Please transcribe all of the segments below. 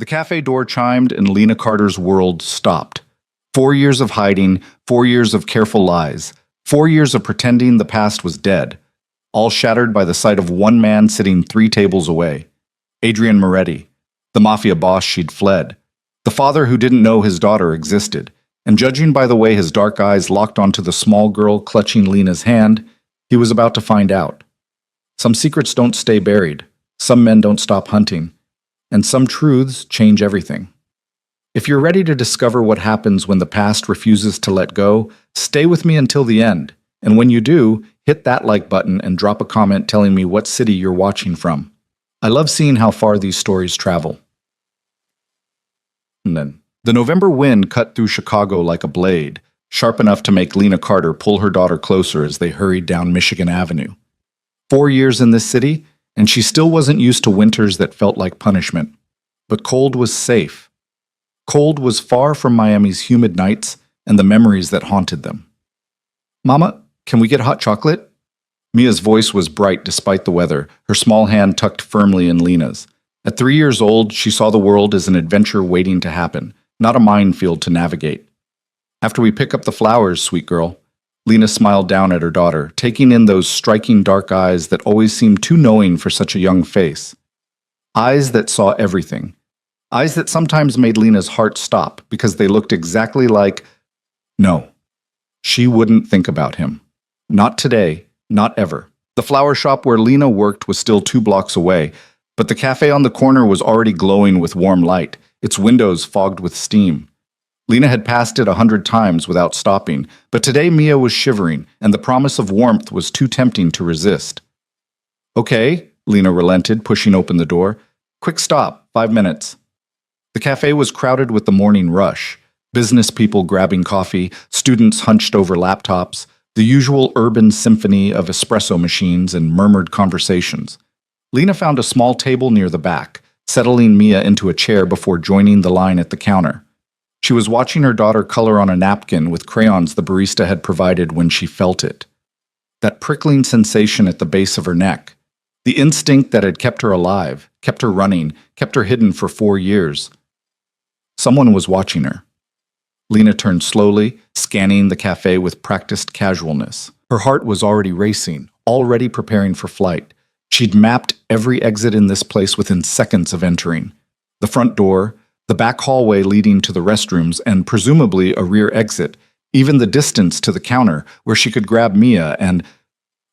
The cafe door chimed and Lena Carter's world stopped. 4 years of hiding, 4 years of careful lies, 4 years of pretending the past was dead, all shattered by the sight of one man sitting 3 tables away. Adrian Moretti, the Mafia boss she'd fled, the father who didn't know his daughter existed, and judging by the way his dark eyes locked onto the small girl clutching Lena's hand, he was about to find out. Some secrets don't stay buried, some men don't stop hunting, and some truths change everything. If you're ready to discover what happens when the past refuses to let go, stay with me until the end. And when you do, hit that like button and drop a comment telling me what city you're watching from. I love seeing how far these stories travel. And then, the November wind cut through Chicago like a blade, sharp enough to make Lena Carter pull her daughter closer as they hurried down Michigan Avenue. 4 years in this city, and she still wasn't used to winters that felt like punishment. But cold was safe. Cold was far from Miami's humid nights and the memories that haunted them. "Mama, can we get hot chocolate?" Mia's voice was bright despite the weather, her small hand tucked firmly in Lena's. At 3 years old, she saw the world as an adventure waiting to happen, not a minefield to navigate. "After we pick up the flowers, sweet girl." Lena smiled down at her daughter, taking in those striking dark eyes that always seemed too knowing for such a young face. Eyes that saw everything. Eyes that sometimes made Lena's heart stop because they looked exactly like... No, she wouldn't think about him. Not today, not ever. The flower shop where Lena worked was still 2 blocks away, but the cafe on the corner was already glowing with warm light, its windows fogged with steam. Lena had passed it 100 times without stopping, but today Mia was shivering, and the promise of warmth was too tempting to resist. "Okay," Lena relented, pushing open the door. "Quick stop, 5 minutes." The cafe was crowded with the morning rush. Business people grabbing coffee, students hunched over laptops, the usual urban symphony of espresso machines and murmured conversations. Lena found a small table near the back, settling Mia into a chair before joining the line at the counter. She was watching her daughter color on a napkin with crayons the barista had provided when she felt it. That prickling sensation at the base of her neck. The instinct that had kept her alive, kept her running, kept her hidden for 4 years. Someone was watching her. Lena turned slowly, scanning the cafe with practiced casualness. Her heart was already racing, already preparing for flight. She'd mapped every exit in this place within seconds of entering. The front door, the back hallway leading to the restrooms, and presumably a rear exit, even the distance to the counter where she could grab Mia and...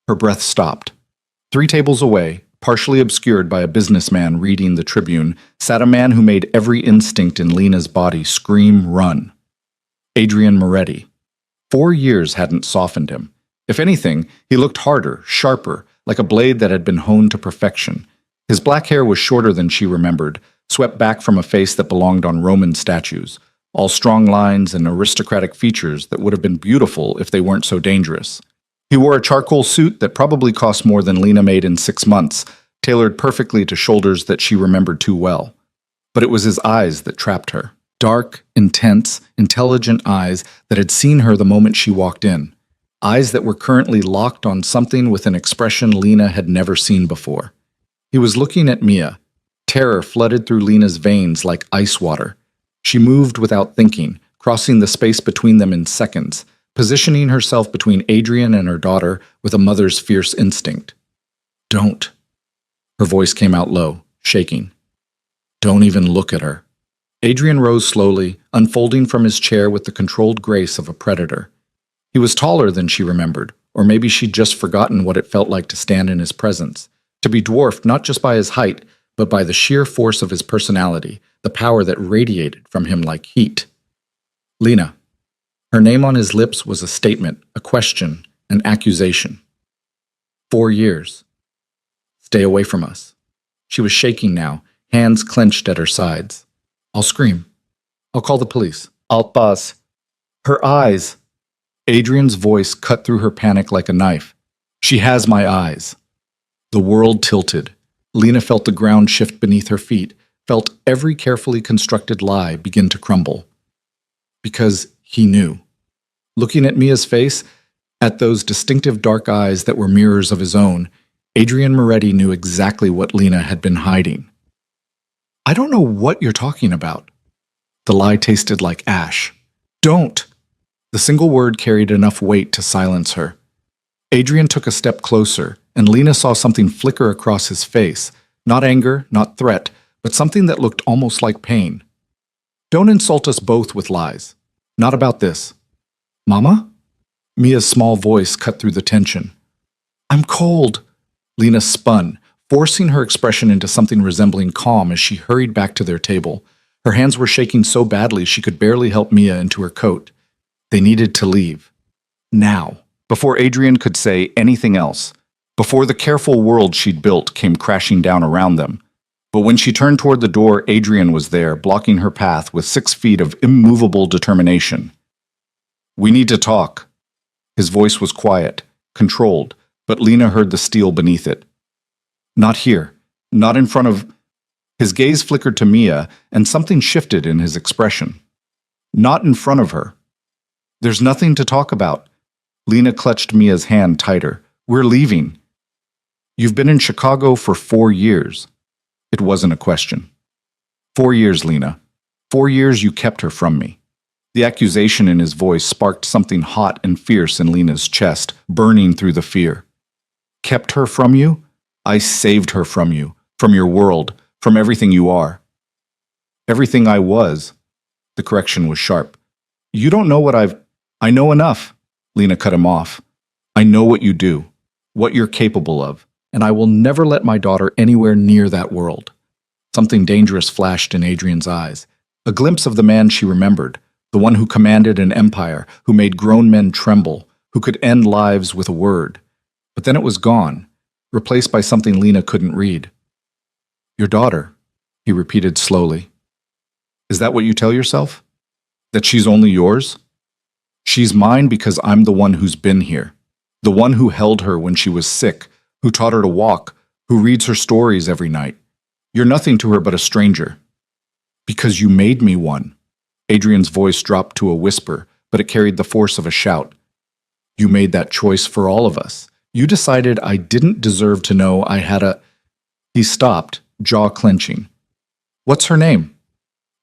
Her breath stopped. 3 tables away, partially obscured by a businessman reading the Tribune, sat a man who made every instinct in Lena's body scream run. Adrian Moretti. 4 years hadn't softened him. If anything, he looked harder, sharper, like a blade that had been honed to perfection. His black hair was shorter than she remembered, swept back from a face that belonged on Roman statues, all strong lines and aristocratic features that would have been beautiful if they weren't so dangerous. He wore a charcoal suit that probably cost more than Lena made in 6 months, tailored perfectly to shoulders that she remembered too well. But it was his eyes that trapped her. Dark, intense, intelligent eyes that had seen her the moment she walked in. Eyes that were currently locked on something with an expression Lena had never seen before. He was looking at Mia. Terror flooded through Lena's veins like ice water. She moved without thinking, crossing the space between them in seconds, positioning herself between Adrian and her daughter with a mother's fierce instinct. "Don't." Her voice came out low, shaking. "Don't even look at her." Adrian rose slowly, unfolding from his chair with the controlled grace of a predator. He was taller than she remembered, or maybe she'd just forgotten what it felt like to stand in his presence, to be dwarfed not just by his height, but by the sheer force of his personality, the power that radiated from him like heat. "Lena." Her name on his lips was a statement, a question, an accusation. 4 years. "Stay away from us." She was shaking now, hands clenched at her sides. "I'll scream. I'll call the police. I'll buzz." Her eyes. Adrian's voice cut through her panic like a knife. "She has my eyes." The world tilted. Lena felt the ground shift beneath her feet, felt every carefully constructed lie begin to crumble. Because he knew. Looking at Mia's face, at those distinctive dark eyes that were mirrors of his own, Adrian Moretti knew exactly what Lena had been hiding. I don't know what you're talking about. The lie tasted like ash. Don't! The single word carried enough weight to silence her. Adrian took a step closer, and Lena saw something flicker across his face. Not anger, not threat, but something that looked almost like pain. Don't insult us both with lies. Not about this. Mama? Mia's small voice cut through the tension. I'm cold. Lena spun, forcing her expression into something resembling calm as she hurried back to their table. Her hands were shaking so badly she could barely help Mia into her coat. They needed to leave. Now, before Adrian could say anything else, before the careful world she'd built came crashing down around them. But when she turned toward the door, Adrian was there, blocking her path with 6 feet of immovable determination. We need to talk. His voice was quiet, controlled, but Lena heard the steel beneath it. Not here. Not in front of... His gaze flickered to Mia, and something shifted in his expression. Not in front of her. There's nothing to talk about. Lena clutched Mia's hand tighter. We're leaving. You've been in Chicago for 4 years. It wasn't a question. 4 years, Lena. 4 years you kept her from me. The accusation in his voice sparked something hot and fierce in Lena's chest, burning through the fear. Kept her from you? I saved her from you, from your world, from everything you are. Everything I was. The correction was sharp. You don't know what I know enough. Lena cut him off. I know what you do, what you're capable of, and I will never let my daughter anywhere near that world. Something dangerous flashed in Adrian's eyes, a glimpse of the man she remembered, the one who commanded an empire, who made grown men tremble, who could end lives with a word. But then it was gone, replaced by something Lena couldn't read. Your daughter, he repeated slowly. Is that what you tell yourself? That she's only yours? She's mine because I'm the one who's been here, the one who held her when she was sick, who taught her to walk, who reads her stories every night. You're nothing to her but a stranger. Because you made me one. Adrian's voice dropped to a whisper, but it carried the force of a shout. You made that choice for all of us. You decided I didn't deserve to know I had a... He stopped, jaw clenching. What's her name?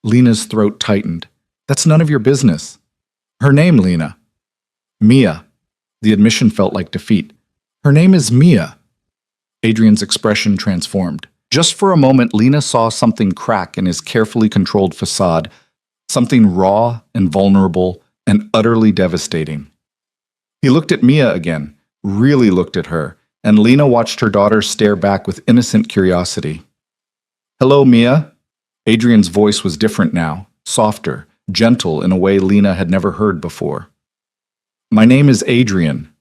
Lena's throat tightened. That's none of your business. Her name, Lena. Mia. The admission felt like defeat. Her name is Mia. Adrian's expression transformed. Just for a moment, Lena saw something crack in his carefully controlled facade, something raw and vulnerable and utterly devastating. He looked at Mia again, really looked at her, and Lena watched her daughter stare back with innocent curiosity. Hello, Mia. Adrian's voice was different now, softer, gentle in a way Lena had never heard before. My name is Adrian.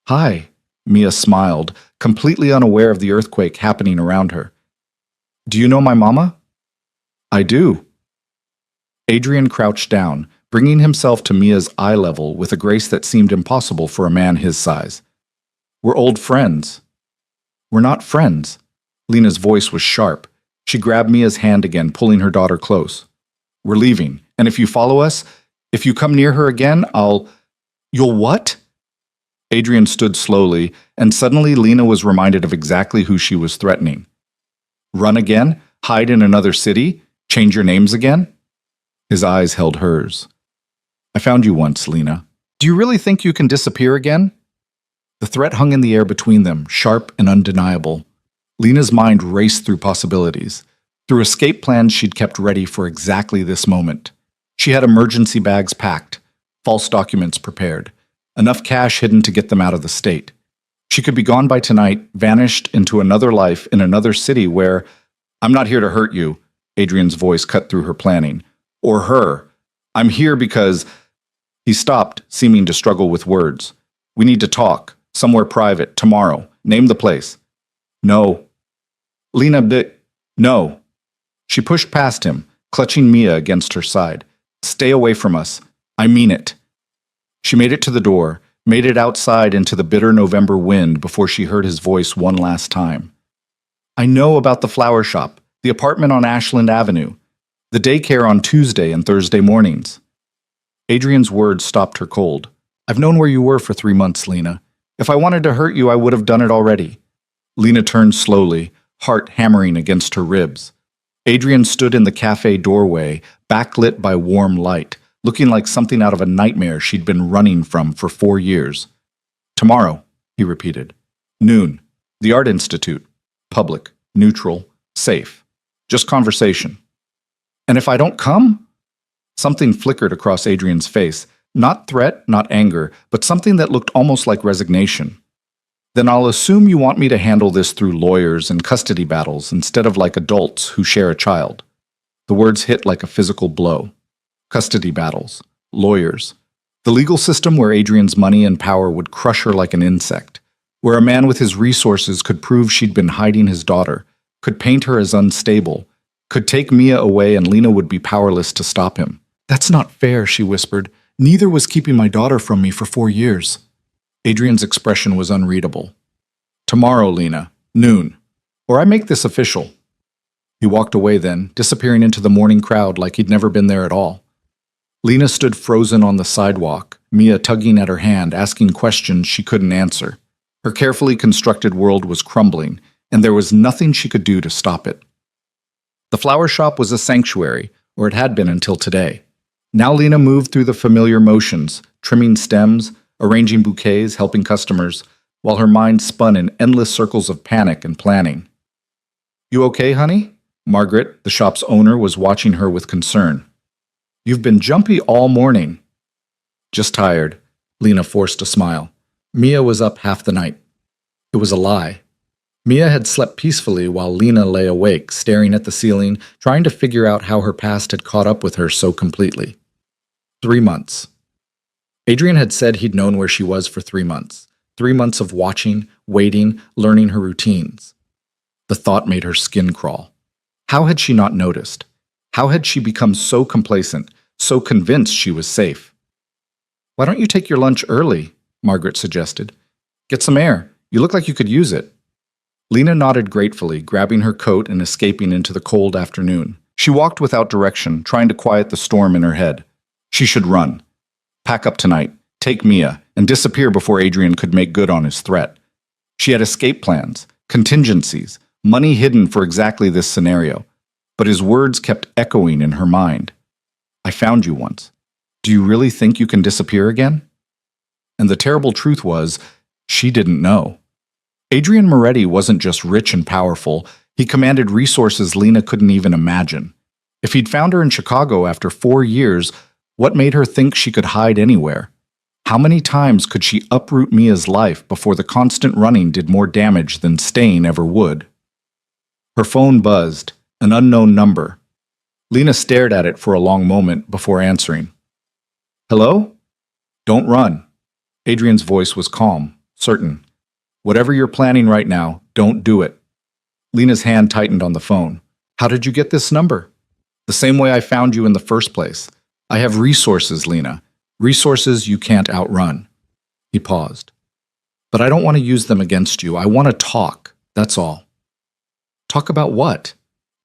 Hi, Mia smiled, completely unaware of the earthquake happening around her. Do you know my mama? I do. Adrian crouched down, bringing himself to Mia's eye level with a grace that seemed impossible for a man his size. We're old friends. We're not friends. Lena's voice was sharp. She grabbed Mia's hand again, pulling her daughter close. We're leaving, and if you follow us, if you come near her again, You'll what? Adrian stood slowly, and suddenly Lena was reminded of exactly who she was threatening. Run again? Hide in another city? Change your names again? His eyes held hers. I found you once, Lena. Do you really think you can disappear again? The threat hung in the air between them, sharp and undeniable. Lena's mind raced through possibilities, through escape plans she'd kept ready for exactly this moment. She had emergency bags packed, false documents prepared, enough cash hidden to get them out of the state. She could be gone by tonight, vanished into another life in another city where, I'm not here to hurt you, Adrian's voice cut through her planning, or her. I'm here because... He stopped, seeming to struggle with words. We need to talk, somewhere private, tomorrow. Name the place. No. No. She pushed past him, clutching Mia against her side. Stay away from us. I mean it. She made it to the door, made it outside into the bitter November wind before she heard his voice one last time. I know about the flower shop, the apartment on Ashland Avenue, the daycare on Tuesday and Thursday mornings. Adrian's words stopped her cold. I've known where you were for 3 months, Lena. If I wanted to hurt you, I would have done it already. Lena turned slowly, heart hammering against her ribs. Adrian stood in the cafe doorway, backlit by warm light, looking like something out of a nightmare she'd been running from for 4 years. Tomorrow, he repeated. Noon. The Art Institute. Public. Neutral. Safe. Just conversation. And if I don't come? Something flickered across Adrian's face. Not threat, not anger, but something that looked almost like resignation. Then I'll assume you want me to handle this through lawyers and custody battles instead of like adults who share a child. The words hit like a physical blow. Custody battles. Lawyers. The legal system where Adrian's money and power would crush her like an insect. Where a man with his resources could prove she'd been hiding his daughter, could paint her as unstable, could take Mia away and Lena would be powerless to stop him. That's not fair, she whispered. Neither was keeping my daughter from me for 4 years. Adrian's expression was unreadable. Tomorrow, Lena. Noon. Or I make this official. He walked away then, disappearing into the morning crowd like he'd never been there at all. Lena stood frozen on the sidewalk, Mia tugging at her hand, asking questions she couldn't answer. Her carefully constructed world was crumbling, and there was nothing she could do to stop it. The flower shop was a sanctuary, or it had been until today. Now Lena moved through the familiar motions, trimming stems, arranging bouquets, helping customers, while her mind spun in endless circles of panic and planning. You okay, honey? Margaret, the shop's owner, was watching her with concern. You've been jumpy all morning. Just tired. Lena forced a smile. Mia was up half the night. It was a lie. Mia had slept peacefully while Lena lay awake, staring at the ceiling, trying to figure out how her past had caught up with her so completely. 3 months. Adrian had said he'd known where she was for 3 months. 3 months of watching, waiting, learning her routines. The thought made her skin crawl. How had she not noticed? How had she become so complacent, so convinced she was safe? Why don't you take your lunch early? Margaret suggested. Get some air. You look like you could use it. Lena nodded gratefully, grabbing her coat and escaping into the cold afternoon. She walked without direction, trying to quiet the storm in her head. She should run. Pack up tonight, take Mia, and disappear before Adrian could make good on his threat. She had escape plans, contingencies, money hidden for exactly this scenario. But his words kept echoing in her mind. I found you once. Do you really think you can disappear again? And the terrible truth was, she didn't know. Adrian Moretti wasn't just rich and powerful, he commanded resources Lena couldn't even imagine. If he'd found her in Chicago after 4 years, what made her think she could hide anywhere? How many times could she uproot Mia's life before the constant running did more damage than staying ever would? Her phone buzzed, an unknown number. Lena stared at it for a long moment before answering. Hello? Don't run. Adrian's voice was calm, certain. Whatever you're planning right now, don't do it. Lena's hand tightened on the phone. How did you get this number? The same way I found you in the first place. I have resources, Lena. Resources you can't outrun. He paused. But I don't want to use them against you. I want to talk, that's all. Talk about what?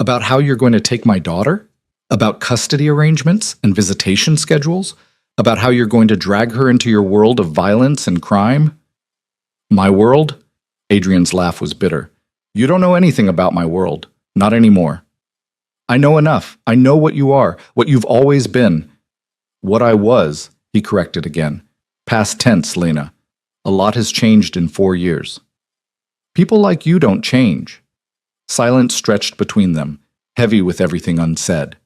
About how you're going to take my daughter? About custody arrangements and visitation schedules? About how you're going to drag her into your world of violence and crime? My world? Adrian's laugh was bitter. You don't know anything about my world. Not anymore. I know enough. I know what you are, what you've always been. What I was, he corrected again. Past tense, Lena. A lot has changed in 4 years. People like you don't change. Silence stretched between them, heavy with everything unsaid.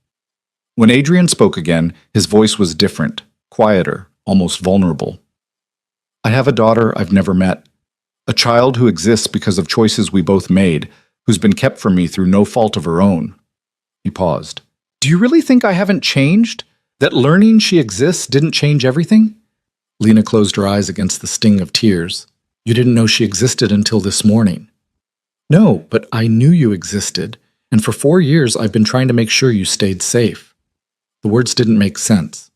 When Adrian spoke again, his voice was different, quieter, almost vulnerable. I have a daughter I've never met. A child who exists because of choices we both made, who's been kept from me through no fault of her own. He paused. Do you really think I haven't changed? That learning she exists didn't change everything? Lena closed her eyes against the sting of tears. You didn't know she existed until this morning. No, but I knew you existed, and for 4 years I've been trying to make sure you stayed safe. The words didn't make sense.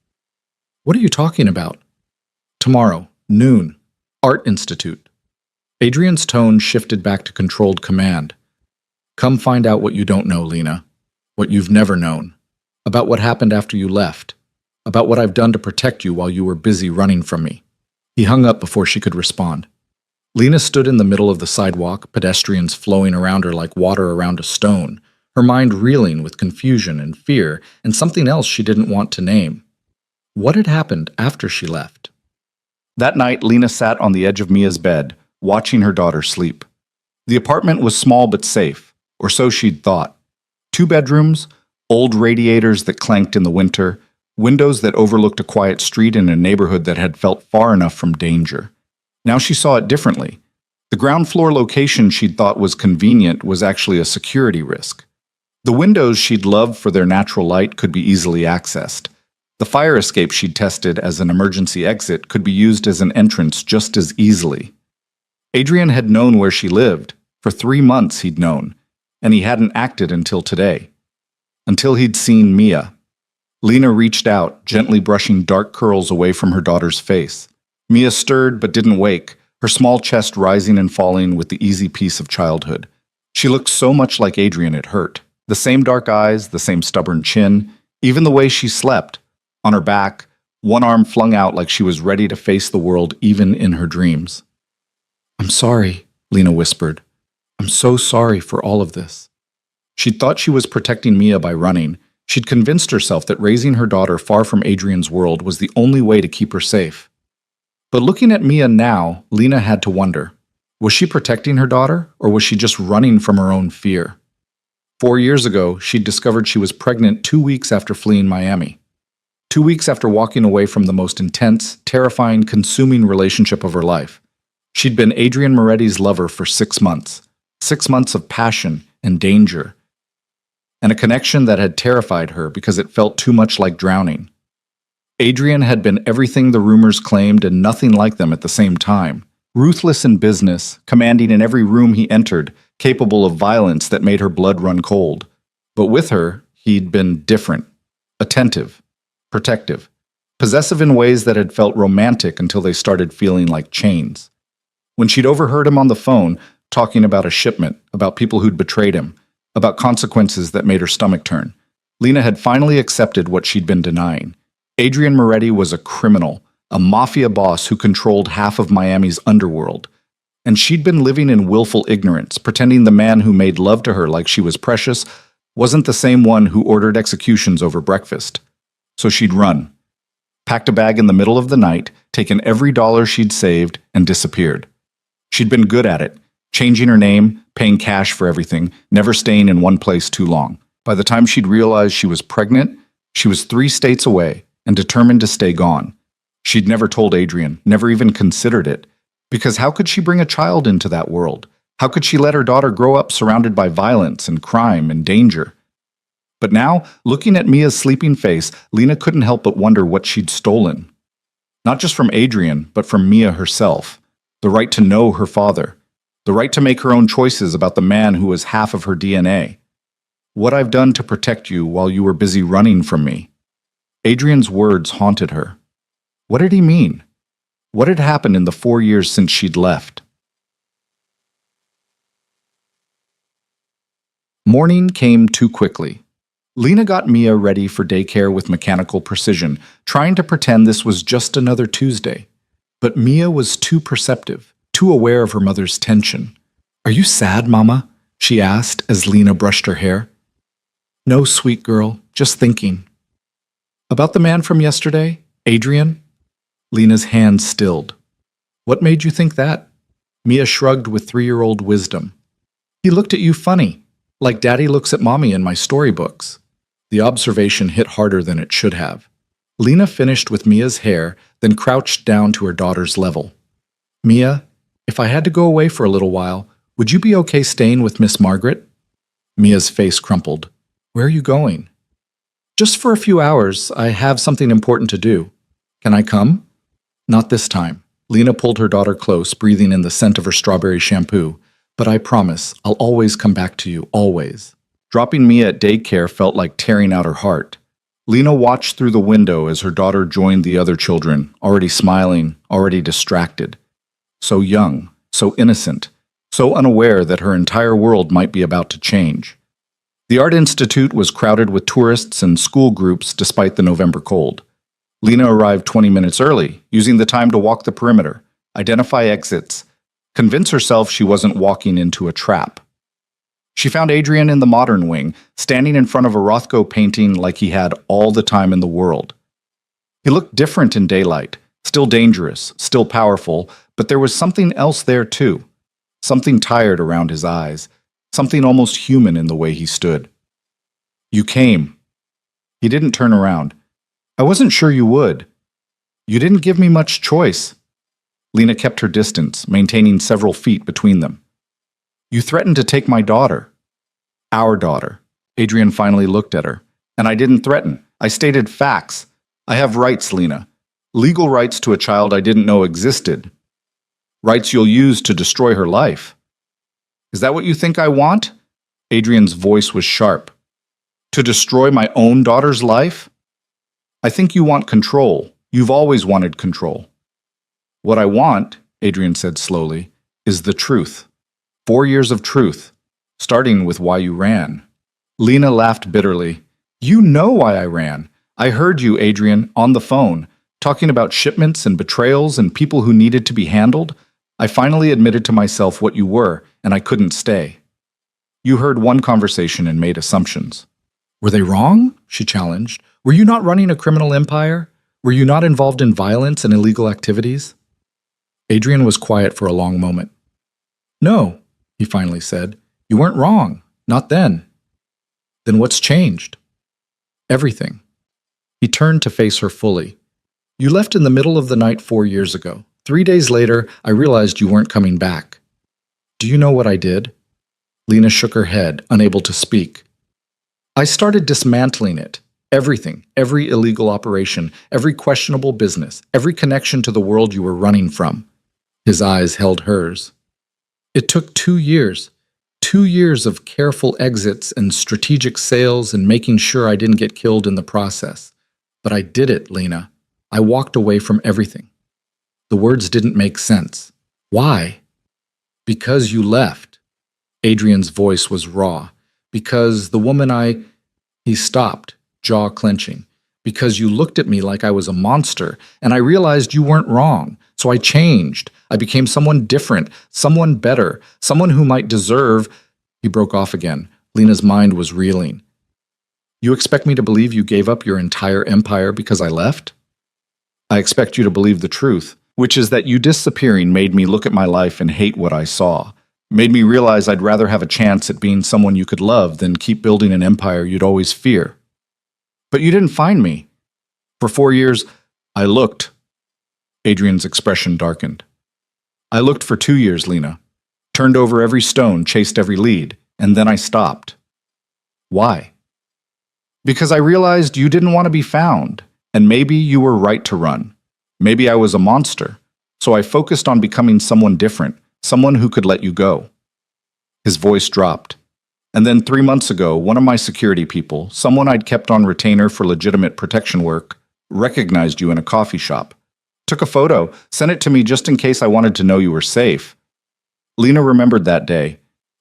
What are you talking about? Tomorrow, noon, Art Institute. Adrian's tone shifted back to controlled command. Come find out what you don't know, Lena. What you've never known. About what happened after you left. About what I've done to protect you while you were busy running from me. He hung up before she could respond. Lena stood in the middle of the sidewalk, pedestrians flowing around her like water around a stone, her mind reeling with confusion and fear and something else she didn't want to name. What had happened after she left? That night, Lena sat on the edge of Mia's bed, watching her daughter sleep. The apartment was small but safe, or so she'd thought. 2 bedrooms, old radiators that clanked in the winter, windows that overlooked a quiet street in a neighborhood that had felt far enough from danger. Now she saw it differently. The ground floor location she'd thought was convenient was actually a security risk. The windows she'd loved for their natural light could be easily accessed. The fire escape she'd tested as an emergency exit could be used as an entrance just as easily. Adrian had known where she lived. For 3 months he'd known, and he hadn't acted until today. Until he'd seen Mia. Lena reached out, gently brushing dark curls away from her daughter's face. Mia stirred but didn't wake, her small chest rising and falling with the easy peace of childhood. She looked so much like Adrian it hurt. The same dark eyes, the same stubborn chin, even the way she slept. On her back, one arm flung out like she was ready to face the world even in her dreams. "I'm sorry," Lena whispered. "I'm so sorry for all of this." She'd thought she was protecting Mia by running. She'd convinced herself that raising her daughter far from Adrian's world was the only way to keep her safe. But looking at Mia now, Lena had to wonder, was she protecting her daughter, or was she just running from her own fear? 4 years ago, she'd discovered she was pregnant 2 weeks after fleeing Miami. 2 weeks after walking away from the most intense, terrifying, consuming relationship of her life. She'd been Adrian Moretti's lover for 6 months. 6 months of passion and danger. And a connection that had terrified her because it felt too much like drowning. Adrian had been everything the rumors claimed and nothing like them at the same time. Ruthless in business, commanding in every room he entered, capable of violence that made her blood run cold. But with her, he'd been different. Attentive. Protective. Possessive in ways that had felt romantic until they started feeling like chains. When she'd overheard him on the phone, talking about a shipment, about people who'd betrayed him, about consequences that made her stomach turn, Lena had finally accepted what she'd been denying. Adrian Moretti was a criminal, a mafia boss who controlled half of Miami's underworld. And she'd been living in willful ignorance, pretending the man who made love to her like she was precious wasn't the same one who ordered executions over breakfast. So she'd run, packed a bag in the middle of the night, taken every dollar she'd saved, and disappeared. She'd been good at it, changing her name, paying cash for everything, never staying in one place too long. By the time she'd realized she was pregnant, she was 3 states away and determined to stay gone. She'd never told Adrian, never even considered it, because how could she bring a child into that world? How could she let her daughter grow up surrounded by violence and crime and danger? But now, looking at Mia's sleeping face, Lena couldn't help but wonder what she'd stolen. Not just from Adrian, but from Mia herself. The right to know her father. The right to make her own choices about the man who was half of her DNA. What I've done to protect you while you were busy running from me. Adrian's words haunted her. What did he mean? What had happened in the 4 years since she'd left? Morning came too quickly. Lena got Mia ready for daycare with mechanical precision, trying to pretend this was just another Tuesday. But Mia was too perceptive, too aware of her mother's tension. "Are you sad, Mama?" she asked as Lena brushed her hair. "No, sweet girl, just thinking." "About the man from yesterday, Adrian?" Lena's hand stilled. "What made you think that?" Mia shrugged with 3-year-old wisdom. "He looked at you funny, like Daddy looks at Mommy in my storybooks." The observation hit harder than it should have. Lena finished with Mia's hair, then crouched down to her daughter's level. "Mia, if I had to go away for a little while, would you be okay staying with Miss Margaret?" Mia's face crumpled. "Where are you going?" "Just for a few hours. I have something important to do." "Can I come?" "Not this time." Lena pulled her daughter close, breathing in the scent of her strawberry shampoo. "But I promise, I'll always come back to you, always." Dropping Mia at daycare felt like tearing out her heart. Lena watched through the window as her daughter joined the other children, already smiling, already distracted. So young, so innocent, so unaware that her entire world might be about to change. The Art Institute was crowded with tourists and school groups despite the November cold. Lena arrived 20 minutes early, using the time to walk the perimeter, identify exits, convince herself she wasn't walking into a trap. She found Adrian in the modern wing, standing in front of a Rothko painting like he had all the time in the world. He looked different in daylight, still dangerous, still powerful, but there was something else there too. Something tired around his eyes, something almost human in the way he stood. You came. He didn't turn around. I wasn't sure you would. You didn't give me much choice. Lena kept her distance, maintaining several feet between them. You threatened to take my daughter. Our daughter. Adrian finally looked at her. And I didn't threaten. I stated facts. I have rights, Lena. Legal rights to a child I didn't know existed. Rights you'll use to destroy her life. Is that what you think I want? Adrian's voice was sharp. To destroy my own daughter's life? I think you want control. You've always wanted control. What I want, Adrian said slowly, is the truth. 4 years of truth, starting with why you ran. Lena laughed bitterly. You know why I ran. I heard you, Adrian, on the phone, talking about shipments and betrayals and people who needed to be handled. I finally admitted to myself what you were, and I couldn't stay. You heard one conversation and made assumptions. Were they wrong? She challenged. Were you not running a criminal empire? Were you not involved in violence and illegal activities? Adrian was quiet for a long moment. No, he finally said. You weren't wrong. Not then. Then what's changed? Everything. He turned to face her fully. You left in the middle of the night 4 years ago. 3 days later, I realized you weren't coming back. Do you know what I did? Lena shook her head, unable to speak. I started dismantling it. Everything, every illegal operation, every questionable business, every connection to the world you were running from. His eyes held hers. It took 2 years. 2 years of careful exits and strategic sales and making sure I didn't get killed in the process. But I did it, Lena. I walked away from everything. The words didn't make sense. Why? Because you left. Adrian's voice was raw. Because the woman He stopped, jaw clenching. Because you looked at me like I was a monster, and I realized you weren't wrong. So I changed. I became someone different, someone better, someone who might deserve... He broke off again. Lena's mind was reeling. You expect me to believe you gave up your entire empire because I left? I expect you to believe the truth, which is that you disappearing made me look at my life and hate what I saw. Made me realize I'd rather have a chance at being someone you could love than keep building an empire you'd always fear. But you didn't find me. For 4 years, I looked. Adrian's expression darkened. I looked for 2 years, Lena. Turned over every stone, chased every lead, and then I stopped. Why? Because I realized you didn't want to be found, and maybe you were right to run. Maybe I was a monster, so I focused on becoming someone different, someone who could let you go. His voice dropped. And then 3 months ago, one of my security people, someone I'd kept on retainer for legitimate protection work, recognized you in a coffee shop. Took a photo, sent it to me just in case I wanted to know you were safe. Lena remembered that day.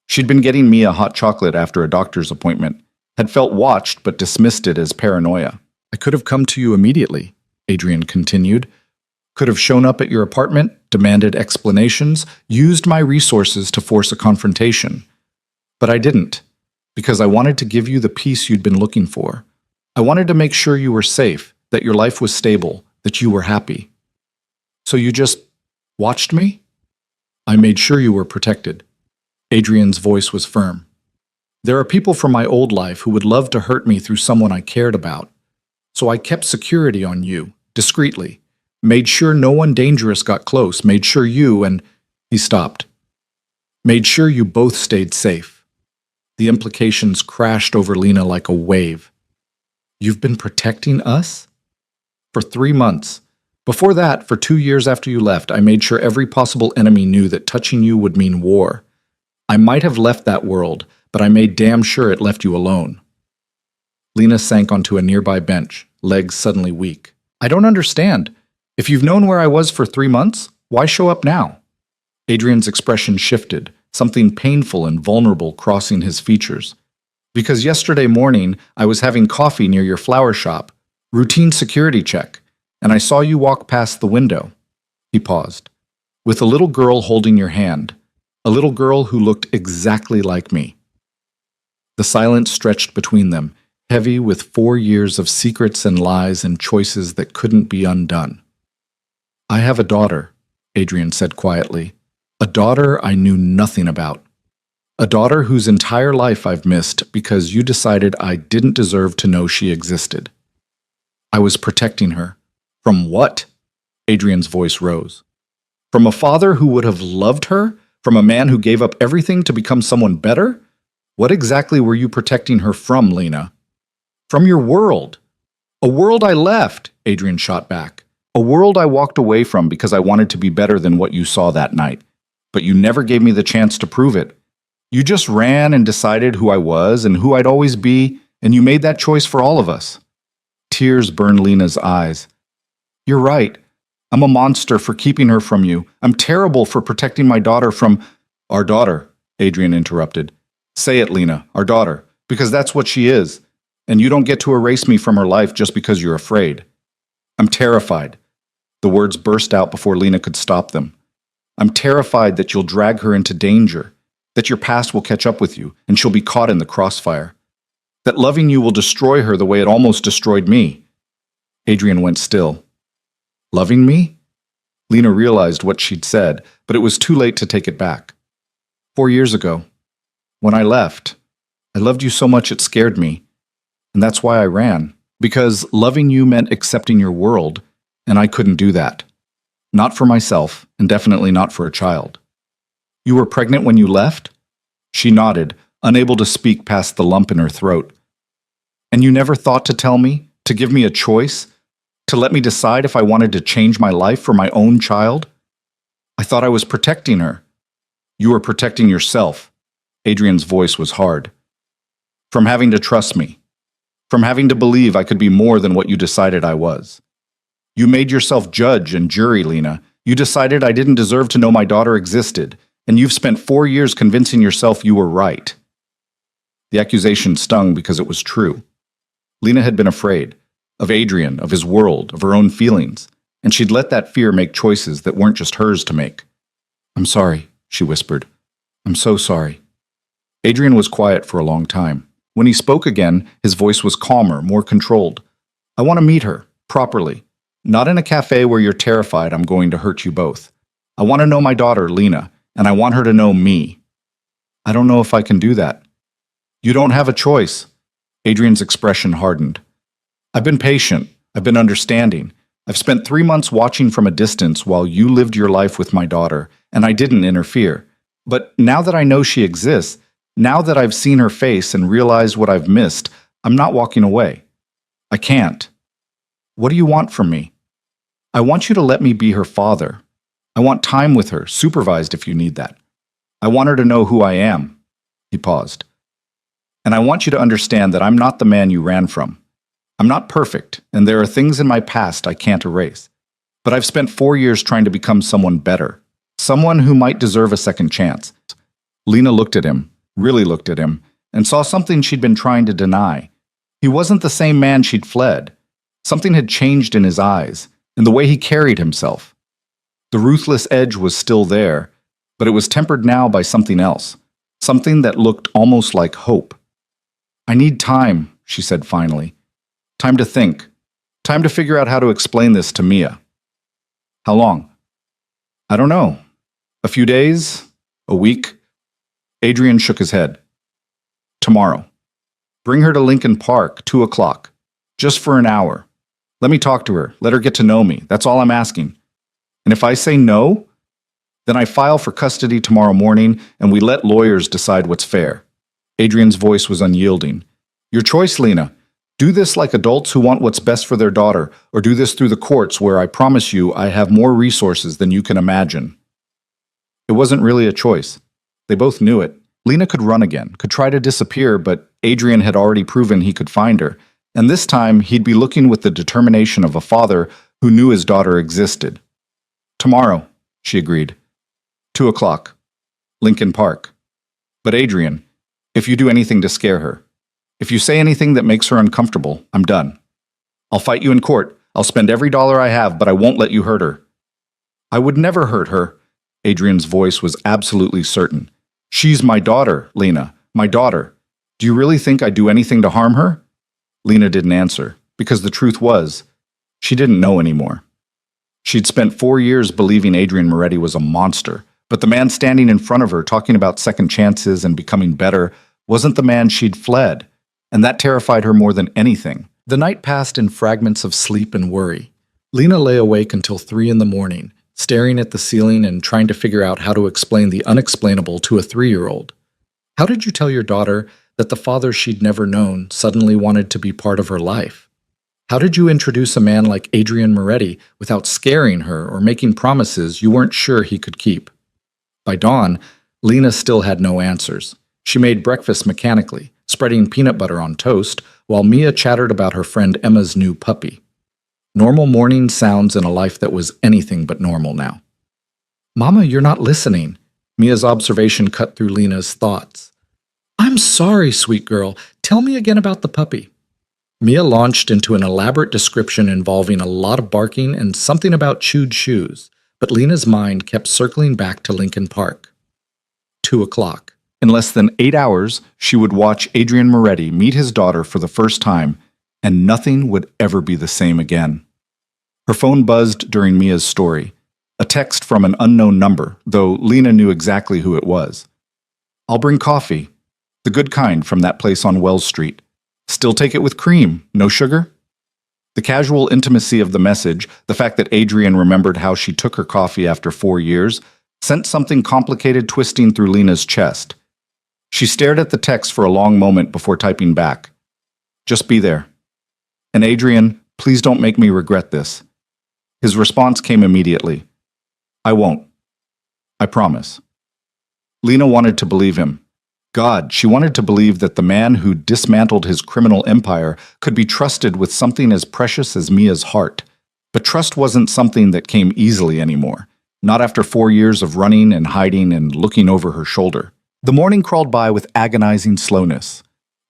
She'd been getting me a hot chocolate after a doctor's appointment, had felt watched but dismissed it as paranoia. I could have come to you immediately, Adrian continued. Could have shown up at your apartment, demanded explanations, used my resources to force a confrontation. But I didn't, because I wanted to give you the peace you'd been looking for. I wanted to make sure you were safe, that your life was stable, that you were happy. So you just watched me? I made sure you were protected. Adrian's voice was firm. There are people from my old life who would love to hurt me through someone I cared about. So I kept security on you, discreetly. Made sure no one dangerous got close. Made sure you and... He stopped. Made sure you both stayed safe. The implications crashed over Lena like a wave. You've been protecting us? For 3 months. Before that, for 2 years after you left, I made sure every possible enemy knew that touching you would mean war. I might have left that world, but I made damn sure it left you alone. Lena sank onto a nearby bench, legs suddenly weak. I don't understand. If you've known where I was for 3 months, why show up now? Adrian's expression shifted, something painful and vulnerable crossing his features. Because yesterday morning, I was having coffee near your flower shop, routine security check, and I saw you walk past the window. He paused. With a little girl holding your hand, a little girl who looked exactly like me. The silence stretched between them, heavy with 4 years of secrets and lies and choices that couldn't be undone. I have a daughter, Adrian said quietly. A daughter I knew nothing about. A daughter whose entire life I've missed because you decided I didn't deserve to know she existed. I was protecting her. From what? Adrian's voice rose. From a father who would have loved her? From a man who gave up everything to become someone better? What exactly were you protecting her from, Lena? From your world. A world I left, Adrian shot back. A world I walked away from because I wanted to be better than what you saw that night. But you never gave me the chance to prove it. You just ran and decided who I was and who I'd always be, and you made that choice for all of us. Tears burned Lena's eyes. You're right. I'm a monster for keeping her from you. I'm terrible for protecting my daughter from... Our daughter, Adrian interrupted. Say it, Lena, our daughter, because that's what she is. And you don't get to erase me from her life just because you're afraid. I'm terrified. The words burst out before Lena could stop them. I'm terrified that you'll drag her into danger, that your past will catch up with you and she'll be caught in the crossfire, that loving you will destroy her the way it almost destroyed me. Adrian went still. Loving me? Lena realized what she'd said, but it was too late to take it back. 4 years ago, when I left, I loved you so much it scared me, and that's why I ran, because loving you meant accepting your world, and I couldn't do that. Not for myself, and definitely not for a child. You were pregnant when you left? She nodded, unable to speak past the lump in her throat. And you never thought to tell me, to give me a choice, to let me decide if I wanted to change my life for my own child? I thought I was protecting her. You were protecting yourself. Adrian's voice was hard. From having to trust me. From having to believe I could be more than what you decided I was. You made yourself judge and jury, Lena. You decided I didn't deserve to know my daughter existed, and you've spent 4 years convincing yourself you were right. The accusation stung because it was true. Lena had been afraid. Of Adrian, of his world, of her own feelings, and she'd let that fear make choices that weren't just hers to make. I'm sorry, she whispered. I'm so sorry. Adrian was quiet for a long time. When he spoke again, his voice was calmer, more controlled. I want to meet her, properly. Not in a cafe where you're terrified I'm going to hurt you both. I want to know my daughter, Lena, and I want her to know me. I don't know if I can do that. You don't have a choice. Adrian's expression hardened. I've been patient. I've been understanding. I've spent 3 months watching from a distance while you lived your life with my daughter, and I didn't interfere. But now that I know she exists, now that I've seen her face and realized what I've missed, I'm not walking away. I can't. What do you want from me? I want you to let me be her father. I want time with her, supervised if you need that. I want her to know who I am. He paused. And I want you to understand that I'm not the man you ran from. I'm not perfect, and there are things in my past I can't erase. But I've spent 4 years trying to become someone better, someone who might deserve a second chance. Lena looked at him, really looked at him, and saw something she'd been trying to deny. He wasn't the same man she'd fled. Something had changed in his eyes, in the way he carried himself. The ruthless edge was still there, but it was tempered now by something else, something that looked almost like hope. I need time, she said finally. Time to think. Time to figure out how to explain this to Mia. How long? I don't know. A few days? A week? Adrian shook his head. Tomorrow. Bring her to Lincoln Park, 2 o'clock. Just for an hour. Let me talk to her. Let her get to know me. That's all I'm asking. And if I say no, then I file for custody tomorrow morning and we let lawyers decide what's fair. Adrian's voice was unyielding. Your choice, Lena. Do this like adults who want what's best for their daughter, or do this through the courts where I promise you I have more resources than you can imagine. It wasn't really a choice. They both knew it. Lena could run again, could try to disappear, but Adrian had already proven he could find her, and this time he'd be looking with the determination of a father who knew his daughter existed. Tomorrow, she agreed. 2 o'clock. Lincoln Park. But Adrian, if you do anything to scare her, if you say anything that makes her uncomfortable, I'm done. I'll fight you in court. I'll spend every dollar I have, but I won't let you hurt her. I would never hurt her. Adrian's voice was absolutely certain. She's my daughter, Lena, my daughter. Do you really think I'd do anything to harm her? Lena didn't answer, because the truth was, she didn't know anymore. She'd spent 4 years believing Adrian Moretti was a monster, but the man standing in front of her talking about second chances and becoming better wasn't the man she'd fled, and that terrified her more than anything. The night passed in fragments of sleep and worry. Lena lay awake until 3 in the morning, staring at the ceiling and trying to figure out how to explain the unexplainable to a 3-year-old. How did you tell your daughter that the father she'd never known suddenly wanted to be part of her life? How did you introduce a man like Adrian Moretti without scaring her or making promises you weren't sure he could keep? By dawn, Lena still had no answers. She made breakfast mechanically, spreading peanut butter on toast, while Mia chattered about her friend Emma's new puppy. Normal morning sounds in a life that was anything but normal now. "Mama, you're not listening." Mia's observation cut through Lena's thoughts. "I'm sorry, sweet girl. Tell me again about the puppy." Mia launched into an elaborate description involving a lot of barking and something about chewed shoes, but Lena's mind kept circling back to Lincoln Park. 2 o'clock. In less than 8 hours, she would watch Adrian Moretti meet his daughter for the first time, and nothing would ever be the same again. Her phone buzzed during Mia's story, a text from an unknown number, though Lena knew exactly who it was. "I'll bring coffee. The good kind from that place on Wells Street. Still take it with cream, no sugar?" The casual intimacy of the message, the fact that Adrian remembered how she took her coffee after 4 years, sent something complicated twisting through Lena's chest. She stared at the text for a long moment before typing back, "Just be there. And Adrian, please don't make me regret this." His response came immediately. "I won't. I promise." Lena wanted to believe him. God, she wanted to believe that the man who dismantled his criminal empire could be trusted with something as precious as Mia's heart. But trust wasn't something that came easily anymore, not after 4 years of running and hiding and looking over her shoulder. The morning crawled by with agonizing slowness.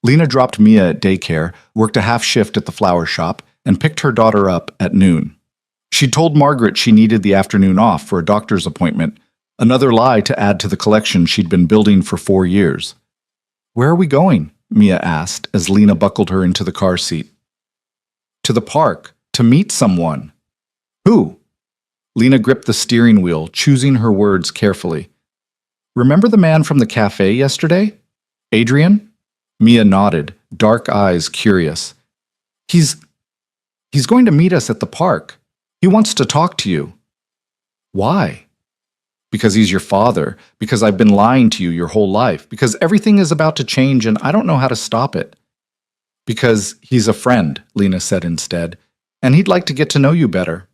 Lena dropped Mia at daycare, worked a half shift at the flower shop, and picked her daughter up at noon. She told Margaret she needed the afternoon off for a doctor's appointment, another lie to add to the collection she'd been building for 4 years. "Where are we going?" Mia asked as Lena buckled her into the car seat. "To the park, to meet someone." "Who?" Lena gripped the steering wheel, choosing her words carefully. "Remember the man from the cafe yesterday? Adrian?" Mia nodded, dark eyes curious. He's going to meet us at the park. He wants to talk to you." "Why?" "Because he's your father, because I've been lying to you your whole life, because everything is about to change and I don't know how to stop it." "Because he's a friend," Lena said instead, "and he'd like to get to know you better."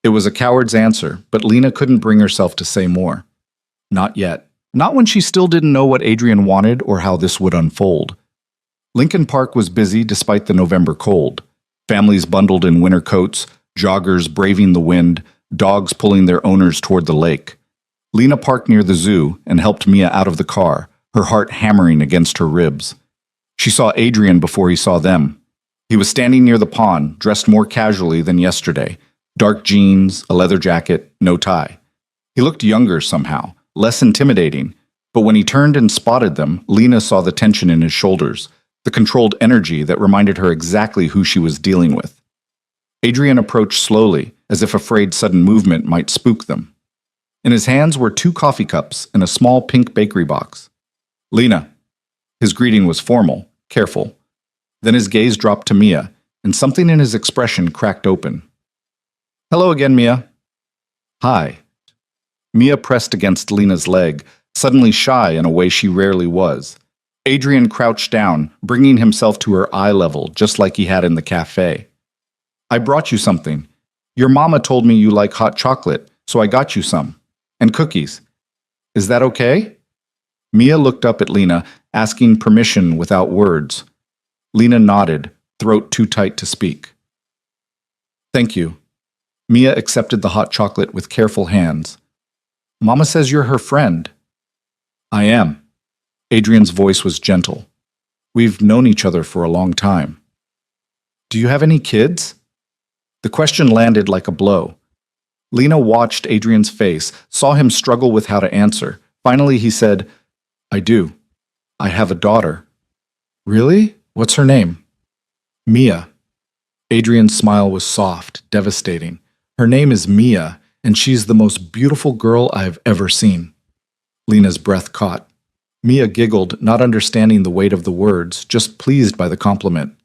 It was a coward's answer, but Lena couldn't bring herself to say more. Not yet. Not when she still didn't know what Adrian wanted or how this would unfold. Lincoln Park was busy despite the November cold. Families bundled in winter coats, joggers braving the wind, dogs pulling their owners toward the lake. Lena parked near the zoo and helped Mia out of the car, her heart hammering against her ribs. She saw Adrian before he saw them. He was standing near the pond, dressed more casually than yesterday. Dark jeans, a leather jacket, no tie. He looked younger somehow, less intimidating, but when he turned and spotted them, Lena saw the tension in his shoulders, the controlled energy that reminded her exactly who she was dealing with. Adrian approached slowly, as if afraid sudden movement might spook them. In his hands were 2 coffee cups and a small pink bakery box. "Lena." His greeting was formal, careful. Then his gaze dropped to Mia, and something in his expression cracked open. "Hello again, Mia." "Hi." Mia pressed against Lena's leg, suddenly shy in a way she rarely was. Adrian crouched down, bringing himself to her eye level, just like he had in the cafe. "I brought you something. Your mama told me you like hot chocolate, so I got you some. And cookies. Is that okay?" Mia looked up at Lena, asking permission without words. Lena nodded, throat too tight to speak. "Thank you." Mia accepted the hot chocolate with careful hands. "Mama says you're her friend." "I am." Adrian's voice was gentle. "We've known each other for a long time." "Do you have any kids?" The question landed like a blow. Lena watched Adrian's face, saw him struggle with how to answer. Finally he said, "I do. I have a daughter." Really? What's her name? Mia. Adrian's smile was soft, devastating. Her name is Mia, and she's the most beautiful girl I've ever seen. Lena's breath caught. Mia giggled, not understanding the weight of the words, just pleased by the compliment.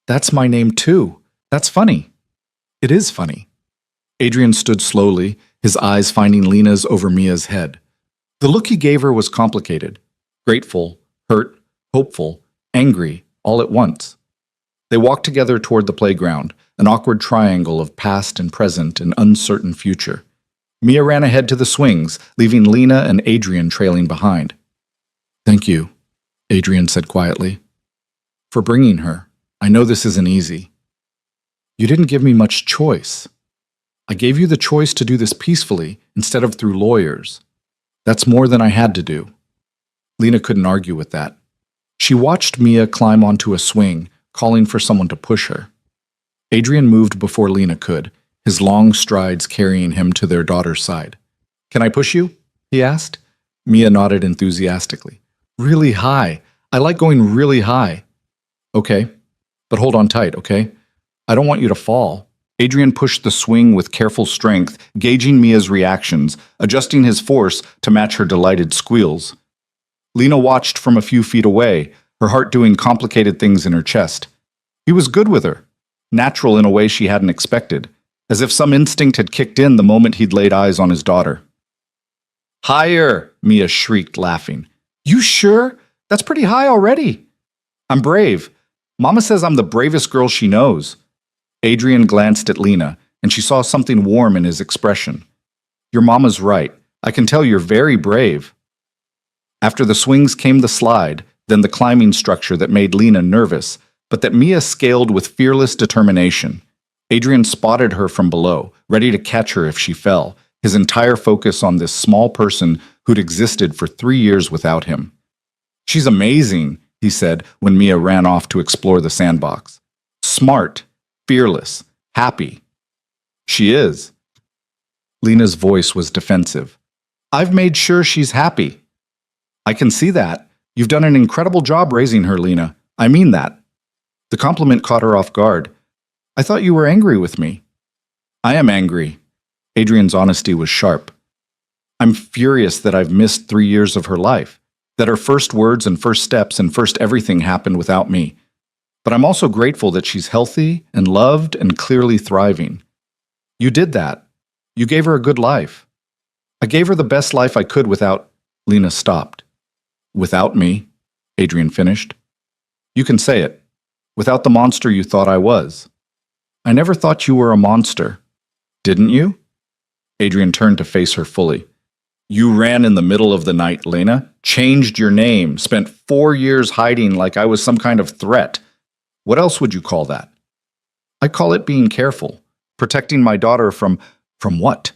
That's my name too. That's funny. It is funny. Adrian stood slowly, his eyes finding Lena's over Mia's head. The look he gave her was complicated. Grateful, hurt, hopeful, angry, all at once. They walked together toward the playground, an awkward triangle of past and present and uncertain future. Mia ran ahead to the swings, leaving Lena and Adrian trailing behind. Thank you, Adrian said quietly, for bringing her. I know this isn't easy. You didn't give me much choice. I gave you the choice to do this peacefully instead of through lawyers. That's more than I had to do. Lena couldn't argue with that. She watched Mia climb onto a swing, calling for someone to push her. Adrian moved before Lena could, his long strides carrying him to their daughter's side. Can I push you? He asked. Mia nodded enthusiastically. Really high. I like going really high. Okay, but hold on tight, okay? I don't want you to fall. Adrian pushed the swing with careful strength, gauging Mia's reactions, adjusting his force to match her delighted squeals. Lena watched from a few feet away, her heart doing complicated things in her chest. He was good with her, natural in a way she hadn't expected, as if some instinct had kicked in the moment he'd laid eyes on his daughter. Higher, Mia shrieked, laughing. You sure? That's pretty high already. I'm brave. Mama says I'm the bravest girl she knows. Adrian glanced at Lena, and she saw something warm in his expression. Your mama's right. I can tell you're very brave. After the swings came the slide, then the climbing structure that made Lena nervous, but that Mia scaled with fearless determination. Adrian spotted her from below, ready to catch her if she fell, his entire focus on this small person who'd existed for 3 years without him. She's amazing, he said when Mia ran off to explore the sandbox. Smart, fearless, happy. She is. Lena's voice was defensive. I've made sure she's happy. I can see that. You've done an incredible job raising her, Lena. I mean that. The compliment caught her off guard. I thought you were angry with me. I am angry. Adrian's honesty was sharp. I'm furious that I've missed 3 years of her life, that her first words and first steps and first everything happened without me. But I'm also grateful that she's healthy and loved and clearly thriving. You did that. You gave her a good life. I gave her the best life I could without... Lena stopped. Without me, Adrian finished. You can say it. Without the monster you thought I was. I never thought you were a monster. Didn't you? Adrian turned to face her fully. You ran in the middle of the night, Lena. Changed your name. Spent 4 years hiding like I was some kind of threat. What else would you call that? I call it being careful. Protecting my daughter from what?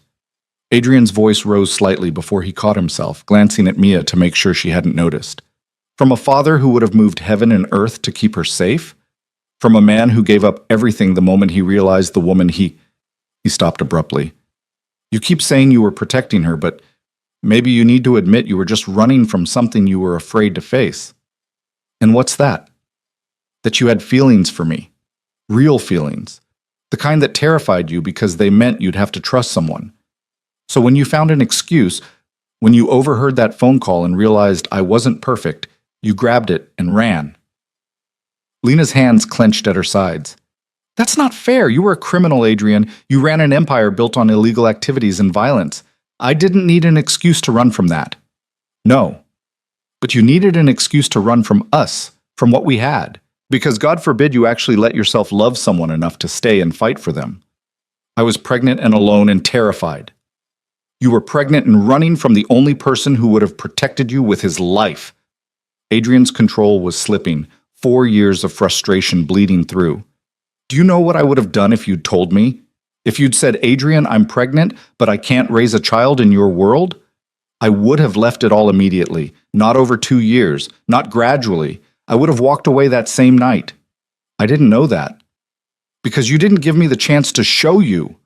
Adrian's voice rose slightly before he caught himself, glancing at Mia to make sure she hadn't noticed. From a father who would have moved heaven and earth to keep her safe? From a man who gave up everything the moment he realized the woman he stopped abruptly. You keep saying you were protecting her, but maybe you need to admit you were just running from something you were afraid to face. And what's that? That you had feelings for me. Real feelings. The kind that terrified you because they meant you'd have to trust someone. So when you found an excuse, when you overheard that phone call and realized I wasn't perfect, you grabbed it and ran. Lena's hands clenched at her sides. That's not fair. You were a criminal, Adrian. You ran an empire built on illegal activities and violence. I didn't need an excuse to run from that. No. But you needed an excuse to run from us, from what we had. Because God forbid you actually let yourself love someone enough to stay and fight for them. I was pregnant and alone and terrified. You were pregnant and running from the only person who would have protected you with his life. Adrian's control was slipping, 4 years of frustration bleeding through. Do you know what I would have done if you'd told me? If you'd said, Adrian, I'm pregnant, but I can't raise a child in your world? I would have left it all immediately, not over 2 years, not gradually. I would have walked away that same night. I didn't know that. Because you didn't give me the chance to show you.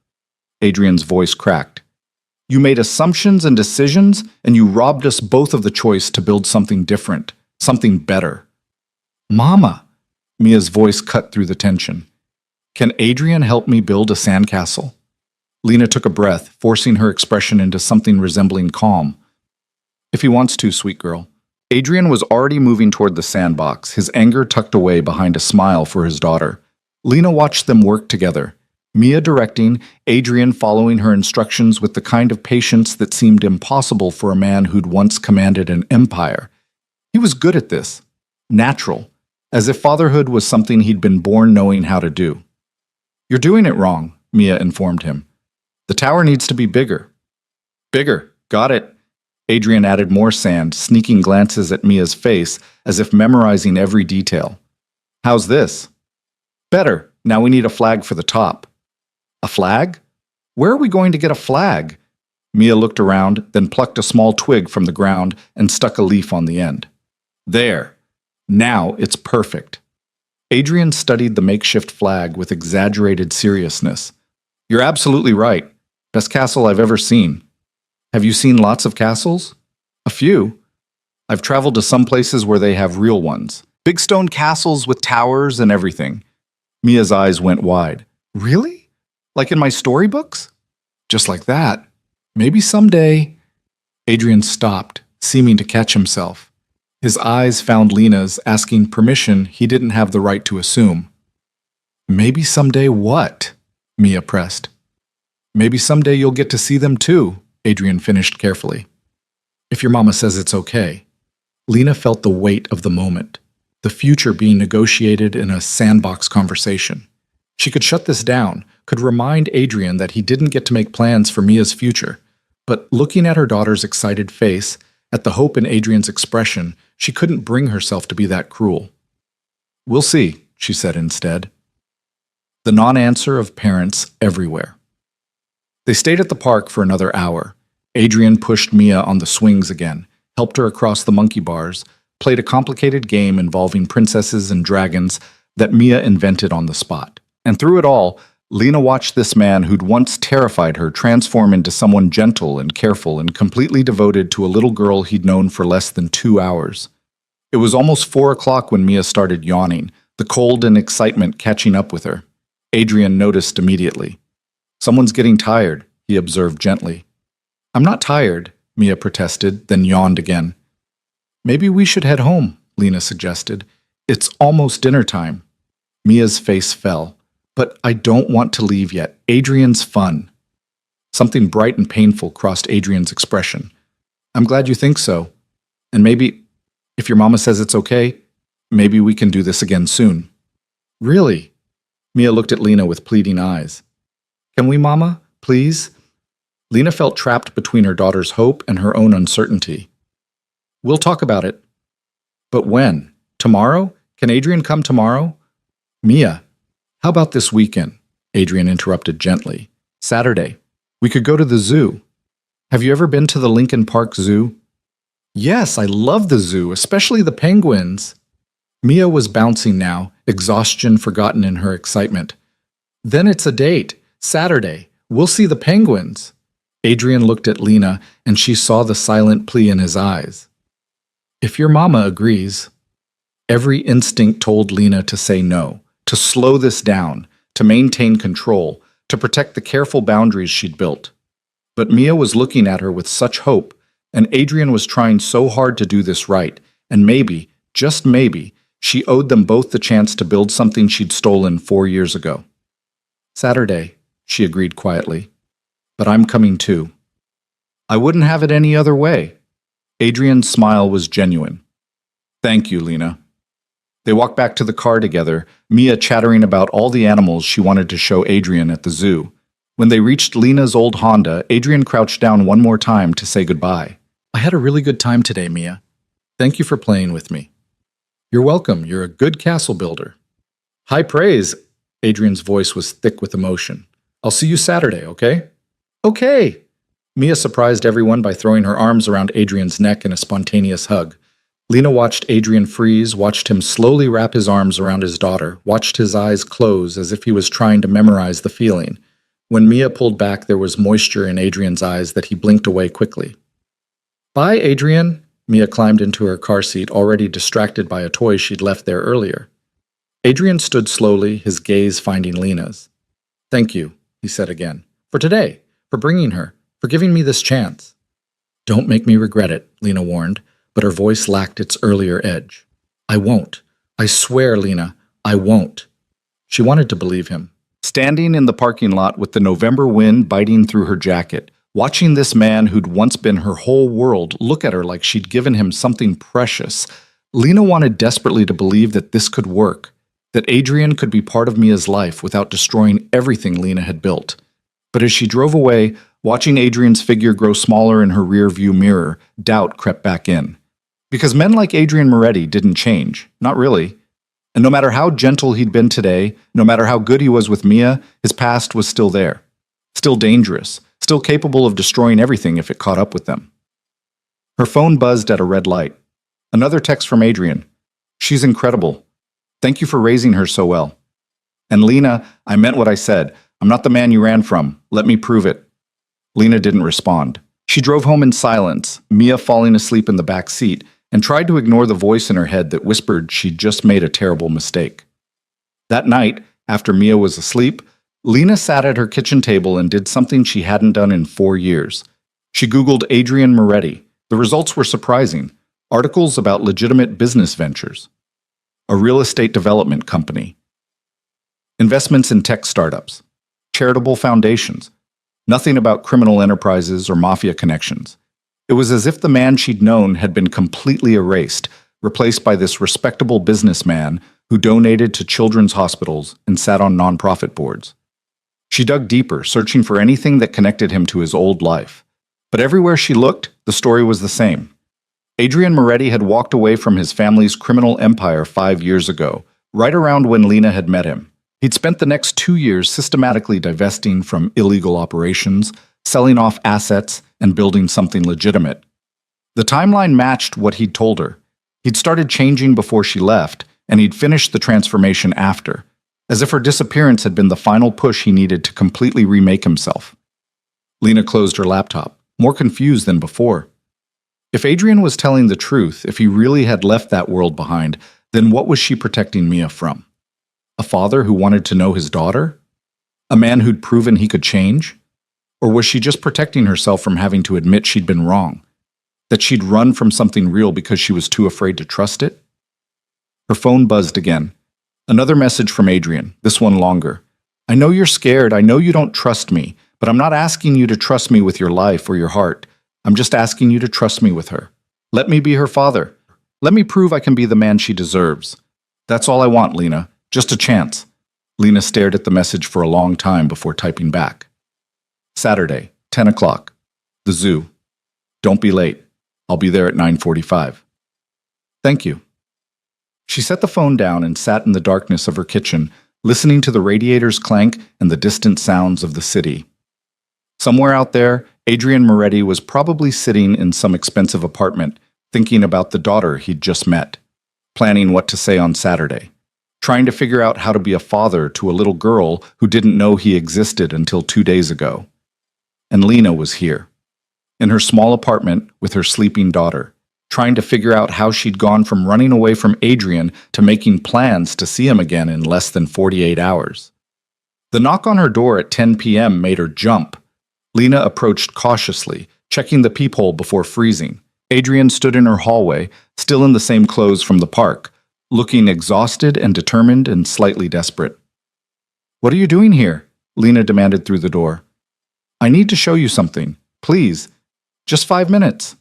Adrian's voice cracked. You made assumptions and decisions, and you robbed us both of the choice to build something different, something better. Mama! Mia's voice cut through the tension. Can Adrian help me build a sandcastle? Lena took a breath, forcing her expression into something resembling calm. If he wants to, sweet girl. Adrian was already moving toward the sandbox, his anger tucked away behind a smile for his daughter. Lena watched them work together, Mia directing, Adrian following her instructions with the kind of patience that seemed impossible for a man who'd once commanded an empire. He was good at this, natural, as if fatherhood was something he'd been born knowing how to do. You're doing it wrong, Mia informed him. The tower needs to be bigger. Bigger, got it. Adrian added more sand, sneaking glances at Mia's face as if memorizing every detail. How's this? Better. Now we need a flag for the top. A flag? Where are we going to get a flag? Mia looked around, then plucked a small twig from the ground and stuck a leaf on the end. There. Now it's perfect. Adrian studied the makeshift flag with exaggerated seriousness. You're absolutely right. Best castle I've ever seen. Have you seen lots of castles? A few. I've traveled to some places where they have real ones. Big stone castles with towers and everything. Mia's eyes went wide. Really? Like in my storybooks? Just like that. Maybe someday. Adrian stopped, seeming to catch himself. His eyes found Lena's, asking permission he didn't have the right to assume. Maybe someday what? Mia pressed. Maybe someday you'll get to see them too, Adrian finished carefully. If your mama says it's okay. Lena felt the weight of the moment, the future being negotiated in a sandbox conversation. She could shut this down, could remind Adrian that he didn't get to make plans for Mia's future, but looking at her daughter's excited face, at the hope in Adrian's expression, she couldn't bring herself to be that cruel. We'll see, she said instead. The non-answer of parents everywhere. They stayed at the park for another hour. Adrian pushed Mia on the swings again, helped her across the monkey bars, played a complicated game involving princesses and dragons that Mia invented on the spot. And through it all, Lena watched this man who'd once terrified her transform into someone gentle and careful and completely devoted to a little girl he'd known for less than 2 hours. It was almost 4 o'clock when Mia started yawning, the cold and excitement catching up with her. Adrian noticed immediately. Someone's getting tired, he observed gently. I'm not tired, Mia protested, then yawned again. Maybe we should head home, Lena suggested. It's almost dinner time. Mia's face fell. But I don't want to leave yet. Adrian's fun. Something bright and painful crossed Adrian's expression. I'm glad you think so. And maybe, if your mama says it's okay, maybe we can do this again soon. Really? Mia looked at Lena with pleading eyes. Can we, Mama? Please? Lena felt trapped between her daughter's hope and her own uncertainty. We'll talk about it. But when? Tomorrow? Can Adrian come tomorrow? Mia, how about this weekend? Adrian interrupted gently. Saturday. We could go to the zoo. Have you ever been to the Lincoln Park Zoo? Yes, I love the zoo, especially the penguins. Mia was bouncing now, exhaustion forgotten in her excitement. Then it's a date. Saturday. We'll see the penguins. Adrian looked at Lena, and she saw the silent plea in his eyes. If your mama agrees. Every instinct told Lena to say no, to slow this down, to maintain control, to protect the careful boundaries she'd built. But Mia was looking at her with such hope, and Adrian was trying so hard to do this right, and maybe, just maybe, she owed them both the chance to build something she'd stolen 4 years ago. Saturday, she agreed quietly. But I'm coming too. I wouldn't have it any other way. Adrian's smile was genuine. Thank you, Lena. They walked back to the car together, Mia chattering about all the animals she wanted to show Adrian at the zoo. When they reached Lena's old Honda, Adrian crouched down one more time to say goodbye. I had a really good time today, Mia. Thank you for playing with me. You're welcome. You're a good castle builder. High praise. Adrian's voice was thick with emotion. I'll see you Saturday, okay? Okay. Mia surprised everyone by throwing her arms around Adrian's neck in a spontaneous hug. Lena watched Adrian freeze, watched him slowly wrap his arms around his daughter, watched his eyes close as if he was trying to memorize the feeling. When Mia pulled back, there was moisture in Adrian's eyes that he blinked away quickly. Bye, Adrian. Mia climbed into her car seat, already distracted by a toy she'd left there earlier. Adrian stood slowly, his gaze finding Lena's. "Thank you," he said again. "For today, for bringing her, for giving me this chance." "Don't make me regret it," Lena warned, but her voice lacked its earlier edge. "I won't. I swear, Lena, I won't." She wanted to believe him. Standing in the parking lot with the November wind biting through her jacket, watching this man who'd once been her whole world look at her like she'd given him something precious, Lena wanted desperately to believe that this could work, that Adrian could be part of Mia's life without destroying everything Lena had built. But as she drove away, watching Adrian's figure grow smaller in her rear-view mirror, doubt crept back in. Because men like Adrian Moretti didn't change, not really. And no matter how gentle he'd been today, no matter how good he was with Mia, his past was still there. Still dangerous, still capable of destroying everything if it caught up with them. Her phone buzzed at a red light. Another text from Adrian. "She's incredible. Thank you for raising her so well. And Lena, I meant what I said. I'm not the man you ran from. Let me prove it." Lena didn't respond. She drove home in silence, Mia falling asleep in the back seat, and tried to ignore the voice in her head that whispered she'd just made a terrible mistake. That night, after Mia was asleep, Lena sat at her kitchen table and did something she hadn't done in 4 years. She Googled Adrian Moretti. The results were surprising. Articles about legitimate business ventures. A real estate development company. Investments in tech startups. Charitable foundations. Nothing about criminal enterprises or mafia connections. It was as if the man she'd known had been completely erased, replaced by this respectable businessman who donated to children's hospitals and sat on nonprofit boards. She dug deeper, searching for anything that connected him to his old life. But everywhere she looked, the story was the same. Adrian Moretti had walked away from his family's criminal empire 5 years ago, right around when Lena had met him. He'd spent the next 2 years systematically divesting from illegal operations, selling off assets, and building something legitimate. The timeline matched what he'd told her. He'd started changing before she left, and he'd finished the transformation after, as if her disappearance had been the final push he needed to completely remake himself. Lena closed her laptop, more confused than before. If Adrian was telling the truth, if he really had left that world behind, then what was she protecting Mia from? A father who wanted to know his daughter? A man who'd proven he could change? Or was she just protecting herself from having to admit she'd been wrong? That she'd run from something real because she was too afraid to trust it? Her phone buzzed again. Another message from Adrian, this one longer. "I know you're scared, I know you don't trust me, but I'm not asking you to trust me with your life or your heart. I'm just asking you to trust me with her. Let me be her father. Let me prove I can be the man she deserves. That's all I want, Lena. Just a chance." Lena stared at the message for a long time before typing back. Saturday, 10 o'clock. The zoo. Don't be late. I'll be there at 9:45. Thank you. She set the phone down and sat in the darkness of her kitchen, listening to the radiator's clank and the distant sounds of the city. Somewhere out there, Adrian Moretti was probably sitting in some expensive apartment, thinking about the daughter he'd just met, planning what to say on Saturday, trying to figure out how to be a father to a little girl who didn't know he existed until 2 days ago. And Lena was here, in her small apartment with her sleeping daughter, trying to figure out how she'd gone from running away from Adrian to making plans to see him again in less than 48 hours. The knock on her door at 10 p.m. made her jump. Lena approached cautiously, checking the peephole before freezing. Adrian stood in her hallway, still in the same clothes from the park, looking exhausted and determined and slightly desperate. "What are you doing here?" Lena demanded through the door. "I need to show you something. Please. Just 5 minutes."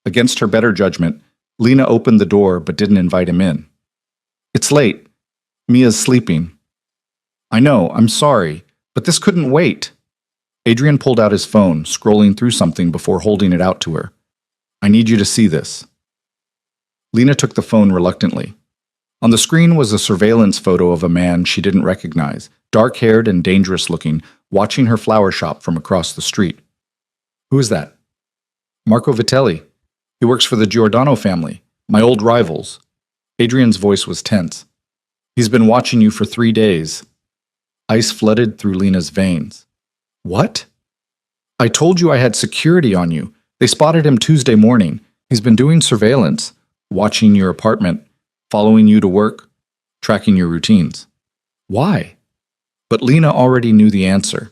Against her better judgment, Lena opened the door but didn't invite him in. "It's late. Mia's sleeping." "I know, I'm sorry, but this couldn't wait." Adrian pulled out his phone, scrolling through something before holding it out to her. "I need you to see this." Lena took the phone reluctantly. On the screen was a surveillance photo of a man she didn't recognize, dark-haired and dangerous-looking, watching her flower shop from across the street. "Who is that?" "Marco Vitelli. He works for the Giordano family, my old rivals." Adrian's voice was tense. "He's been watching you for 3 days." Ice flooded through Lena's veins. "What?" "I told you I had security on you. They spotted him Tuesday morning. He's been doing surveillance, watching your apartment, following you to work, tracking your routines. Why? But Lena already knew the answer.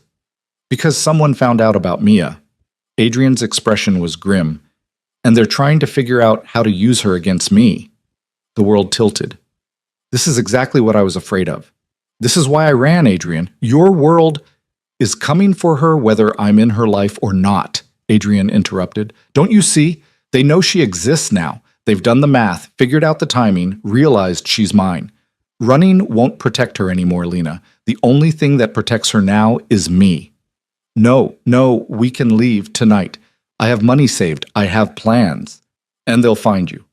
Because someone found out about Mia. Adrian's expression was grim, and they're trying to figure out how to use her against me. The world tilted. This is exactly what I was afraid of. This is why I ran, Adrian. Your world is coming for her whether I'm in her life or not, Adrian interrupted. Don't you see? They know she exists now. They've done the math, figured out the timing, realized she's mine. Running won't protect her anymore, Lena. The only thing that protects her now is me. No, we can leave tonight. I have money saved. I have plans. And they'll find you.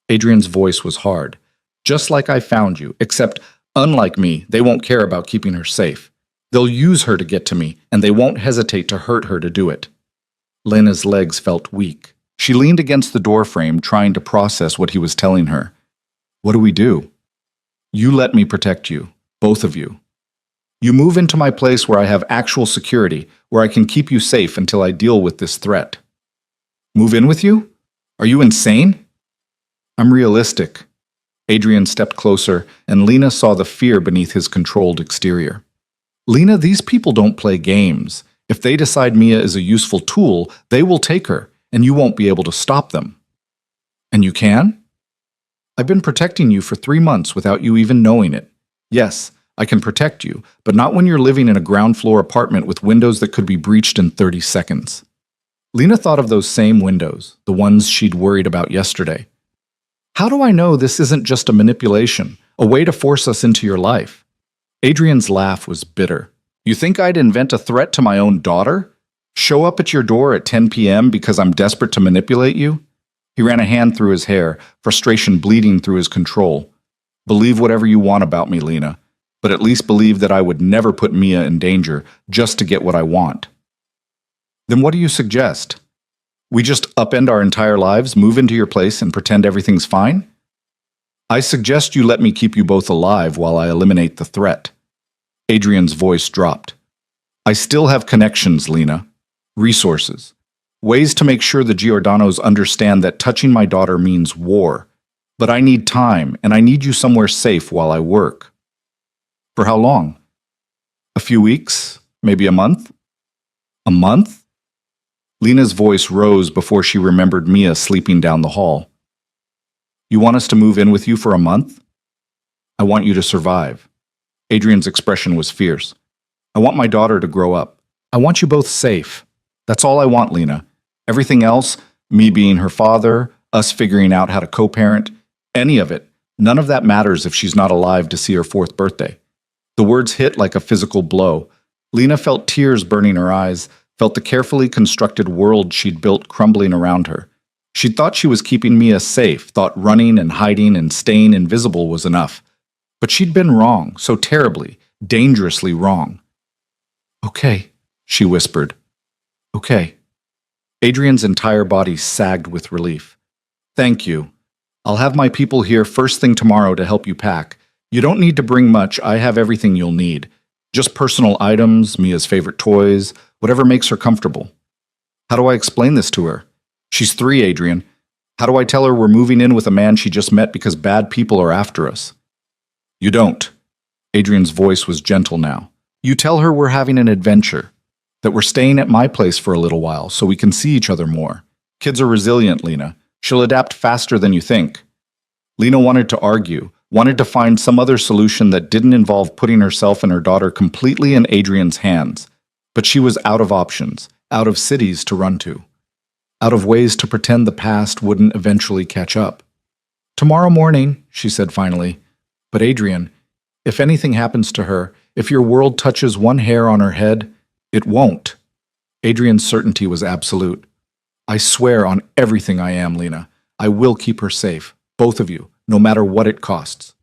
Adrian's voice was hard. Just like I found you, except unlike me, they won't care about keeping her safe. They'll use her to get to me, and they won't hesitate to hurt her to do it. Lena's legs felt weak. She leaned against the doorframe, trying to process what he was telling her. What do we do? You let me protect you, both of you. You move into my place where I have actual security, where I can keep you safe until I deal with this threat. Move in with you? Are you insane? I'm realistic. Adrian stepped closer, and Lena saw the fear beneath his controlled exterior. Lena, these people don't play games. If they decide Mia is a useful tool, they will take her, and you won't be able to stop them. And you can? I've been protecting you for 3 months without you even knowing it. Yes, I can protect you, but not when you're living in a ground-floor apartment with windows that could be breached in 30 seconds. Lena thought of those same windows, the ones she'd worried about yesterday. How do I know this isn't just a manipulation, a way to force us into your life? Adrian's laugh was bitter. You think I'd invent a threat to my own daughter? Show up at your door at 10 p.m. because I'm desperate to manipulate you? He ran a hand through his hair, frustration bleeding through his control. Believe whatever you want about me, Lena, but at least believe that I would never put Mia in danger just to get what I want. Then what do you suggest? We just upend our entire lives, move into your place, and pretend everything's fine? I suggest you let me keep you both alive while I eliminate the threat. Adrian's voice dropped. I still have connections, Lena. Resources. Ways to make sure the Giordanos understand that touching my daughter means war. But I need time, and I need you somewhere safe while I work. For how long? A few weeks? Maybe a month? A month? Lena's voice rose before she remembered Mia sleeping down the hall. You want us to move in with you for a month? I want you to survive. Adrian's expression was fierce. I want my daughter to grow up. I want you both safe. That's all I want, Lena. Everything else, me being her father, us figuring out how to co-parent, any of it, none of that matters if she's not alive to see her 4th birthday. The words hit like a physical blow. Lena felt tears burning her eyes, felt the carefully constructed world she'd built crumbling around her. She'd thought she was keeping Mia safe, thought running and hiding and staying invisible was enough. But she'd been wrong, so terribly, dangerously wrong. Okay, she whispered. Okay. Adrian's entire body sagged with relief. Thank you. I'll have my people here first thing tomorrow to help you pack. You don't need to bring much. I have everything you'll need. Just personal items, Mia's favorite toys, whatever makes her comfortable. How do I explain this to her? She's 3, Adrian. How do I tell her we're moving in with a man she just met because bad people are after us? You don't. Adrian's voice was gentle now. You tell her we're having an adventure, that we're staying at my place for a little while so we can see each other more. Kids are resilient, Lena. She'll adapt faster than you think. Lena wanted to argue, wanted to find some other solution that didn't involve putting herself and her daughter completely in Adrian's hands. But she was out of options, out of cities to run to, out of ways to pretend the past wouldn't eventually catch up. Tomorrow morning, she said finally. But Adrian, if anything happens to her, if your world touches one hair on her head, it won't. Adrian's certainty was absolute. I swear on everything I am, Lena. I will keep her safe, both of you, no matter what it costs.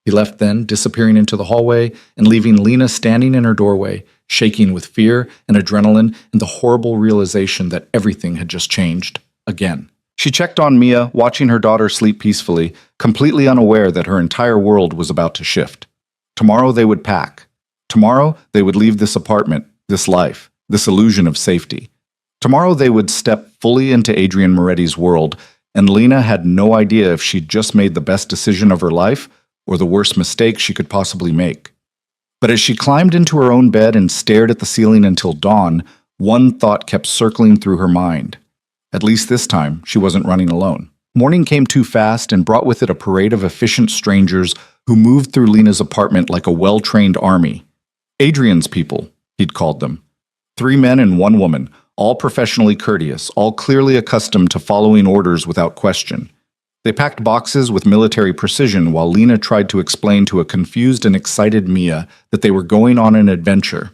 He left then, disappearing into the hallway and leaving Lena standing in her doorway, shaking with fear and adrenaline and the horrible realization that everything had just changed again. She checked on Mia, watching her daughter sleep peacefully, completely unaware that her entire world was about to shift. Tomorrow they would pack. Tomorrow they would leave this apartment, this life, this illusion of safety. Tomorrow they would step fully into Adrian Moretti's world, and Lena had no idea if she'd just made the best decision of her life or the worst mistake she could possibly make. But as she climbed into her own bed and stared at the ceiling until dawn, one thought kept circling through her mind. At least this time, she wasn't running alone. Morning came too fast and brought with it a parade of efficient strangers who moved through Lena's apartment like a well-trained army. Adrian's people, he'd called them. 3 men and 1 woman, all professionally courteous, all clearly accustomed to following orders without question. They packed boxes with military precision while Lena tried to explain to a confused and excited Mia that they were going on an adventure.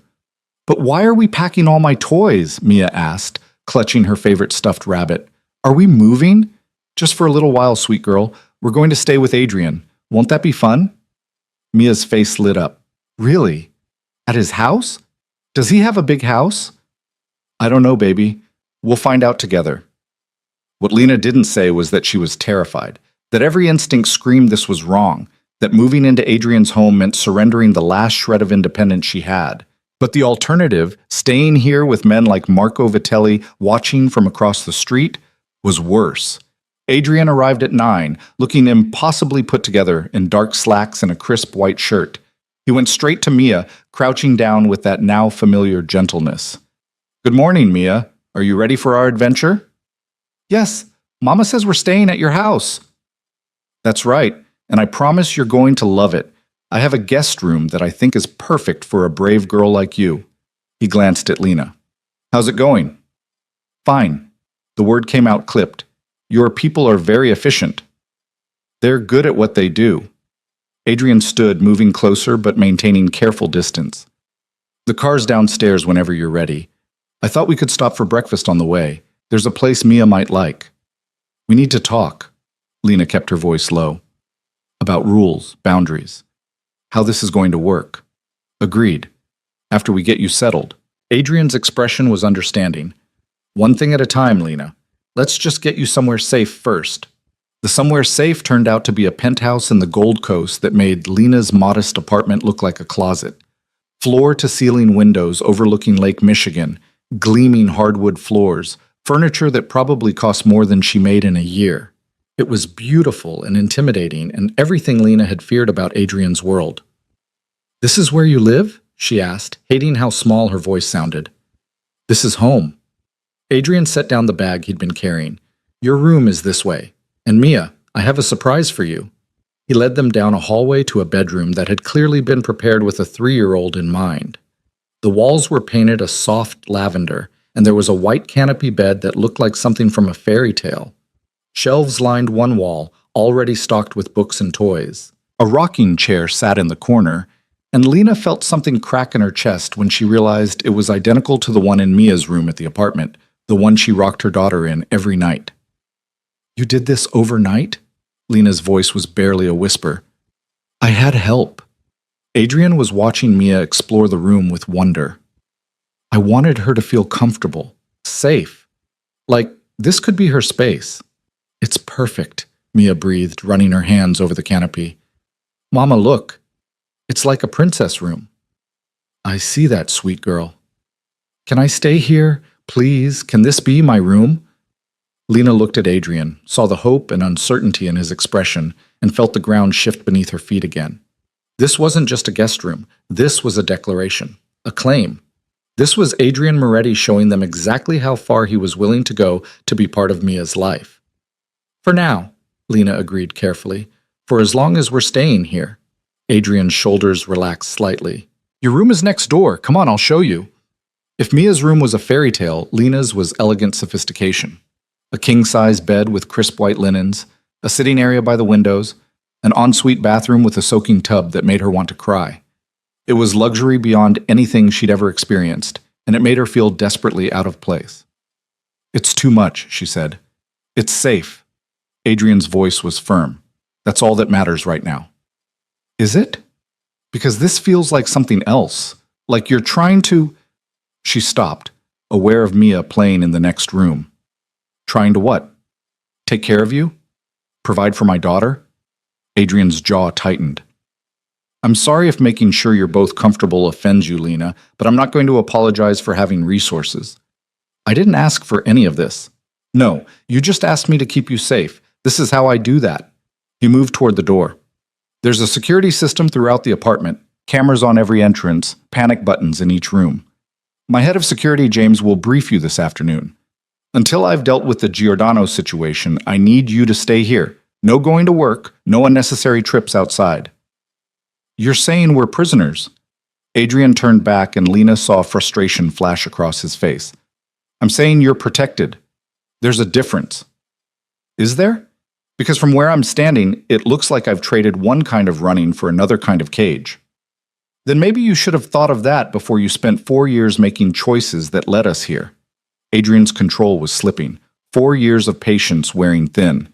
"But why are we packing all my toys?" Mia asked, clutching her favorite stuffed rabbit. "Are we moving?" "Just for a little while, sweet girl. We're going to stay with Adrian. Won't that be fun?" Mia's face lit up. "Really? At his house? Does he have a big house?" "I don't know, baby. We'll find out together." What Lena didn't say was that she was terrified, that every instinct screamed this was wrong, that moving into Adrian's home meant surrendering the last shred of independence she had. But the alternative, staying here with men like Marco Vitelli watching from across the street, was worse. Adrian arrived at 9, looking impossibly put together in dark slacks and a crisp white shirt. He went straight to Mia, crouching down with that now familiar gentleness. "Good morning, Mia. Are you ready for our adventure?" "Yes, Mama says we're staying at your house." "That's right, and I promise you're going to love it. I have a guest room that I think is perfect for a brave girl like you." He glanced at Lena. "How's it going?" "Fine." The word came out clipped. "Your people are very efficient." "They're good at what they do." Adrian stood, moving closer but maintaining careful distance. "The car's downstairs whenever you're ready. I thought we could stop for breakfast on the way. There's a place Mia might like." "We need to talk." Lena kept her voice low. "About rules, boundaries, how this is going to work." "Agreed. After we get you settled." Adrian's expression was understanding. "One thing at a time, Lena. Let's just get you somewhere safe first." The somewhere safe turned out to be a penthouse in the Gold Coast that made Lena's modest apartment look like a closet. Floor-to-ceiling windows overlooking Lake Michigan, gleaming hardwood floors, furniture that probably cost more than she made in a year. It was beautiful and intimidating, and everything Lena had feared about Adrian's world. "This is where you live?" she asked, hating how small her voice sounded. "This is home." Adrian set down the bag he'd been carrying. "Your room is this way. And Mia, I have a surprise for you." He led them down a hallway to a bedroom that had clearly been prepared with a 3-year-old in mind. The walls were painted a soft lavender, and there was a white canopy bed that looked like something from a fairy tale. Shelves lined one wall, already stocked with books and toys. A rocking chair sat in the corner, and Lena felt something crack in her chest when she realized it was identical to the one in Mia's room at the apartment, the one she rocked her daughter in every night. "You did this overnight?" Lena's voice was barely a whisper. "I had help." Adrian was watching Mia explore the room with wonder. "I wanted her to feel comfortable, safe. Like this could be her space." "It's perfect," Mia breathed, running her hands over the canopy. "Mama, look. It's like a princess room." "I see that, sweet girl." "Can I stay here? Please, can this be my room?" Lena looked at Adrian, saw the hope and uncertainty in his expression, and felt the ground shift beneath her feet again. This wasn't just a guest room. This was a declaration, a claim. This was Adrian Moretti showing them exactly how far he was willing to go to be part of Mia's life. "For now," Lena agreed carefully, "for as long as we're staying here." Adrian's shoulders relaxed slightly. "Your room is next door. Come on, I'll show you." If Mia's room was a fairy tale, Lena's was elegant sophistication. A king-size bed with crisp white linens, a sitting area by the windows, an ensuite bathroom with a soaking tub that made her want to cry. It was luxury beyond anything she'd ever experienced, and it made her feel desperately out of place. "It's too much," she said. "It's safe." Adrian's voice was firm. "That's all that matters right now." "Is it? Because this feels like something else. Like you're trying to—" She stopped, aware of Mia playing in the next room. "Trying to what? Take care of you? Provide for my daughter?" Adrian's jaw tightened. "I'm sorry if making sure you're both comfortable offends you, Lena, but I'm not going to apologize for having resources. I didn't ask for any of this. No, you just asked me to keep you safe. This is how I do that. He moved toward the door. There's a security system throughout the apartment, cameras on every entrance, panic buttons in each room. My head of security, James, will brief you this afternoon. Until I've dealt with the Giordano situation, I need you to stay here. No going to work, no unnecessary trips outside. You're saying we're prisoners? Adrian turned back and Lena saw frustration flash across his face. I'm saying you're protected. There's a difference. Is there? Because from where I'm standing, it looks like I've traded one kind of running for another kind of cage. Then maybe you should have thought of that before you spent 4 years making choices that led us here. Adrian's control was slipping. 4 years of patience wearing thin.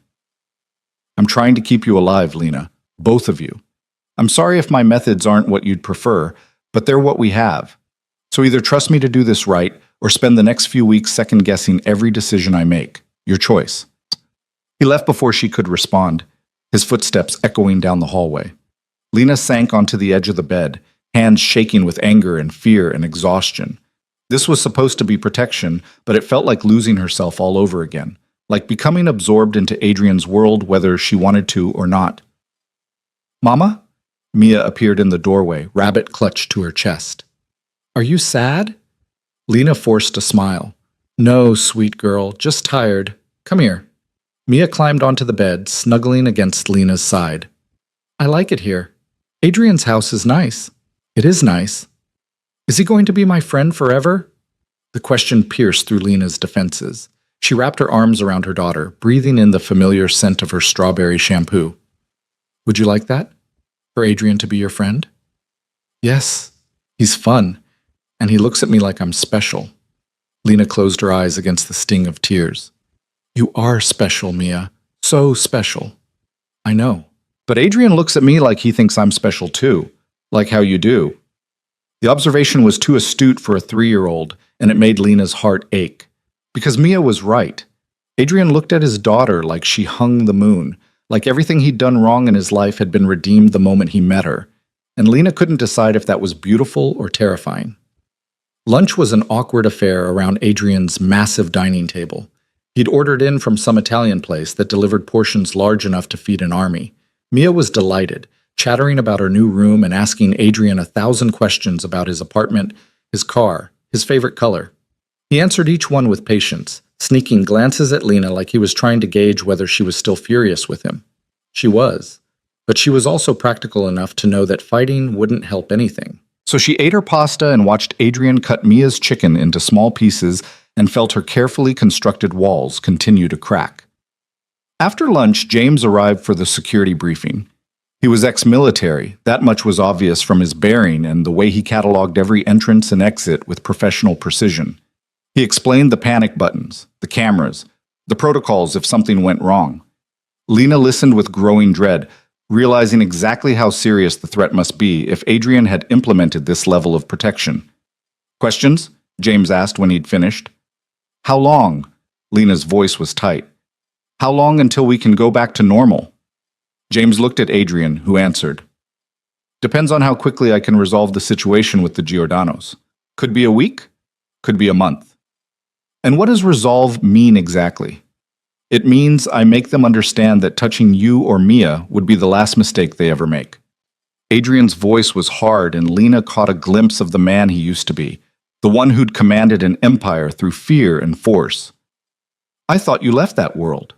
I'm trying to keep you alive, Lena. Both of you. I'm sorry if my methods aren't what you'd prefer, but they're what we have. So either trust me to do this right, or spend the next few weeks second-guessing every decision I make. Your choice. He left before she could respond, his footsteps echoing down the hallway. Lena sank onto the edge of the bed, hands shaking with anger and fear and exhaustion. This was supposed to be protection, but it felt like losing herself all over again, like becoming absorbed into Adrian's world whether she wanted to or not. Mama? Mia appeared in the doorway, rabbit clutched to her chest. Are you sad? Lena forced a smile. No, sweet girl, just tired. Come here. Mia climbed onto the bed, snuggling against Lena's side. I like it here. Adrian's house is nice. It is nice. Is he going to be my friend forever? The question pierced through Lena's defenses. She wrapped her arms around her daughter, breathing in the familiar scent of her strawberry shampoo. Would you like that? For Adrian to be your friend? Yes. He's fun, and he looks at me like I'm special. Lena closed her eyes against the sting of tears. You are special, Mia. So special. I know. But Adrian looks at me like he thinks I'm special too, like how you do. The observation was too astute for a 3-year-old, and it made Lena's heart ache. Because Mia was right. Adrian looked at his daughter like she hung the moon, like everything he'd done wrong in his life had been redeemed the moment he met her, and Lena couldn't decide if that was beautiful or terrifying. Lunch was an awkward affair around Adrian's massive dining table. He'd ordered in from some Italian place that delivered portions large enough to feed an army. Mia was delighted, chattering about her new room and asking Adrian 1,000 questions about his apartment, his car, his favorite color. He answered each one with patience, sneaking glances at Lena like he was trying to gauge whether she was still furious with him. She was, but she was also practical enough to know that fighting wouldn't help anything. So she ate her pasta and watched Adrian cut Mia's chicken into small pieces and felt her carefully constructed walls continue to crack. After lunch, James arrived for the security briefing. He was ex-military, that much was obvious from his bearing and the way he cataloged every entrance and exit with professional precision. He explained the panic buttons, the cameras, the protocols if something went wrong. Lena listened with growing dread, realizing exactly how serious the threat must be if Adrian had implemented this level of protection. Questions? James asked when he'd finished. How long? Lena's voice was tight. How long until we can go back to normal? James looked at Adrian, who answered. Depends on how quickly I can resolve the situation with the Giordanos. Could be a week, could be a month. And what does resolve mean exactly? It means I make them understand that touching you or Mia would be the last mistake they ever make. Adrian's voice was hard, and Lena caught a glimpse of the man he used to be, the one who'd commanded an empire through fear and force. I thought you left that world.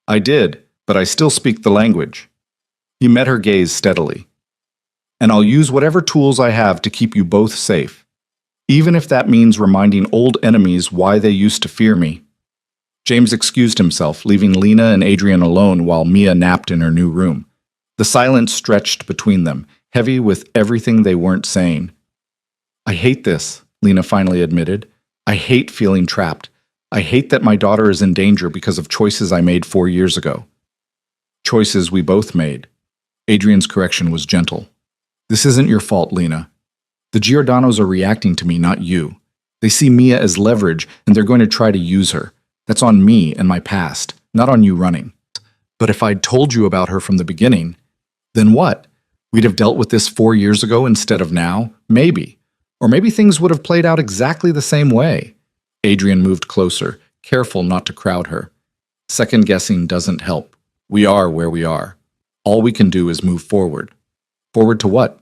I did, but I still speak the language. He met her gaze steadily. And I'll use whatever tools I have to keep you both safe, even if that means reminding old enemies why they used to fear me. James excused himself, leaving Lena and Adrian alone while Mia napped in her new room. The silence stretched between them, heavy with everything they weren't saying. I hate this, Lena finally admitted. I hate feeling trapped. I hate that my daughter is in danger because of choices I made 4 years ago. Choices we both made. Adrian's correction was gentle. This isn't your fault, Lena. The Giordanos are reacting to me, not you. They see Mia as leverage, and they're going to try to use her. That's on me and my past, not on you running. But if I'd told you about her from the beginning, then what? We'd have dealt with this 4 years ago instead of now? Maybe. Or maybe things would have played out exactly the same way. Adrian moved closer, careful not to crowd her. Second guessing doesn't help. We are where we are. All we can do is move forward. Forward to what?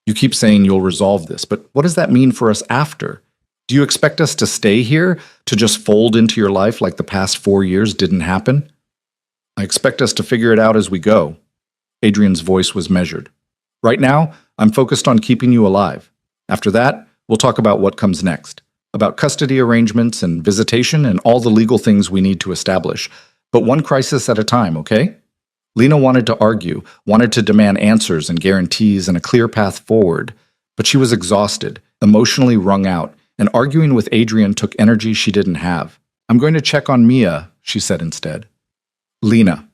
You keep saying you'll resolve this, but what does that mean for us after? Do you expect us to stay here, to just fold into your life like the past 4 years didn't happen? I expect us to figure it out as we go. Adrian's voice was measured. Right now, I'm focused on keeping you alive. After that, we'll talk about what comes next, about custody arrangements and visitation and all the legal things we need to establish. But one crisis at a time, okay? Lena wanted to argue, wanted to demand answers and guarantees and a clear path forward, but she was exhausted, emotionally wrung out, and arguing with Adrian took energy she didn't have. I'm going to check on Mia, she said instead. Lena.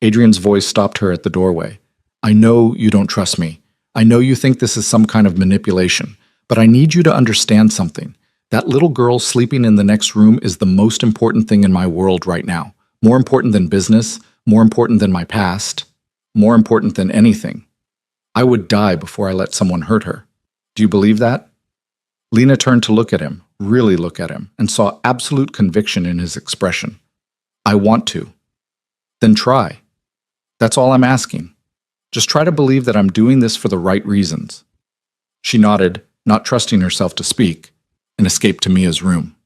Adrian's voice stopped her at the doorway. I know you don't trust me. I know you think this is some kind of manipulation, but I need you to understand something. That little girl sleeping in the next room is the most important thing in my world right now. More important than business, more important than my past, more important than anything. I would die before I let someone hurt her. Do you believe that? Lena turned to look at him, really look at him, and saw absolute conviction in his expression. I want to. Then try. That's all I'm asking. Just try to believe that I'm doing this for the right reasons. She nodded, not trusting herself to speak, and escaped to Mia's room.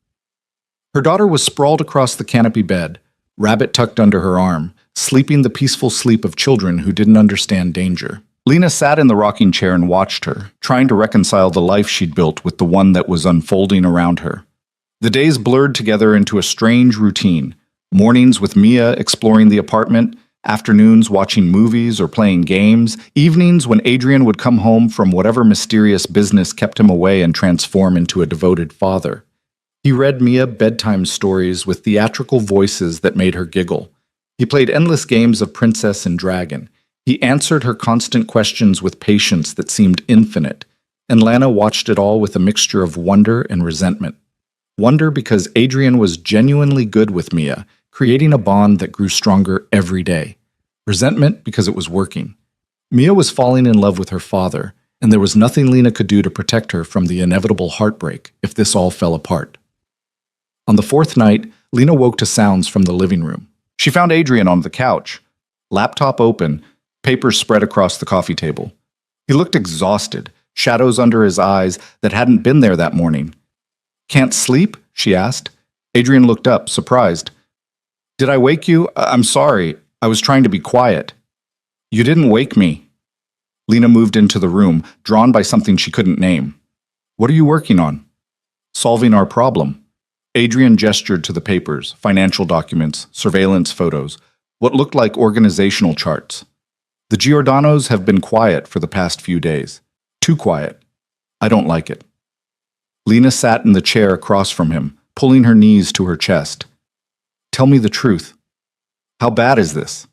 Her daughter was sprawled across the canopy bed, rabbit tucked under her arm, sleeping the peaceful sleep of children who didn't understand danger. Lena sat in the rocking chair and watched her, trying to reconcile the life she'd built with the one that was unfolding around her. The days blurred together into a strange routine. Mornings with Mia exploring the apartment, afternoons watching movies or playing games, evenings when Adrian would come home from whatever mysterious business kept him away and transform into a devoted father. He read Mia bedtime stories with theatrical voices that made her giggle. He played endless games of princess and dragon. He answered her constant questions with patience that seemed infinite, and Lana watched it all with a mixture of wonder and resentment. Wonder because Adrian was genuinely good with Mia, creating a bond that grew stronger every day. Resentment because it was working. Mia was falling in love with her father, and there was nothing Lena could do to protect her from the inevitable heartbreak if this all fell apart. On the fourth night, Lena woke to sounds from the living room. She found Adrian on the couch, laptop open, papers spread across the coffee table. He looked exhausted, shadows under his eyes that hadn't been there that morning. Can't sleep? She asked. Adrian looked up, surprised. Did I wake you? I'm sorry. I was trying to be quiet. You didn't wake me. Lena moved into the room, drawn by something she couldn't name. What are you working on? Solving our problem. Adrian gestured to the papers, financial documents, surveillance photos, what looked like organizational charts. The Giordanos have been quiet for the past few days. Too quiet. I don't like it. Lena sat in the chair across from him, pulling her knees to her chest. Tell me the truth. How bad is this?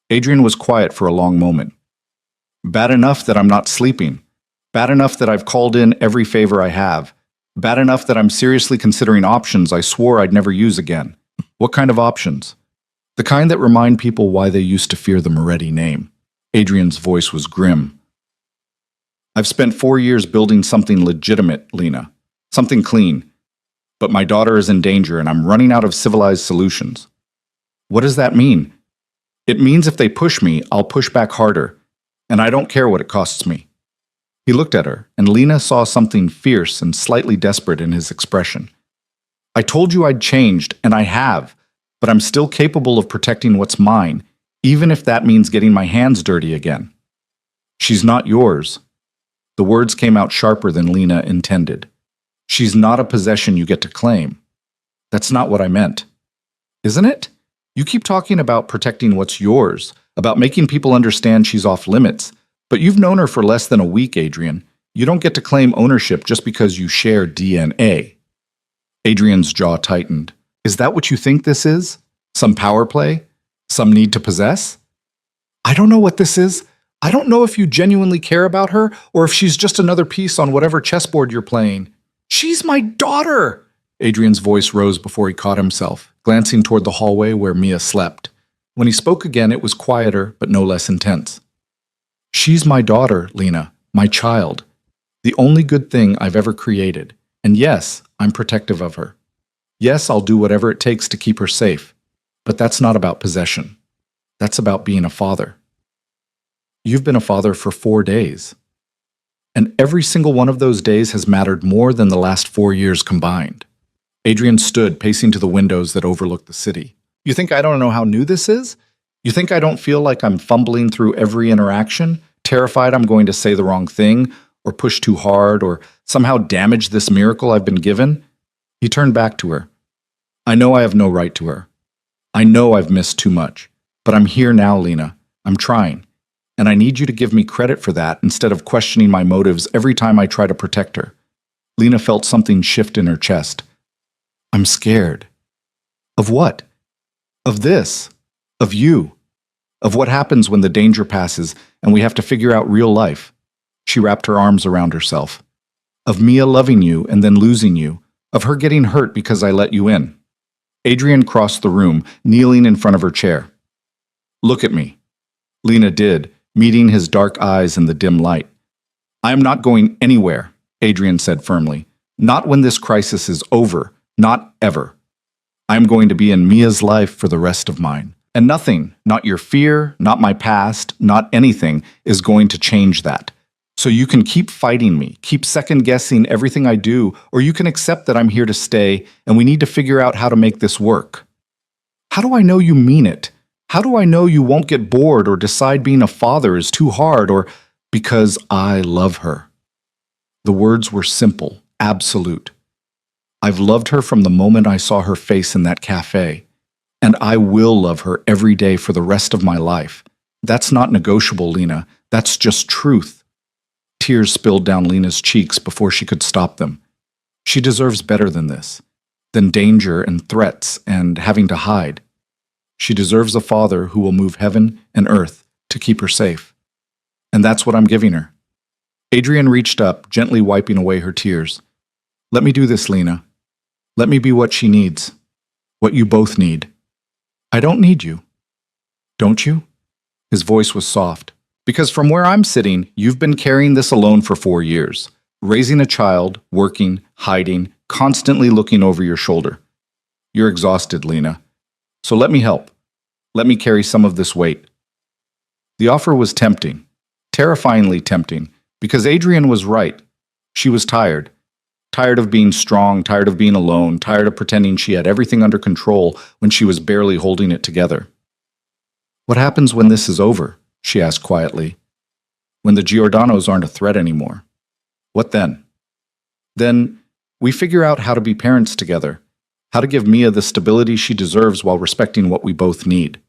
Adrian was quiet for a long moment. Bad enough that I'm not sleeping. Bad enough that I've called in every favor I have. Bad enough that I'm seriously considering options I swore I'd never use again. What kind of options? The kind that remind people why they used to fear the Moretti name. Adrian's voice was grim. I've spent 4 years building something legitimate, Lena. Something clean. But my daughter is in danger and I'm running out of civilized solutions. What does that mean? It means if they push me, I'll push back harder. And I don't care what it costs me. He looked at her, and Lena saw something fierce and slightly desperate in his expression. I told you I'd changed, and I have, but I'm still capable of protecting what's mine, even if that means getting my hands dirty again. She's not yours. The words came out sharper than Lena intended. She's not a possession you get to claim. That's not what I meant. Isn't it? You keep talking about protecting what's yours, about making people understand she's off limits, but you've known her for less than a week, Adrian. You don't get to claim ownership just because you share DNA. Adrian's jaw tightened. Is that what you think this is? Some power play? Some need to possess? I don't know what this is. I don't know if you genuinely care about her or if she's just another piece on whatever chessboard you're playing. She's my daughter! Adrian's voice rose before he caught himself, glancing toward the hallway where Mia slept. When he spoke again, it was quieter, but no less intense. She's my daughter, Lena, my child. The only good thing I've ever created. And yes, I'm protective of her. Yes, I'll do whatever it takes to keep her safe, but that's not about possession. That's about being a father. You've been a father for 4 days. And every single one of those days has mattered more than the last 4 years combined. Adrian stood, pacing to the windows that overlooked the city. You think I don't know how new this is? You think I don't feel like I'm fumbling through every interaction, terrified I'm going to say the wrong thing, or push too hard, or somehow damage this miracle I've been given? He turned back to her. I know I have no right to her. I know I've missed too much. But I'm here now, Lena. I'm trying. And I need you to give me credit for that instead of questioning my motives every time I try to protect her. Lena felt something shift in her chest. I'm scared. Of what? Of this. Of you. Of what happens when the danger passes and we have to figure out real life. She wrapped her arms around herself. Of Mia loving you and then losing you. Of her getting hurt because I let you in. Adrian crossed the room, kneeling in front of her chair. Look at me. Lena did, meeting his dark eyes in the dim light. I am not going anywhere, Adrian said firmly. Not when this crisis is over. Not ever. I am going to be in Mia's life for the rest of mine. And nothing, not your fear, not my past, not anything, is going to change that. So you can keep fighting me, keep second-guessing everything I do, or you can accept that I'm here to stay, and we need to figure out how to make this work. How do I know you mean it? How do I know you won't get bored or decide being a father is too hard, or because I love her? The words were simple, absolute. I've loved her from the moment I saw her face in that cafe, and I will love her every day for the rest of my life. That's not negotiable, Lena. That's just truth. Tears spilled down Lena's cheeks before she could stop them. She deserves better than this, than danger and threats and having to hide. She deserves a father who will move heaven and earth to keep her safe. And that's what I'm giving her. Adrian reached up, gently wiping away her tears. Let me do this, Lena. Let me be what she needs. What you both need. I don't need you. Don't you? His voice was soft. Because from where I'm sitting, you've been carrying this alone for 4 years. Raising a child, working, hiding, constantly looking over your shoulder. You're exhausted, Lena. So let me help. Let me carry some of this weight. The offer was tempting. Terrifyingly tempting. Because Adrian was right. She was tired. Tired of being strong, tired of being alone, tired of pretending she had everything under control when she was barely holding it together. What happens when this is over? She asked quietly. When the Giordanos aren't a threat anymore. What then? Then we figure out how to be parents together, how to give Mia the stability she deserves while respecting what we both need.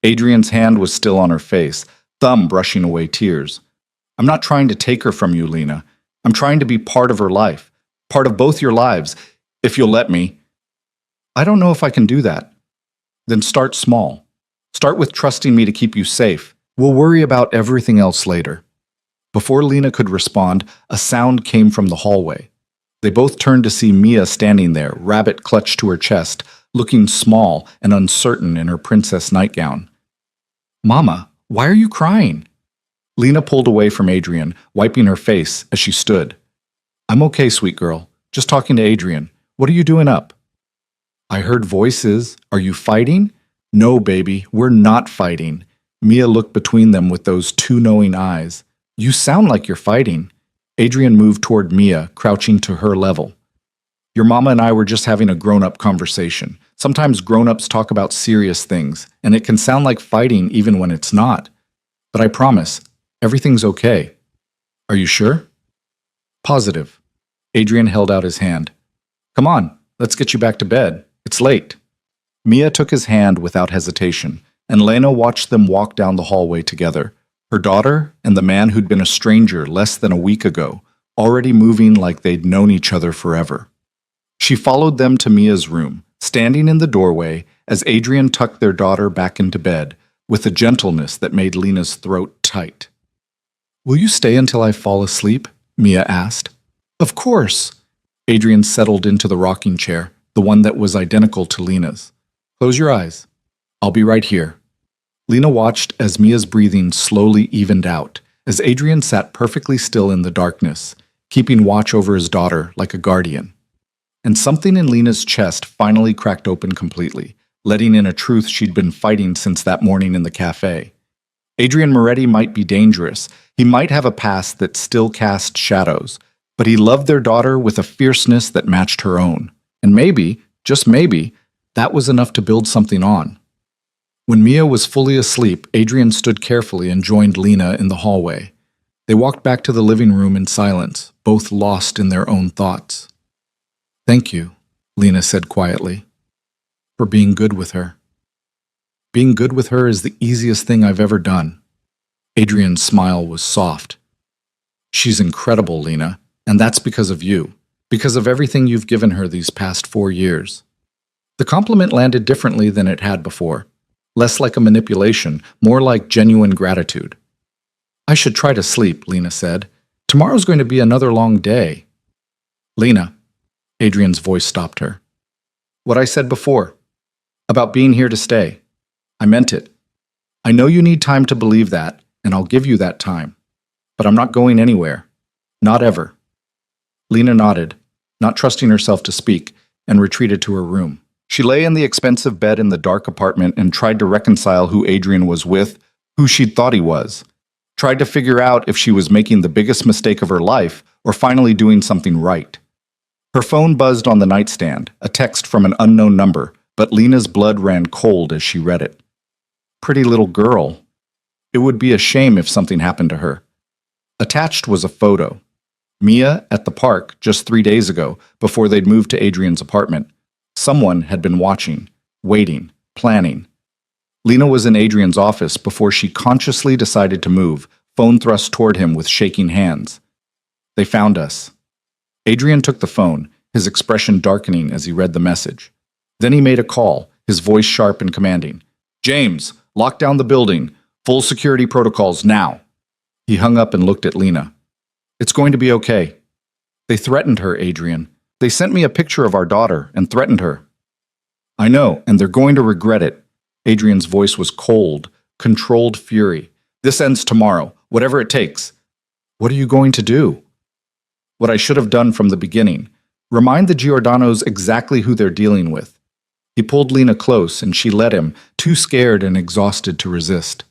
Adrian's hand was still on her face, thumb brushing away tears. I'm not trying to take her from you, Lena. I'm trying to be part of her life. Part of both your lives, if you'll let me. I don't know if I can do that. Then start small. Start with trusting me to keep you safe. We'll worry about everything else later. Before Lena could respond, a sound came from the hallway. They both turned to see Mia standing there, rabbit clutched to her chest, looking small and uncertain in her princess nightgown. Mama, why are you crying? Lena pulled away from Adrian, wiping her face as she stood. I'm okay, sweet girl. Just talking to Adrian. What are you doing up? I heard voices. Are you fighting? No, baby, we're not fighting. Mia looked between them with those two knowing eyes. You sound like you're fighting. Adrian moved toward Mia, crouching to her level. Your mama and I were just having a grown-up conversation. Sometimes grown-ups talk about serious things, and it can sound like fighting even when it's not. But I promise, everything's okay. Are you sure? Positive. Adrian held out his hand. Come on, let's get you back to bed. It's late. Mia took his hand without hesitation, and Lena watched them walk down the hallway together, her daughter and the man who'd been a stranger less than a week ago, already moving like they'd known each other forever. She followed them to Mia's room, standing in the doorway as Adrian tucked their daughter back into bed, with a gentleness that made Lena's throat tight. Will you stay until I fall asleep? Mia asked. Of course. Adrian settled into the rocking chair, the one that was identical to Lena's. Close your eyes. I'll be right here. Lena watched as Mia's breathing slowly evened out, as Adrian sat perfectly still in the darkness, keeping watch over his daughter like a guardian. and something in Lena's chest finally cracked open completely, letting in a truth she'd been fighting since that morning in the cafe. Adrian Moretti might be dangerous. He might have a past that still cast shadows, but he loved their daughter with a fierceness that matched her own. And maybe, just maybe, that was enough to build something on. When Mia was fully asleep, Adrian stood carefully and joined Lena in the hallway. They walked back to the living room in silence, both lost in their own thoughts. "Thank you," Lena said quietly, "for being good with her. Being good with her is the easiest thing I've ever done." Adrian's smile was soft. "She's incredible, Lena, and that's because of you, because of everything you've given her these past 4 years." The compliment landed differently than it had before, less like a manipulation, more like genuine gratitude. "I should try to sleep," Lena said. "Tomorrow's going to be another long day." "Lena," Adrian's voice stopped her. "What I said before, about being here to stay. I meant it. I know you need time to believe that, and I'll give you that time. But I'm not going anywhere. Not ever." Lena nodded, not trusting herself to speak, and retreated to her room. She lay in the expensive bed in the dark apartment and tried to reconcile who Adrian was with, who she'd thought he was. Tried to figure out if she was making the biggest mistake of her life or finally doing something right. Her phone buzzed on the nightstand, a text from an unknown number, but Lena's blood ran cold as she read it. Pretty little girl. It would be a shame if something happened to her. Attached was a photo. Mia at the park just 3 days ago, before they'd moved to Adrian's apartment. Someone had been watching, waiting, planning. Lena was in Adrian's office before she consciously decided to move, phone thrust toward him with shaking hands. "They found us." Adrian took the phone, his expression darkening as he read the message. Then he made a call, his voice sharp and commanding. "James, lock down the building. Full security protocols now." He hung up and looked at Lena. "It's going to be okay." "They threatened her, Adrian. They sent me a picture of our daughter and threatened her." "I know, and they're going to regret it." Adrian's voice was cold, controlled fury. "This ends tomorrow, whatever it takes." "What are you going to do?" "What I should have done from the beginning. Remind the Giordanos exactly who they're dealing with." He pulled Lena close, and she let him, too scared and exhausted to resist.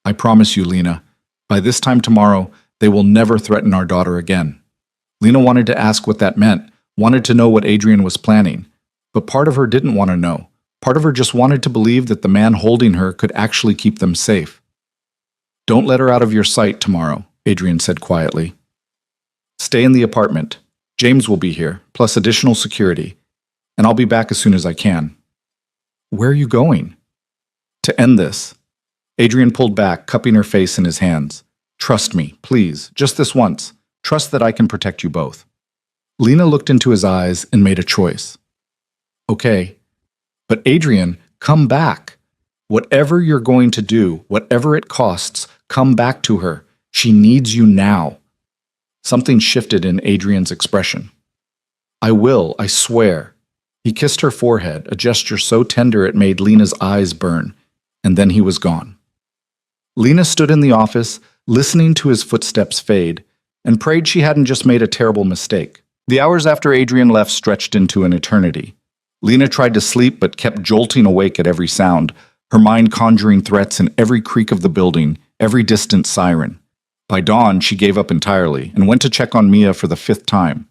"I promise you, Lena, by this time tomorrow, they will never threaten our daughter again." Lena wanted to ask what that meant, wanted to know what Adrian was planning. But part of her didn't want to know. Part of her just wanted to believe that the man holding her could actually keep them safe. "Don't let her out of your sight tomorrow," Adrian said quietly. "Stay in the apartment. James will be here, plus additional security. And I'll be back as soon as I can." "Where are you going?" "To end this." Adrian pulled back, cupping her face in his hands. "Trust me, please, just this once. Trust that I can protect you both." Lena looked into his eyes and made a choice. "Okay. But Adrian, come back. Whatever you're going to do, whatever it costs, come back to her. She needs you now." Something shifted in Adrian's expression. "I will, I swear." He kissed her forehead, a gesture so tender it made Lena's eyes burn, and then he was gone. Lena stood in the office, listening to his footsteps fade, and prayed she hadn't just made a terrible mistake. The hours after Adrian left stretched into an eternity. Lena tried to sleep but kept jolting awake at every sound, her mind conjuring threats in every creak of the building, every distant siren. By dawn, she gave up entirely and went to check on Mia for the 5th time.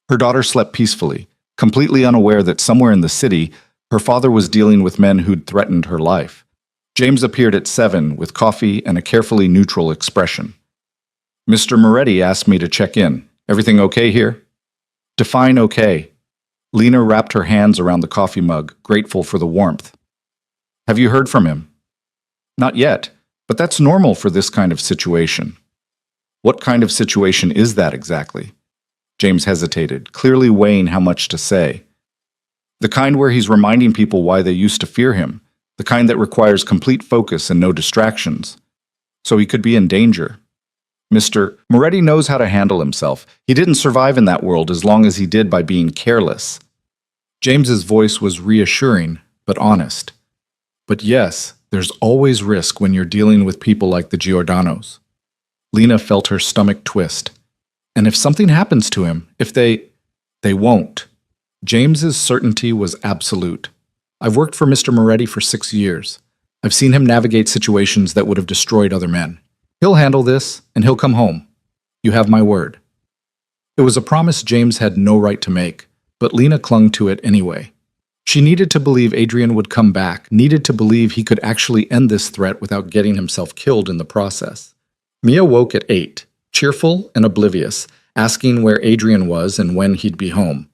Her daughter slept peacefully, completely unaware that somewhere in the city, her father was dealing with men who'd threatened her life. James appeared at 7 with coffee and a carefully neutral expression. "Mr. Moretti asked me to check in. Everything okay here?" "Define okay." Lena wrapped her hands around the coffee mug, grateful for the warmth. "Have you heard from him?" "Not yet, but that's normal for this kind of situation." "What kind of situation is that exactly?" James hesitated, clearly weighing how much to say. "The kind where he's reminding people why they used to fear him, the kind that requires complete focus and no distractions. So he could be in danger." Mr. Moretti knows how to handle himself. He didn't survive in that world as long as he did by being careless. James's voice was reassuring, but honest. "But yes, there's always risk when you're dealing with people like the Giordanos." Lena felt her stomach twist. "And if something happens to him, if they won't." James's certainty was absolute. I've worked for Mr. Moretti for 6 years. I've seen him navigate situations that would have destroyed other men. He'll handle this, and he'll come home. You have my word. It was a promise James had no right to make, but Lena clung to it anyway. She needed to believe Adrian would come back, needed to believe he could actually end this threat without getting himself killed in the process. Mia woke at 8, cheerful and oblivious, asking where Adrian was and when he'd be home.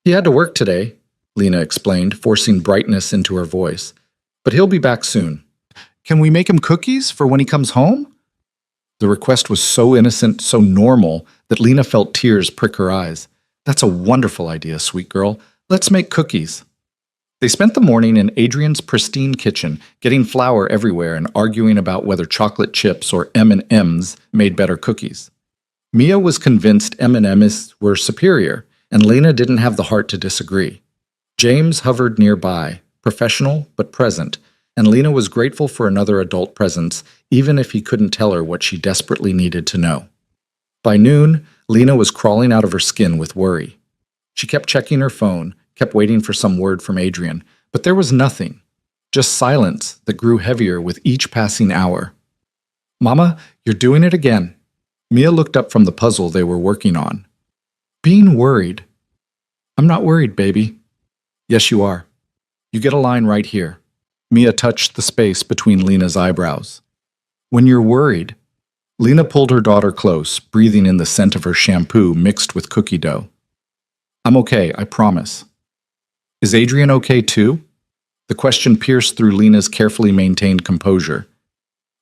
He had to work today, Lena explained, forcing brightness into her voice. But he'll be back soon. Can we make him cookies for when he comes home? The request was so innocent, so normal, that Lena felt tears prick her eyes. That's a wonderful idea, sweet girl. Let's make cookies. They spent the morning in Adrian's pristine kitchen, getting flour everywhere and arguing about whether chocolate chips or M&Ms made better cookies. Mia was convinced M&Ms were superior, and Lena didn't have the heart to disagree. James hovered nearby, professional but present, and Lena was grateful for another adult presence, even if he couldn't tell her what she desperately needed to know. By noon, Lena was crawling out of her skin with worry. She kept checking her phone, kept waiting for some word from Adrian, but there was nothing, just silence that grew heavier with each passing hour. Mama, you're doing it again. Mia looked up from the puzzle they were working on. Being worried. I'm not worried, baby. Yes, you are. You get a line right here. Mia touched the space between Lena's eyebrows. When you're worried. Lena pulled her daughter close, breathing in the scent of her shampoo mixed with cookie dough. I'm okay, I promise. Is Adrian okay too? The question pierced through Lena's carefully maintained composure.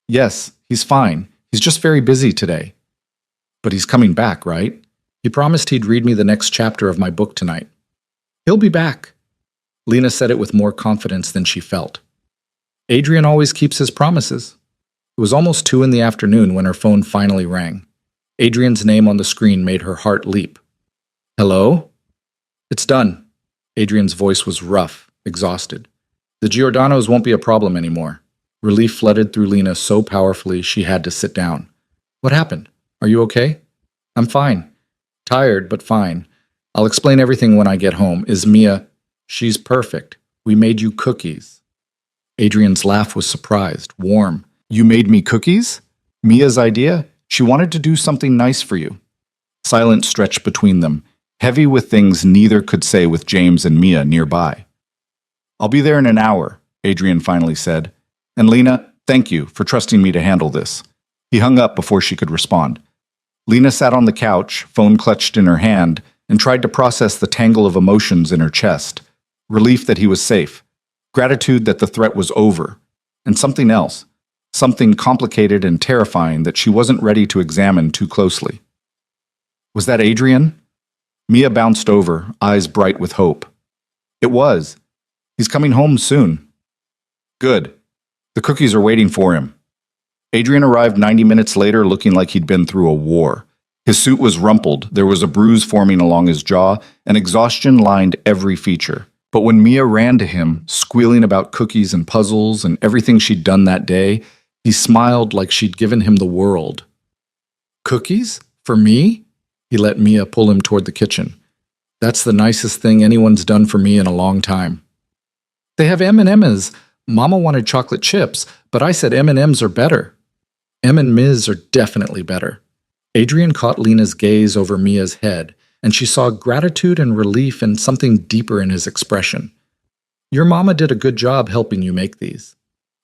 Yes, he's fine. He's just very busy today. But he's coming back, right? He promised he'd read me the next chapter of my book tonight. He'll be back. Lena said it with more confidence than she felt. Adrian always keeps his promises. It was almost 2 in the afternoon when her phone finally rang. Adrian's name on the screen made her heart leap. Hello? It's done. Adrian's voice was rough, exhausted. The Giordanos won't be a problem anymore. Relief flooded through Lena so powerfully she had to sit down. What happened? Are you okay? I'm fine. Tired, but fine. I'll explain everything when I get home. Is Mia... She's perfect. We made you cookies. Adrian's laugh was surprised, warm. You made me cookies? Mia's idea? She wanted to do something nice for you. Silence stretched between them, heavy with things neither could say with James and Mia nearby. I'll be there in an hour, Adrian finally said. And Lena, thank you for trusting me to handle this. He hung up before she could respond. Lena sat on the couch, phone clutched in her hand, and tried to process the tangle of emotions in her chest. Relief that he was safe, gratitude that the threat was over, and something else, something complicated and terrifying that she wasn't ready to examine too closely. Was that Adrian? Mia bounced over, eyes bright with hope. It was. He's coming home soon. Good. The cookies are waiting for him. Adrian arrived 90 minutes later looking like he'd been through a war. His suit was rumpled, there was a bruise forming along his jaw, and exhaustion lined every feature. But when Mia ran to him, squealing about cookies and puzzles and everything she'd done that day, he smiled like she'd given him the world. Cookies? For me? He let Mia pull him toward the kitchen. That's the nicest thing anyone's done for me in a long time. They have M&Ms. Mama wanted chocolate chips, but I said M&Ms are better. M&Ms are definitely better. Adrian caught Lena's gaze over Mia's head, and she saw gratitude and relief and something deeper in his expression. Your mama did a good job helping you make these.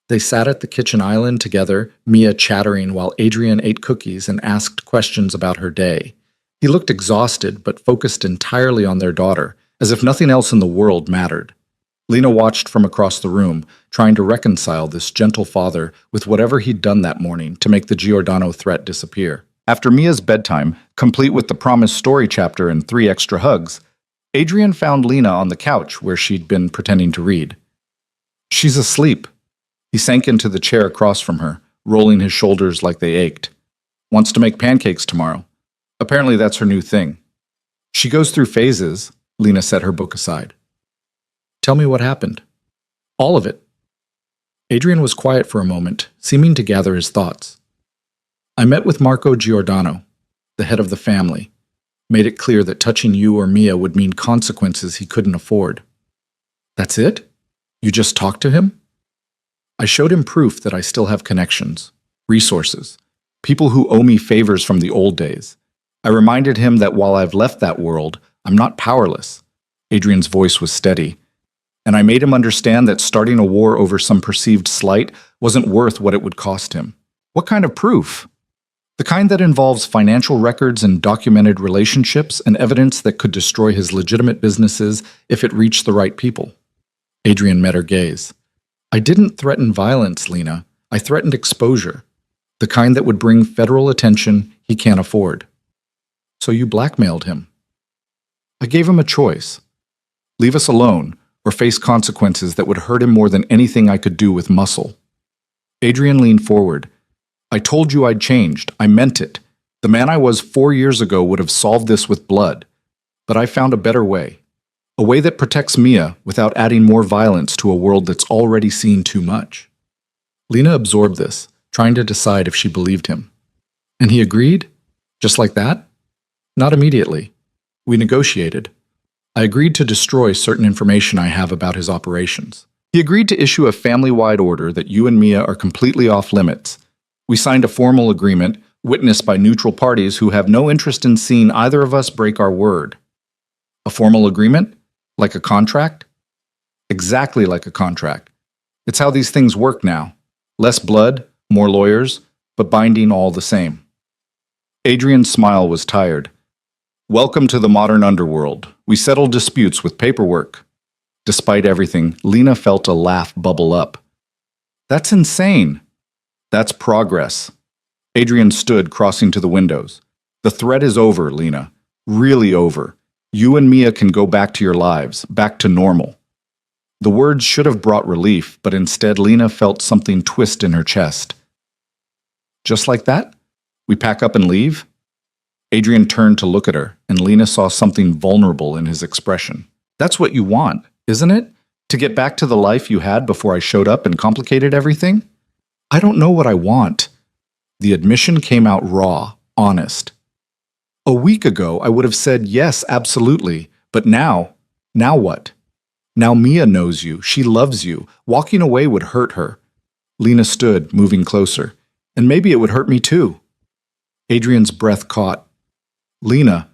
They sat at the kitchen island together, Mia chattering while Adrian ate cookies and asked questions about her day. He looked exhausted but focused entirely on their daughter, as if nothing else in the world mattered. Lena watched from across the room, trying to reconcile this gentle father with whatever he'd done that morning to make the Giordano threat disappear. After Mia's bedtime, complete with the promised story chapter and 3 extra hugs, Adrian found Lena on the couch where she'd been pretending to read. She's asleep. He sank into the chair across from her, rolling his shoulders like they ached. Wants to make pancakes tomorrow. Apparently that's her new thing. She goes through phases. Lena set her book aside. Tell me what happened. All of it. Adrian was quiet for a moment, seeming to gather his thoughts. I met with Marco Giordano, the head of the family. Made it clear that touching you or Mia would mean consequences he couldn't afford. That's it? You just talked to him? I showed him proof that I still have connections, resources, people who owe me favors from the old days. I reminded him that while I've left that world, I'm not powerless. Adrian's voice was steady. And I made him understand that starting a war over some perceived slight wasn't worth what it would cost him. What kind of proof? The kind that involves financial records and documented relationships and evidence that could destroy his legitimate businesses if it reached the right people. Adrian met her gaze. I didn't threaten violence, Lena. I threatened exposure. The kind that would bring federal attention he can't afford. So you blackmailed him. I gave him a choice. Leave us alone, or face consequences that would hurt him more than anything I could do with muscle. Adrian leaned forward. I told you I'd changed. I meant it. The man I was 4 years ago would have solved this with blood. But I found a better way. A way that protects Mia without adding more violence to a world that's already seen too much. Lena absorbed this, trying to decide if she believed him. And he agreed? Just like that? Not immediately. We negotiated. I agreed to destroy certain information I have about his operations. He agreed to issue a family-wide order that you and Mia are completely off limits. We signed a formal agreement, witnessed by neutral parties who have no interest in seeing either of us break our word. A formal agreement? Like a contract? Exactly like a contract. It's how these things work now. Less blood, more lawyers, but binding all the same. Adrian's smile was tired. Welcome to the modern underworld. We settle disputes with paperwork. Despite everything, Lena felt a laugh bubble up. That's insane. That's progress. Adrian stood, crossing to the windows. The threat is over, Lena. Really over. You and Mia can go back to your lives, back to normal. The words should have brought relief, but instead Lena felt something twist in her chest. Just like that? We pack up and leave? Adrian turned to look at her, and Lena saw something vulnerable in his expression. That's what you want, isn't it? To get back to the life you had before I showed up and complicated everything? I don't know what I want. The admission came out raw, honest. A week ago, I would have said yes, absolutely. But now what? Now Mia knows you. She loves you. Walking away would hurt her. Lena stood, moving closer. And maybe it would hurt me too. Adrian's breath caught. Lena,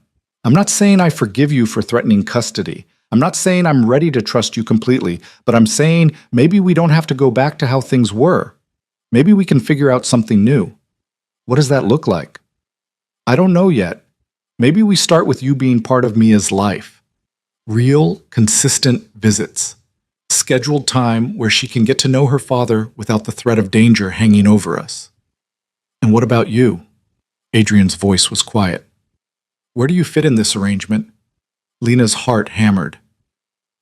I'm not saying I forgive you for threatening custody. I'm not saying I'm ready to trust you completely, but I'm saying maybe we don't have to go back to how things were. Maybe we can figure out something new. What does that look like? I don't know yet. Maybe we start with you being part of Mia's life. Real, consistent visits. Scheduled time where she can get to know her father without the threat of danger hanging over us. And what about you? Adrian's voice was quiet. Where do you fit in this arrangement? Lena's heart hammered.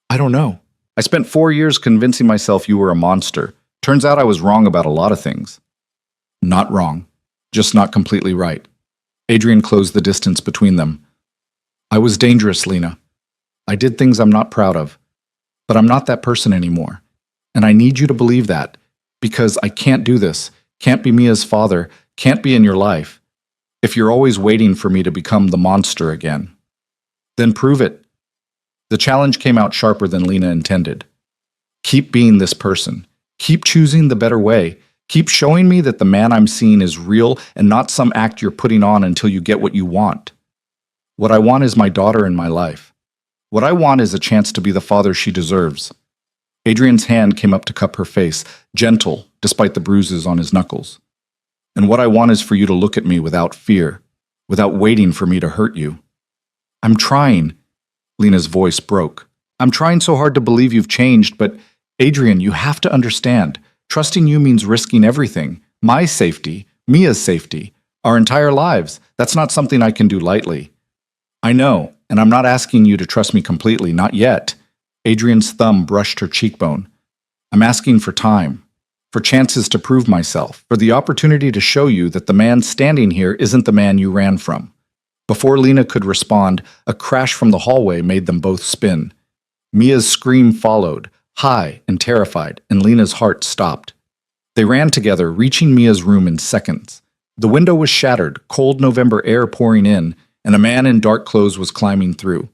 I don't know. I spent 4 years convincing myself you were a monster. Turns out I was wrong about a lot of things. Not wrong. Just not completely right. Adrian closed the distance between them. I was dangerous, Lena. I did things I'm not proud of. But I'm not that person anymore. And I need you to believe that. Because I can't do this. Can't be Mia's father. Can't be in your life. If you're always waiting for me to become the monster again. Then prove it. The challenge came out sharper than Lena intended. Keep being this person. Keep choosing the better way. Keep showing me that the man I'm seeing is real and not some act you're putting on until you get what you want. What I want is my daughter in my life. What I want is a chance to be the father she deserves. Adrian's hand came up to cup her face, gentle, despite the bruises on his knuckles. And what I want is for you to look at me without fear, without waiting for me to hurt you. I'm trying. Lena's voice broke. I'm trying so hard to believe you've changed, but Adrian, you have to understand. Trusting you means risking everything. My safety, Mia's safety, our entire lives. That's not something I can do lightly. I know, and I'm not asking you to trust me completely, not yet. Adrian's thumb brushed her cheekbone. I'm asking for time, for chances to prove myself, for the opportunity to show you that the man standing here isn't the man you ran from. Before Lena could respond, a crash from the hallway made them both spin. Mia's scream followed, high and terrified, and Lena's heart stopped. They ran together, reaching Mia's room in seconds. The window was shattered, cold November air pouring in, and a man in dark clothes was climbing through.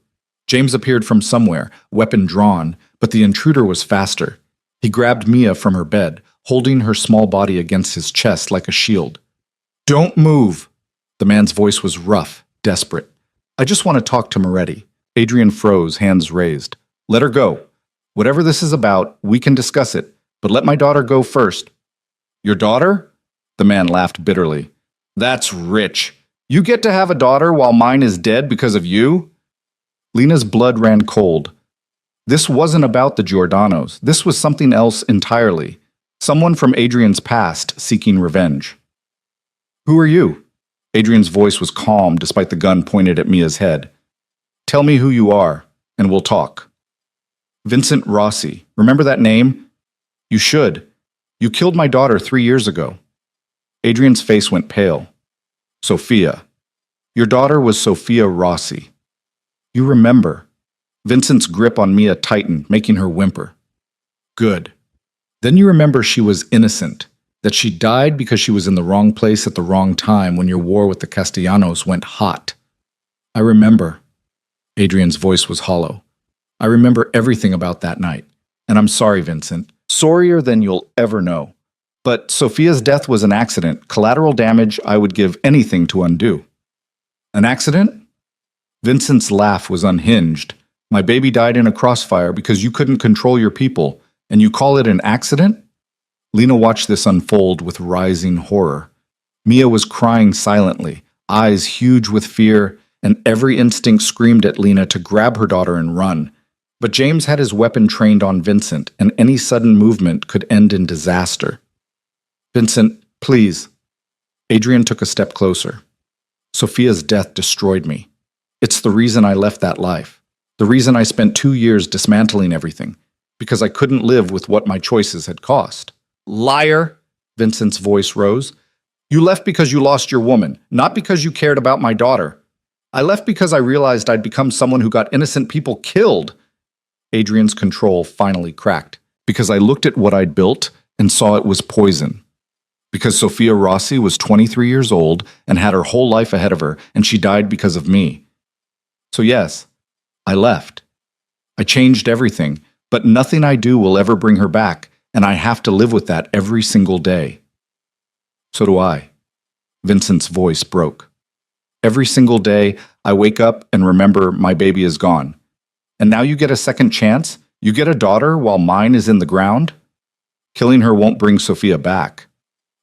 James appeared from somewhere, weapon drawn, but the intruder was faster. He grabbed Mia from her bed, holding her small body against his chest like a shield. "Don't move!" The man's voice was rough, desperate. "I just want to talk to Moretti." Adrian froze, hands raised. "Let her go. Whatever this is about, we can discuss it, but let my daughter go first." "Your daughter?" The man laughed bitterly. "That's rich. You get to have a daughter while mine is dead because of you?" Lena's blood ran cold. This wasn't about the Giordanos. This was something else entirely. Someone from Adrian's past seeking revenge. "Who are you?" Adrian's voice was calm despite the gun pointed at Mia's head. "Tell me who you are, and we'll talk." "Vincent Rossi. Remember that name?" "You should. You killed my daughter 3 years ago." Adrian's face went pale. "Sophia. Your daughter was Sophia Rossi. You remember." Vincent's grip on Mia tightened, making her whimper. "Good. Then you remember she was innocent, that she died because she was in the wrong place at the wrong time when your war with the Castellanos went hot." "I remember." Adrian's voice was hollow. "I remember everything about that night. And I'm sorry, Vincent. Sorrier than you'll ever know. But Sophia's death was an accident, collateral damage I would give anything to undo." "An accident?" Vincent's laugh was unhinged. "My baby died in a crossfire because you couldn't control your people, and you call it an accident?" Lena watched this unfold with rising horror. Mia was crying silently, eyes huge with fear, and every instinct screamed at Lena to grab her daughter and run. But James had his weapon trained on Vincent, and any sudden movement could end in disaster. "Vincent, please." Adrian took a step closer. "Sophia's death destroyed me. It's the reason I left that life. The reason I spent 2 years dismantling everything. Because I couldn't live with what my choices had cost." "Liar!" Vincent's voice rose. "You left because you lost your woman, not because you cared about my daughter. I left because I realized I'd become someone who got innocent people killed." Adrian's control finally cracked. "Because I looked at what I'd built and saw it was poison. Because Sophia Rossi was 23 years old and had her whole life ahead of her, and she died because of me. So yes, I left. I changed everything, but nothing I do will ever bring her back, and I have to live with that every single day." "So do I." Vincent's voice broke. "Every single day, I wake up and remember my baby is gone. And now you get a second chance? You get a daughter while mine is in the ground? Killing her won't bring Sophia back."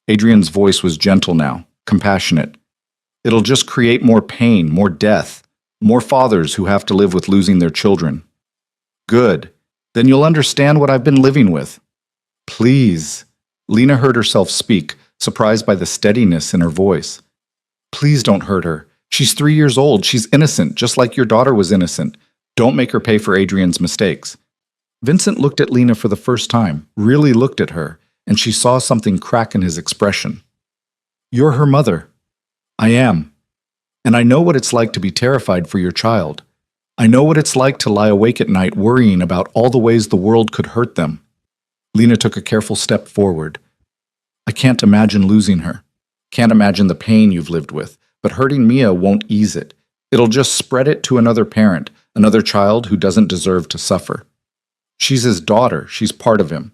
Adrian's voice was gentle now, compassionate. "It'll just create more pain, more death, more fathers who have to live with losing their children." "Good. Then you'll understand what I've been living with." "Please." Lena heard herself speak, surprised by the steadiness in her voice. "Please don't hurt her. She's 3 years old. She's innocent, just like your daughter was innocent. Don't make her pay for Adrian's mistakes." Vincent looked at Lena for the first time, really looked at her, and she saw something crack in his expression. "You're her mother." "I am. And I know what it's like to be terrified for your child. I know what it's like to lie awake at night worrying about all the ways the world could hurt them." Lena took a careful step forward. "I can't imagine losing her. Can't imagine the pain you've lived with, but hurting Mia won't ease it. It'll just spread it to another parent, another child who doesn't deserve to suffer. She's his daughter. She's part of him.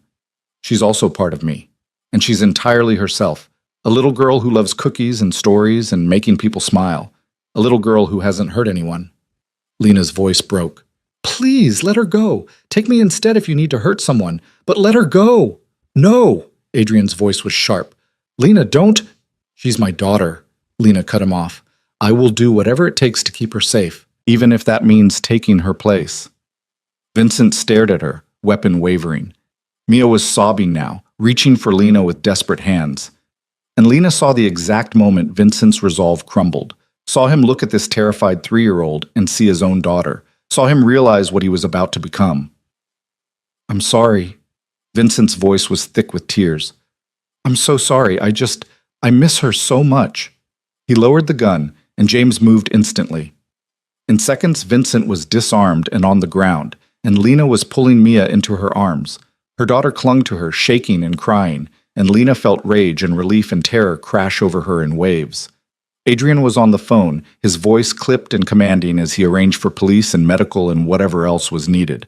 She's also part of me. And she's entirely herself. A little girl who loves cookies and stories and making people smile. A little girl who hasn't hurt anyone." Lena's voice broke. "Please, let her go. Take me instead if you need to hurt someone. But let her go." "No!" Adrian's voice was sharp. "Lena, don't—" "She's my daughter." Lena cut him off. "I will do whatever it takes to keep her safe, even if that means taking her place." Vincent stared at her, weapon wavering. Mia was sobbing now, reaching for Lena with desperate hands. And Lena saw the exact moment Vincent's resolve crumbled, saw him look at this terrified 3-year-old and see his own daughter, saw him realize what he was about to become. "I'm sorry." Vincent's voice was thick with tears. "I'm so sorry. I miss her so much." He lowered the gun, and James moved instantly. In seconds, Vincent was disarmed and on the ground, and Lena was pulling Mia into her arms. Her daughter clung to her, shaking and crying, and Lena felt rage and relief and terror crash over her in waves. Adrian was on the phone, his voice clipped and commanding as he arranged for police and medical and whatever else was needed.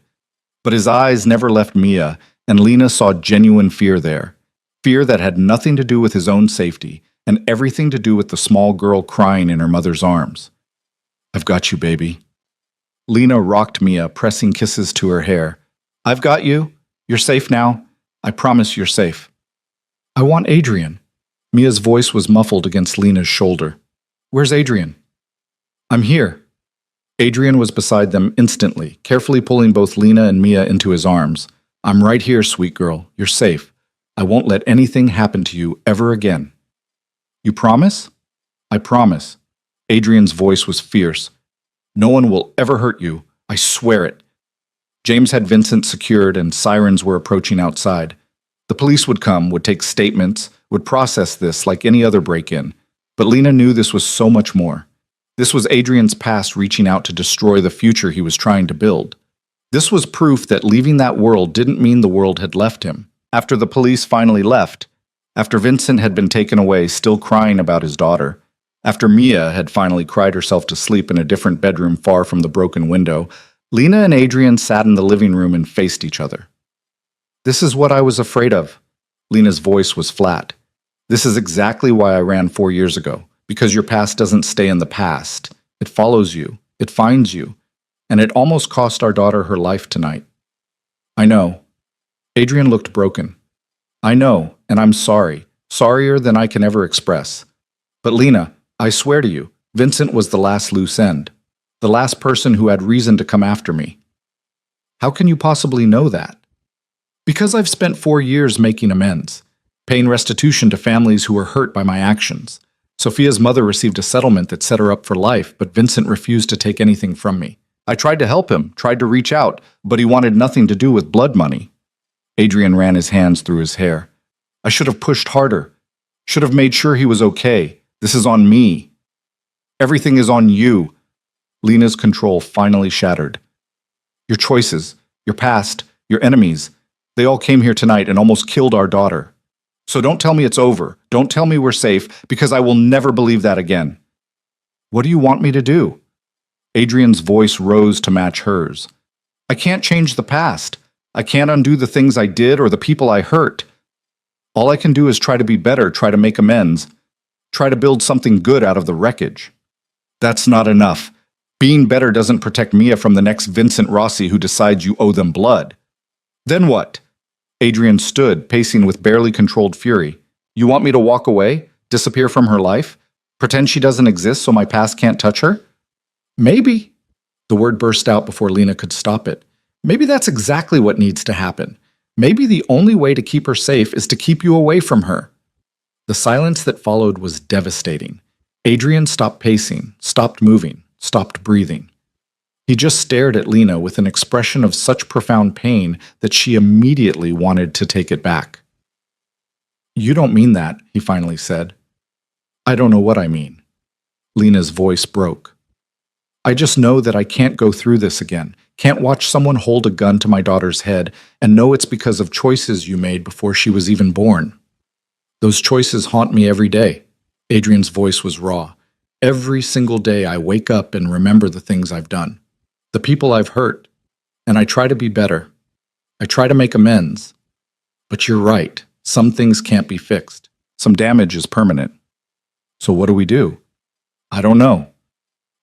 But his eyes never left Mia, and Lena saw genuine fear there. Fear that had nothing to do with his own safety, and everything to do with the small girl crying in her mother's arms. "I've got you, baby." Lena rocked Mia, pressing kisses to her hair. "I've got you. You're safe now. I promise you're safe." "I want Adrian." Mia's voice was muffled against Lena's shoulder. "Where's Adrian?" "I'm here." Adrian was beside them instantly, carefully pulling both Lena and Mia into his arms. "I'm right here, sweet girl. You're safe. I won't let anything happen to you ever again." "You promise?" "I promise." Adrian's voice was fierce. "No one will ever hurt you. I swear it." James had Vincent secured and sirens were approaching outside. The police would come, would take statements, would process this like any other break-in. But Lena knew this was so much more. This was Adrian's past reaching out to destroy the future he was trying to build. This was proof that leaving that world didn't mean the world had left him. After the police finally left, after Vincent had been taken away still crying about his daughter, after Mia had finally cried herself to sleep in a different bedroom far from the broken window, Lena and Adrian sat in the living room and faced each other. "This is what I was afraid of." Lena's voice was flat. "This is exactly why I ran 4 years ago, because your past doesn't stay in the past. It follows you, it finds you, and it almost cost our daughter her life tonight." "I know." Adrian looked broken. "I know, and I'm sorry, sorrier than I can ever express. But Lena, I swear to you, Vincent was the last loose end, the last person who had reason to come after me." "How can you possibly know that?" "Because I've spent 4 years making amends, paying restitution to families who were hurt by my actions. Sophia's mother received a settlement that set her up for life, but Vincent refused to take anything from me. I tried to help him, tried to reach out, but he wanted nothing to do with blood money." Adrian ran his hands through his hair. "I should have pushed harder, should have made sure he was okay. This is on me. Everything is on you." Lena's control finally shattered. "Your choices, your past, your enemies, they all came here tonight and almost killed our daughter. So don't tell me it's over. Don't tell me we're safe, because I will never believe that again." "What do you want me to do?" Adrian's voice rose to match hers. "I can't change the past. I can't undo the things I did or the people I hurt. All I can do is try to be better, try to make amends, try to build something good out of the wreckage." "That's not enough. Being better doesn't protect Mia from the next Vincent Rossi who decides you owe them blood." "Then what?" Adrian stood, pacing with barely controlled fury. "You want me to walk away, disappear from her life, pretend she doesn't exist so my past can't touch her?" "Maybe." The word burst out before Lena could stop it. "Maybe that's exactly what needs to happen. Maybe the only way to keep her safe is to keep you away from her." The silence that followed was devastating. Adrian stopped pacing, stopped moving, stopped breathing. He just stared at Lena with an expression of such profound pain that she immediately wanted to take it back. "You don't mean that," he finally said. "I don't know what I mean." Lena's voice broke. "I just know that I can't go through this again, can't watch someone hold a gun to my daughter's head and know it's because of choices you made before she was even born. Those choices haunt me every day." Adrian's voice was raw. "Every single day I wake up and remember the things I've done, the people I've hurt, and I try to be better. I try to make amends. But you're right, some things can't be fixed. Some damage is permanent. So what do we do?" "I don't know."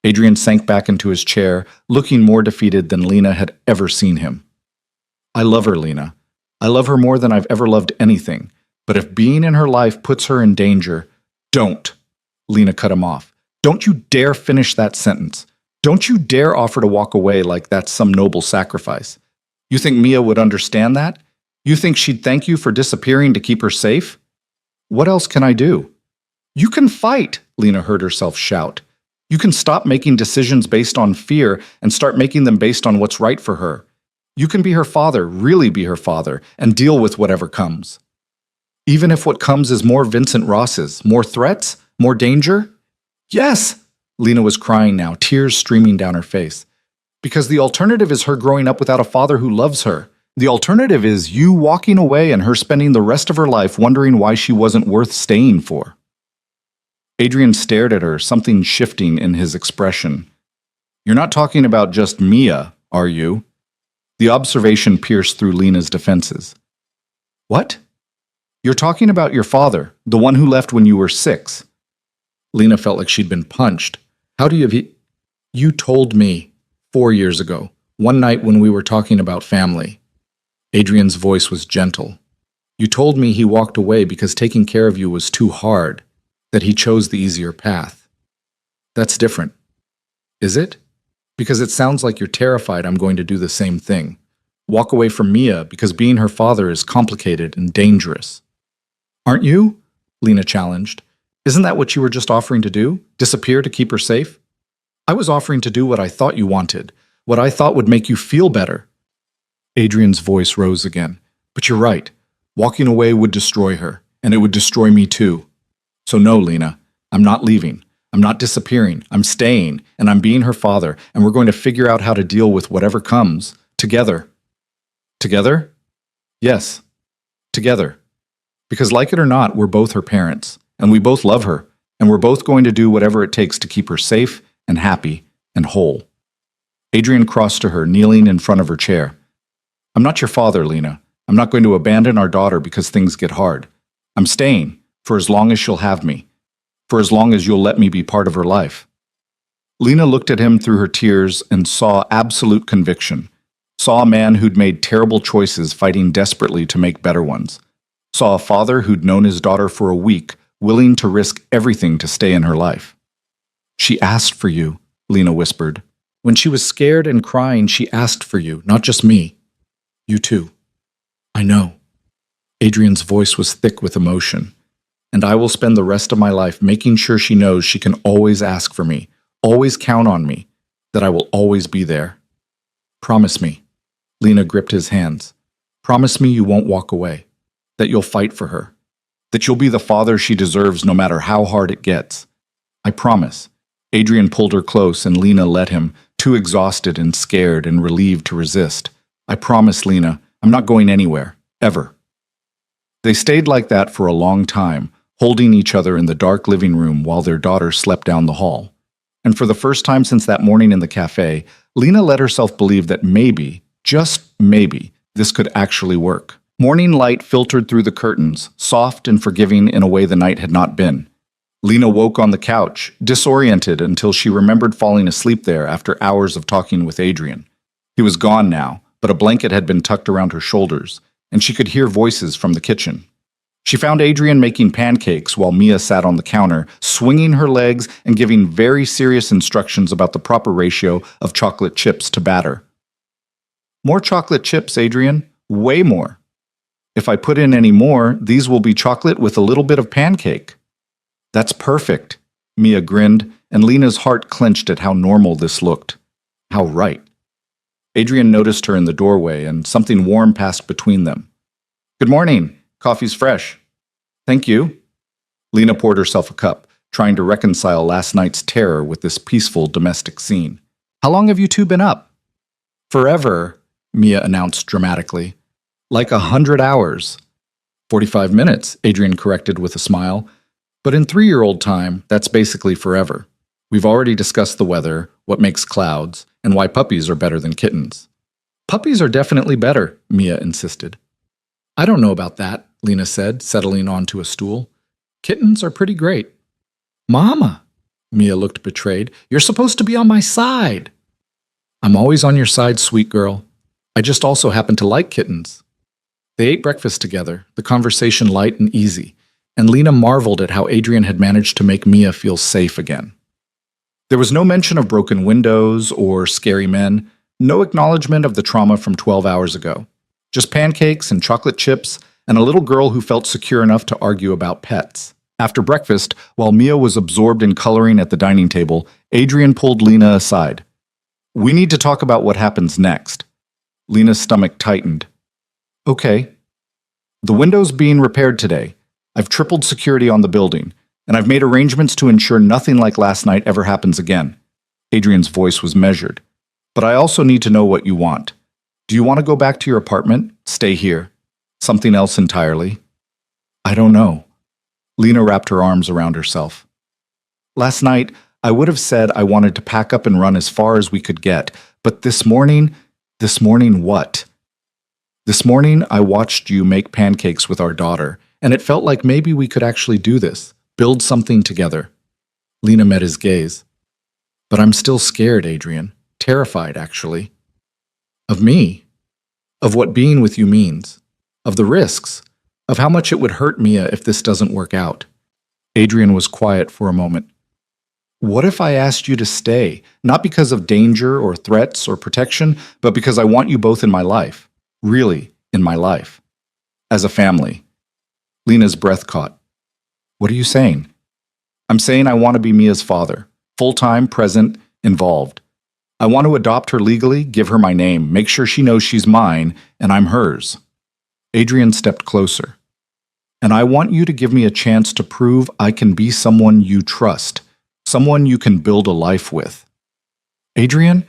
Adrian sank back into his chair, looking more defeated than Lena had ever seen him. "I love her, Lena. I love her more than I've ever loved anything. But if being in her life puts her in danger, don't." Lena cut him off. "Don't you dare finish that sentence. Don't you dare offer to walk away like that's some noble sacrifice. You think Mia would understand that? You think she'd thank you for disappearing to keep her safe? What else can I do?" "You can fight," Lena heard herself shout. "You can stop making decisions based on fear and start making them based on what's right for her. You can be her father, really be her father, and deal with whatever comes. Even if what comes is more Vincent Rosses, more threats, more danger?" "Yes!" Lena was crying now, tears streaming down her face. "Because the alternative is her growing up without a father who loves her. The alternative is you walking away and her spending the rest of her life wondering why she wasn't worth staying for." Adrian stared at her, something shifting in his expression. You're not talking about just Mia, are you? The observation pierced through Lena's defenses. What? You're talking about your father, the one who left when you were 6. Lena felt like she'd been punched. How do you... You told me 4 years ago, one night when we were talking about family. Adrian's voice was gentle. You told me he walked away because taking care of you was too hard, that he chose the easier path. That's different. Is it? Because it sounds like you're terrified I'm going to do the same thing. Walk away from Mia because being her father is complicated and dangerous. Aren't you? Lena challenged. Isn't that what you were just offering to do? Disappear to keep her safe? I was offering to do what I thought you wanted, what I thought would make you feel better. Adrian's voice rose again. But you're right. Walking away would destroy her, and it would destroy me too. So no, Lena, I'm not leaving. I'm not disappearing. I'm staying, and I'm being her father, and we're going to figure out how to deal with whatever comes. Together. Together? Yes. Together. Because like it or not, we're both her parents, and we both love her, and we're both going to do whatever it takes to keep her safe and happy and whole. Adrian crossed to her, kneeling in front of her chair. I'm not your father, Lena. I'm not going to abandon our daughter because things get hard. I'm staying for as long as she'll have me, for as long as you'll let me be part of her life. Lena looked at him through her tears and saw absolute conviction, saw a man who'd made terrible choices fighting desperately to make better ones, saw a father who'd known his daughter for a week, willing to risk everything to stay in her life. She asked for you, Lena whispered. When she was scared and crying, she asked for you, not just me. You too. I know. Adrian's voice was thick with emotion. And I will spend the rest of my life making sure she knows she can always ask for me, always count on me, that I will always be there. Promise me. Lena gripped his hands. Promise me you won't walk away, that you'll fight for her, that you'll be the father she deserves no matter how hard it gets. I promise. Adrian pulled her close and Lena let him, too exhausted and scared and relieved to resist. I promise, Lena, I'm not going anywhere, ever. They stayed like that for a long time, holding each other in the dark living room while their daughter slept down the hall. And for the first time since that morning in the cafe, Lena let herself believe that maybe, just maybe, this could actually work. Morning light filtered through the curtains, soft and forgiving in a way the night had not been. Lena woke on the couch, disoriented until she remembered falling asleep there after hours of talking with Adrian. He was gone now, but a blanket had been tucked around her shoulders, and she could hear voices from the kitchen. She found Adrian making pancakes while Mia sat on the counter, swinging her legs and giving very serious instructions about the proper ratio of chocolate chips to batter. More chocolate chips, Adrian. Way more. If I put in any more, these will be chocolate with a little bit of pancake. That's perfect. Mia grinned, and Lena's heart clenched at how normal this looked. How right. Adrian noticed her in the doorway, and something warm passed between them. Good morning. Coffee's fresh. Thank you. Lena poured herself a cup, trying to reconcile last night's terror with this peaceful domestic scene. How long have you two been up? Forever, Mia announced dramatically. Like 100 hours. 45 minutes, Adrian corrected with a smile. But in 3-year-old time, that's basically forever. We've already discussed the weather, what makes clouds, and why puppies are better than kittens. Puppies are definitely better, Mia insisted. I don't know about that, Lena said, settling onto a stool. Kittens are pretty great. Mama, Mia looked betrayed. You're supposed to be on my side. I'm always on your side, sweet girl. I just also happen to like kittens. They ate breakfast together, the conversation light and easy, and Lena marveled at how Adrian had managed to make Mia feel safe again. There was no mention of broken windows or scary men, no acknowledgement of the trauma from 12 hours ago. Just pancakes and chocolate chips and a little girl who felt secure enough to argue about pets. After breakfast, while Mia was absorbed in coloring at the dining table, Adrian pulled Lena aside. We need to talk about what happens next. Lena's stomach tightened. Okay. The window's being repaired today. I've tripled security on the building, and I've made arrangements to ensure nothing like last night ever happens again. Adrian's voice was measured. But I also need to know what you want. Do you want to go back to your apartment? Stay here? Something else entirely? I don't know. Lena wrapped her arms around herself. Last night, I would have said I wanted to pack up and run as far as we could get, but this morning what? This morning, I watched you make pancakes with our daughter, and it felt like maybe we could actually do this, build something together. Lena met his gaze. But I'm still scared, Adrian. Terrified, actually. Of me. Of what being with you means. Of the risks. Of how much it would hurt Mia if this doesn't work out. Adrian was quiet for a moment. What if I asked you to stay, not because of danger or threats or protection, but because I want you both in my life? Really, in my life. As a family. Lena's breath caught. What are you saying? I'm saying I want to be Mia's father. Full-time, present, involved. I want to adopt her legally, give her my name, make sure she knows she's mine and I'm hers. Adrian stepped closer. And I want you to give me a chance to prove I can be someone you trust, someone you can build a life with. Adrian,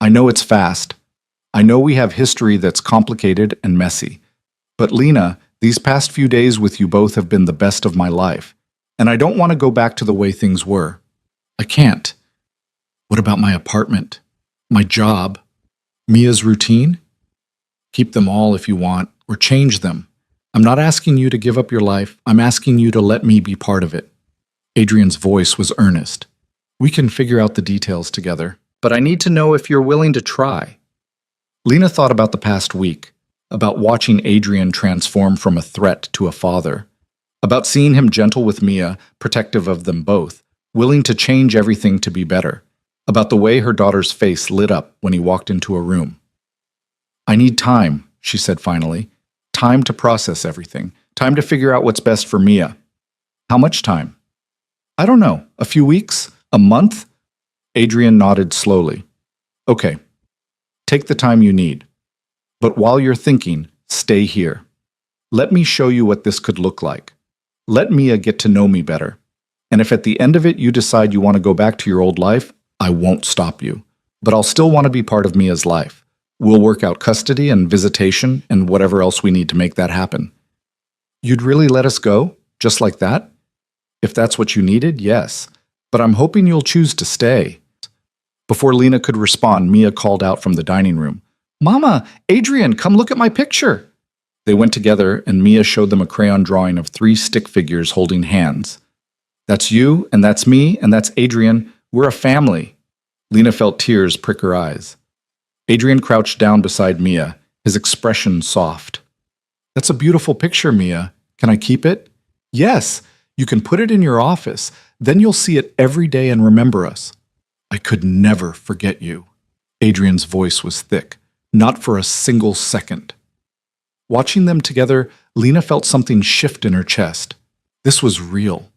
I know it's fast. I know we have history that's complicated and messy. But Lena, these past few days with you both have been the best of my life. And I don't want to go back to the way things were. I can't. What about my apartment? My job? Mia's routine? Keep them all if you want, or change them. I'm not asking you to give up your life. I'm asking you to let me be part of it. Adrian's voice was earnest. We can figure out the details together, but I need to know if you're willing to try. Lena thought about the past week, about watching Adrian transform from a threat to a father, about seeing him gentle with Mia, protective of them both, willing to change everything to be better, about the way her daughter's face lit up when he walked into a room. I need time, she said finally. Time to process everything. Time to figure out what's best for Mia. How much time? I don't know. A few weeks? A month? Adrian nodded slowly. Okay. Take the time you need. But while you're thinking, stay here. Let me show you what this could look like. Let Mia get to know me better. And if at the end of it you decide you want to go back to your old life, I won't stop you. But I'll still want to be part of Mia's life. We'll work out custody and visitation and whatever else we need to make that happen. You'd really let us go? Just like that? If that's what you needed, yes. But I'm hoping you'll choose to stay. Before Lena could respond, Mia called out from the dining room. Mama, Adrian, come look at my picture. They went together and Mia showed them a crayon drawing of 3 stick figures holding hands. That's you, and that's me, and that's Adrian. We're a family. Lena felt tears prick her eyes. Adrian crouched down beside Mia, his expression soft. That's a beautiful picture, Mia. Can I keep it? Yes. You can put it in your office. Then you'll see it every day and remember us. I could never forget you. Adrian's voice was thick, not for a single second. Watching them together, Lena felt something shift in her chest. This was real.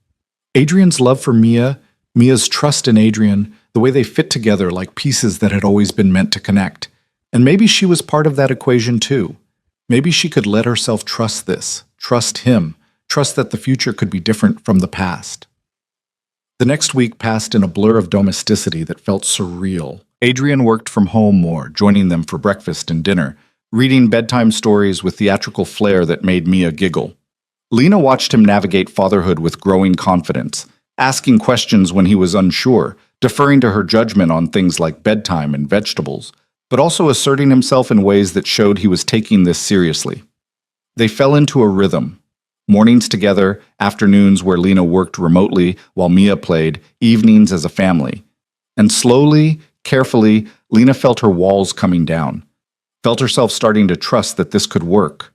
Adrian's love for Mia, Mia's trust in Adrian, the way they fit together like pieces that had always been meant to connect. And maybe she was part of that equation too. Maybe she could let herself trust this, trust him, trust that the future could be different from the past. The next week passed in a blur of domesticity that felt surreal. Adrian worked from home more, joining them for breakfast and dinner, reading bedtime stories with theatrical flair that made Mia giggle. Lena watched him navigate fatherhood with growing confidence, asking questions when he was unsure, deferring to her judgment on things like bedtime and vegetables, but also asserting himself in ways that showed he was taking this seriously. They fell into a rhythm. Mornings together, afternoons where Lena worked remotely while Mia played, evenings as a family. And slowly, carefully, Lena felt her walls coming down, felt herself starting to trust that this could work.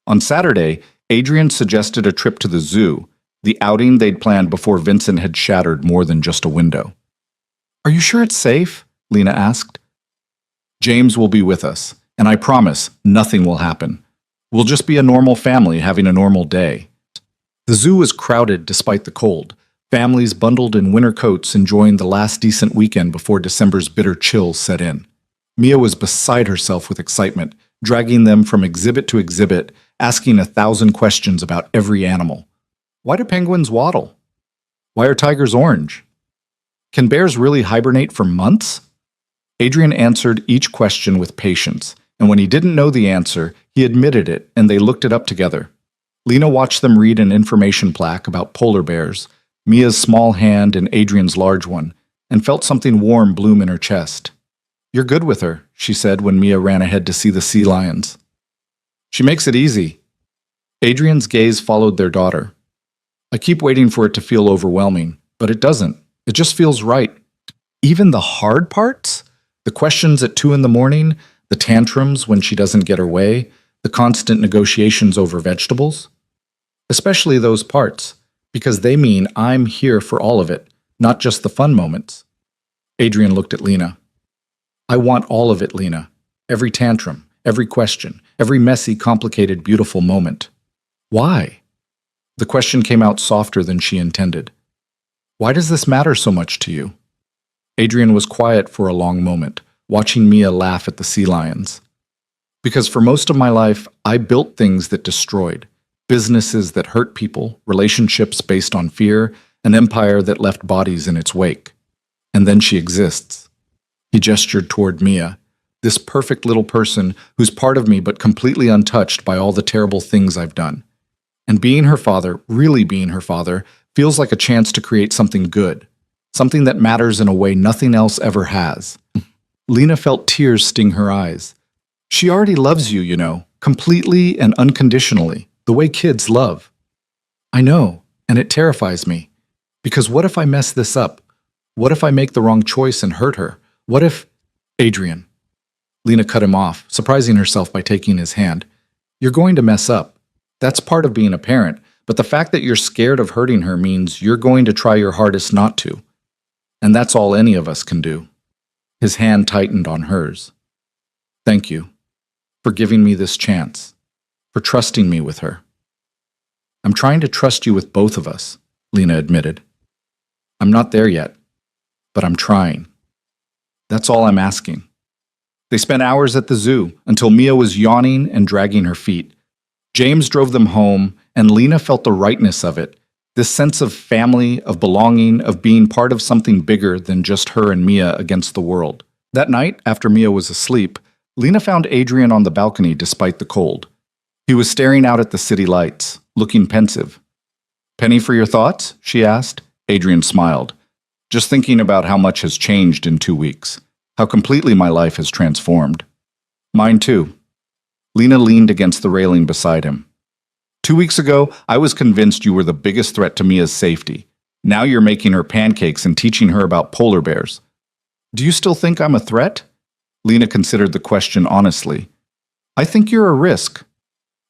On Saturday, Adrian suggested a trip to the zoo, the outing they'd planned before Vincent had shattered more than just a window. Are you sure it's safe? Lena asked. James will be with us, and I promise nothing will happen. We'll just be a normal family having a normal day. The zoo was crowded despite the cold, families bundled in winter coats enjoying the last decent weekend before December's bitter chills set in. Mia was beside herself with excitement, dragging them from exhibit to exhibit, asking 1,000 questions about every animal. Why do penguins waddle? Why are tigers orange? Can bears really hibernate for months? Adrian answered each question with patience, and when he didn't know the answer, he admitted it and they looked it up together. Lena watched them read an information plaque about polar bears, Mia's small hand in Adrian's large one, and felt something warm bloom in her chest. "You're good with her," she said when Mia ran ahead to see the sea lions. "She makes it easy." Adrian's gaze followed their daughter. "I keep waiting for it to feel overwhelming, but it doesn't. It just feels right. Even the hard parts? The questions at 2 in the morning, the tantrums when she doesn't get her way, the constant negotiations over vegetables? Especially those parts, because they mean I'm here for all of it, not just the fun moments." Adrian looked at Lena. "I want all of it, Lena. Every tantrum, every question, every messy, complicated, beautiful moment." "Why?" The question came out softer than she intended. "Why does this matter so much to you?" Adrian was quiet for a long moment, watching Mia laugh at the sea lions. "Because for most of my life, I built things that destroyed. Businesses that hurt people, relationships based on fear, an empire that left bodies in its wake. And then she exists." He gestured toward Mia, this perfect little person who's part of me but completely untouched by all the terrible things I've done. And being her father, really being her father, feels like a chance to create something good, something that matters in a way nothing else ever has. Lena felt tears sting her eyes. "She already loves you, you know, completely and unconditionally, the way kids love." "I know, and it terrifies me. Because what if I mess this up? What if I make the wrong choice and hurt her? What if—" "Adrian." Lena cut him off, surprising herself by taking his hand. "You're going to mess up. That's part of being a parent, but the fact that you're scared of hurting her means you're going to try your hardest not to. And that's all any of us can do." His hand tightened on hers. "Thank you for giving me this chance, for trusting me with her." "I'm trying to trust you with both of us," Lena admitted. "I'm not there yet, but I'm trying. That's all I'm asking." They spent hours at the zoo until Mia was yawning and dragging her feet. James drove them home, and Lena felt the rightness of it, this sense of family, of belonging, of being part of something bigger than just her and Mia against the world. That night, after Mia was asleep, Lena found Adrian on the balcony despite the cold. He was staring out at the city lights, looking pensive. "Penny for your thoughts?" she asked. Adrian smiled. "Just thinking about how much has changed in 2 weeks, how completely my life has transformed." "Mine too." Lena leaned against the railing beside him. 2 weeks ago, I was convinced you were the biggest threat to Mia's safety. Now you're making her pancakes and teaching her about polar bears. Do you still think I'm a threat?" Lena considered the question honestly. "I think you're a risk,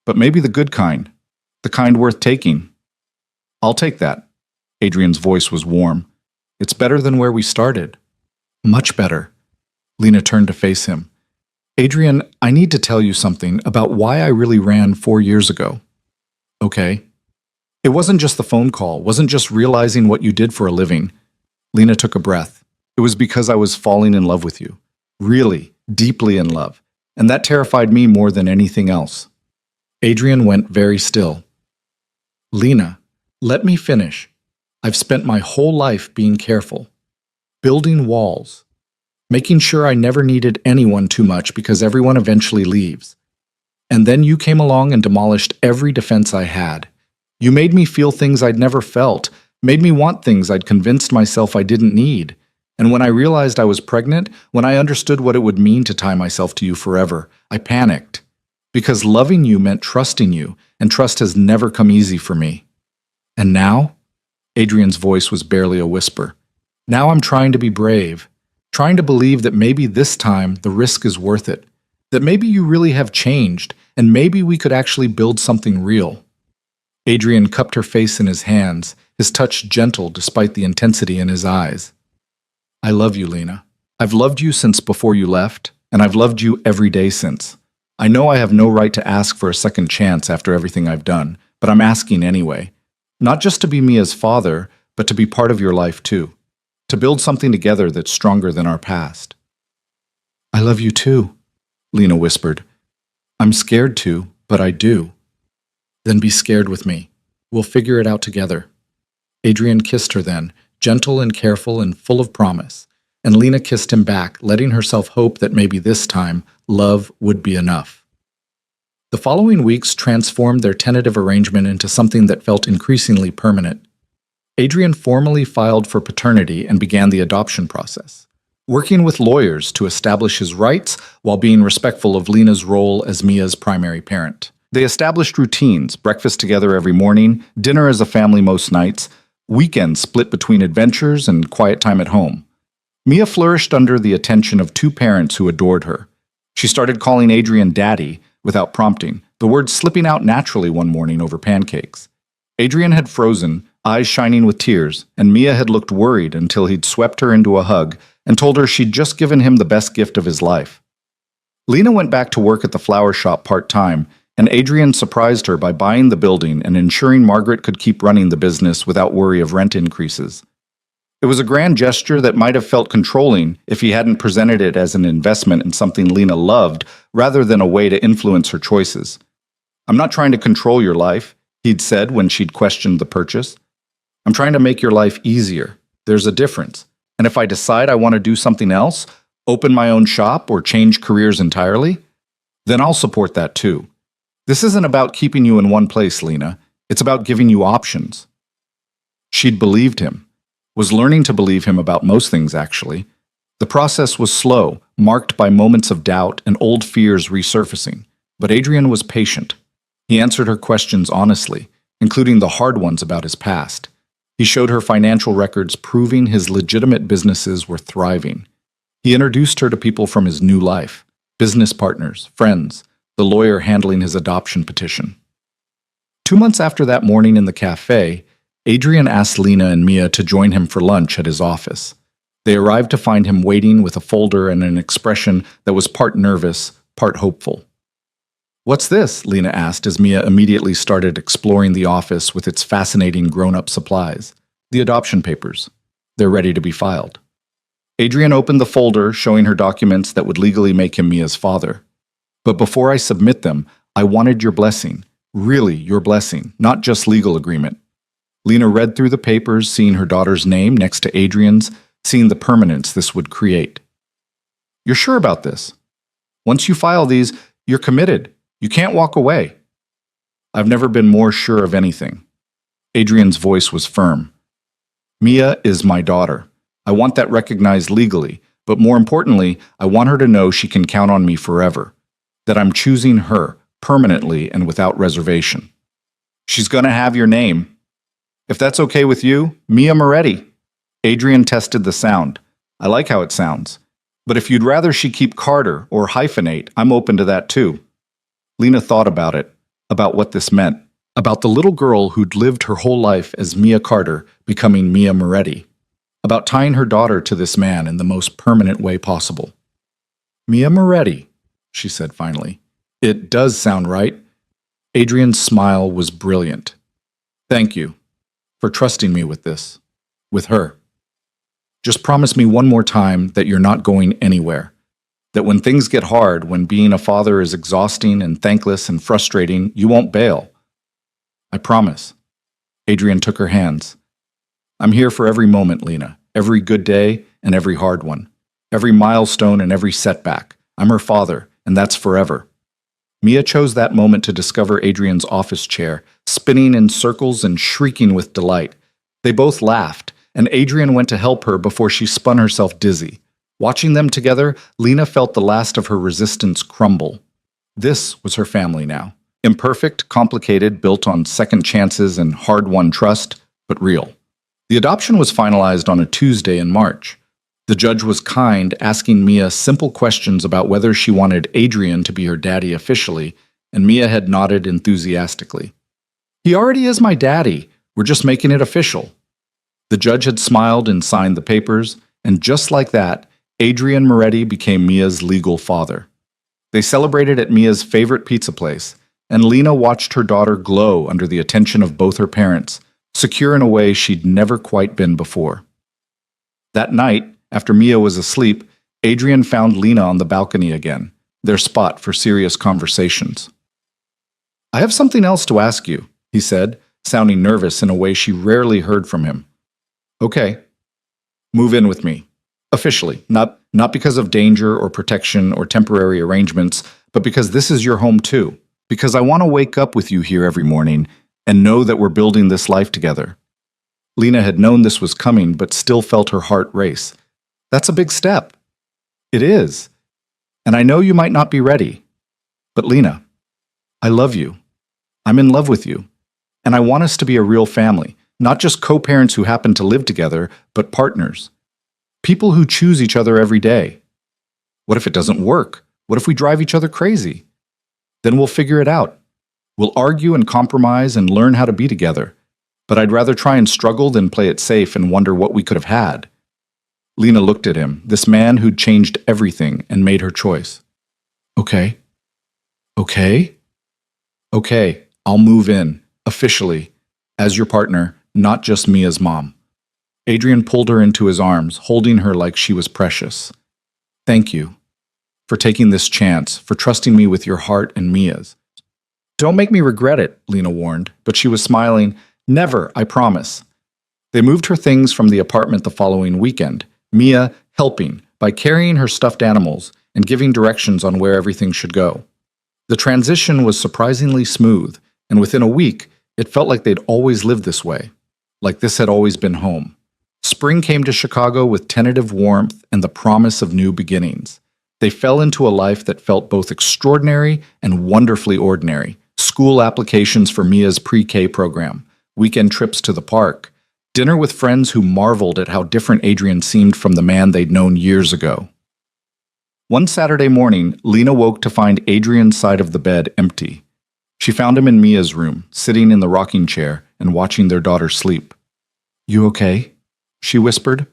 but maybe the good kind, the kind worth taking." "I'll take that." Adrian's voice was warm. "It's better than where we started." "Much better." Lena turned to face him. "Adrian, I need to tell you something about why I really ran 4 years ago." "Okay." "It wasn't just the phone call, wasn't just realizing what you did for a living." Lena took a breath. "It was because I was falling in love with you. Really, deeply in love. And that terrified me more than anything else." Adrian went very still. "Lena, let me finish. I've spent my whole life being careful, building walls, making sure I never needed anyone too much because everyone eventually leaves. And then you came along and demolished every defense I had. You made me feel things I'd never felt, made me want things I'd convinced myself I didn't need. And when I realized I was pregnant, when I understood what it would mean to tie myself to you forever, I panicked. Because loving you meant trusting you, and trust has never come easy for me. And now?" Adrian's voice was barely a whisper. "Now I'm trying to be brave, trying to believe that maybe this time the risk is worth it, that maybe you really have changed, and maybe we could actually build something real." Adrian cupped her face in his hands, his touch gentle despite the intensity in his eyes. "I love you, Lena. I've loved you since before you left, and I've loved you every day since. I know I have no right to ask for a second chance after everything I've done, but I'm asking anyway. Not just to be Mia's father, but to be part of your life too. To build something together that's stronger than our past." "I love you too," Lena whispered. "I'm scared to, but I do." "Then be scared with me. We'll figure it out together." Adrian kissed her then, gentle and careful and full of promise, and Lena kissed him back, letting herself hope that maybe this time love would be enough. The following weeks transformed their tentative arrangement into something that felt increasingly permanent. Adrian formally filed for paternity and began the adoption process, working with lawyers to establish his rights while being respectful of Lena's role as Mia's primary parent. They established routines: breakfast together every morning, dinner as a family most nights, weekends split between adventures and quiet time at home. Mia flourished under the attention of two parents who adored her. She started calling Adrian Daddy without prompting, the words slipping out naturally one morning over pancakes. Adrian had frozen, eyes shining with tears, and Mia had looked worried until he'd swept her into a hug and told her she'd just given him the best gift of his life. Lena went back to work at the flower shop part-time, and Adrian surprised her by buying the building and ensuring Margaret could keep running the business without worry of rent increases. It was a grand gesture that might have felt controlling if he hadn't presented it as an investment in something Lena loved rather than a way to influence her choices. "I'm not trying to control your life," he'd said when she'd questioned the purchase. "I'm trying to make your life easier. There's a difference. And if I decide I want to do something else, open my own shop or change careers entirely, then I'll support that too. This isn't about keeping you in one place, Lena. It's about giving you options." She'd believed him, was learning to believe him about most things, actually. The process was slow, marked by moments of doubt and old fears resurfacing, but Adrian was patient. He answered her questions honestly, including the hard ones about his past. He showed her financial records proving his legitimate businesses were thriving. He introduced her to people from his new life, business partners, friends, the lawyer handling his adoption petition. 2 months after that morning in the cafe, Adrian asked Lena and Mia to join him for lunch at his office. They arrived to find him waiting with a folder and an expression that was part nervous, part hopeful. "What's this?" Lena asked as Mia immediately started exploring the office with its fascinating grown-up supplies. "The adoption papers. They're ready to be filed." Adrian opened the folder, showing her documents that would legally make him Mia's father. "But before I submit them, I wanted your blessing. Really, your blessing, not just legal agreement." Lena read through the papers, seeing her daughter's name next to Adrian's, seeing the permanence this would create. "You're sure about this? Once you file these, you're committed. You can't walk away." "I've never been more sure of anything." Adrian's voice was firm. "Mia is my daughter. I want that recognized legally, but more importantly, I want her to know she can count on me forever, that I'm choosing her, permanently and without reservation. She's gonna have your name. If that's okay with you, Mia Moretti." Adrian tested the sound. "I like how it sounds. But if you'd rather she keep Carter or hyphenate, I'm open to that too." Lena thought about it, about what this meant, about the little girl who'd lived her whole life as Mia Carter becoming Mia Moretti, about tying her daughter to this man in the most permanent way possible. "Mia Moretti," she said finally. "It does sound right." Adrian's smile was brilliant. "Thank you for trusting me with this, with her. Just promise me one more time that you're not going anywhere. That when things get hard, when being a father is exhausting and thankless and frustrating, you won't bail." "I promise." Adrian took her hands. "I'm here for every moment, Lena. Every good day and every hard one. Every milestone and every setback. I'm her father, and that's forever." Mia chose that moment to discover Adrian's office chair, spinning in circles and shrieking with delight. They both laughed, and Adrian went to help her before she spun herself dizzy. Watching them together, Lena felt the last of her resistance crumble. This was her family now. Imperfect, complicated, built on second chances and hard-won trust, but real. The adoption was finalized on a Tuesday in March. The judge was kind, asking Mia simple questions about whether she wanted Adrian to be her daddy officially, and Mia had nodded enthusiastically. "He already is my daddy. We're just making it official." The judge had smiled and signed the papers, and just like that, Adrian Moretti became Mia's legal father. They celebrated at Mia's favorite pizza place, and Lena watched her daughter glow under the attention of both her parents, secure in a way she'd never quite been before. That night, after Mia was asleep, Adrian found Lena on the balcony again, their spot for serious conversations. "I have something else to ask you," he said, sounding nervous in a way she rarely heard from him. "Okay. Move in with me. Officially. Not because of danger or protection or temporary arrangements, but because this is your home too. Because I want to wake up with you here every morning and know that we're building this life together." Lena had known this was coming, but still felt her heart race. That's a big step. It is. And I know you might not be ready. But Lena, I love you. I'm in love with you. And I want us to be a real family, not just co-parents who happen to live together, but partners. People who choose each other every day. What if it doesn't work? What if we drive each other crazy? Then we'll figure it out. We'll argue and compromise and learn how to be together. But I'd rather try and struggle than play it safe and wonder what we could have had. Lena looked at him, this man who'd changed everything and made her choice. Okay. Okay? Okay, I'll move in, officially, as your partner, not just Mia's mom. Adrian pulled her into his arms, holding her like she was precious. Thank you for taking this chance, for trusting me with your heart and Mia's. Don't make me regret it, Lena warned, but she was smiling. Never, I promise. They moved her things from the apartment the following weekend, Mia helping by carrying her stuffed animals and giving directions on where everything should go. The transition was surprisingly smooth, and within a week, it felt like they'd always lived this way, like this had always been home. Spring came to Chicago with tentative warmth and the promise of new beginnings. They fell into a life that felt both extraordinary and wonderfully ordinary. School applications for Mia's pre-K program, weekend trips to the park, dinner with friends who marveled at how different Adrian seemed from the man they'd known years ago. One Saturday morning, Lena woke to find Adrian's side of the bed empty. She found him in Mia's room, sitting in the rocking chair and watching their daughter sleep. You okay? She whispered.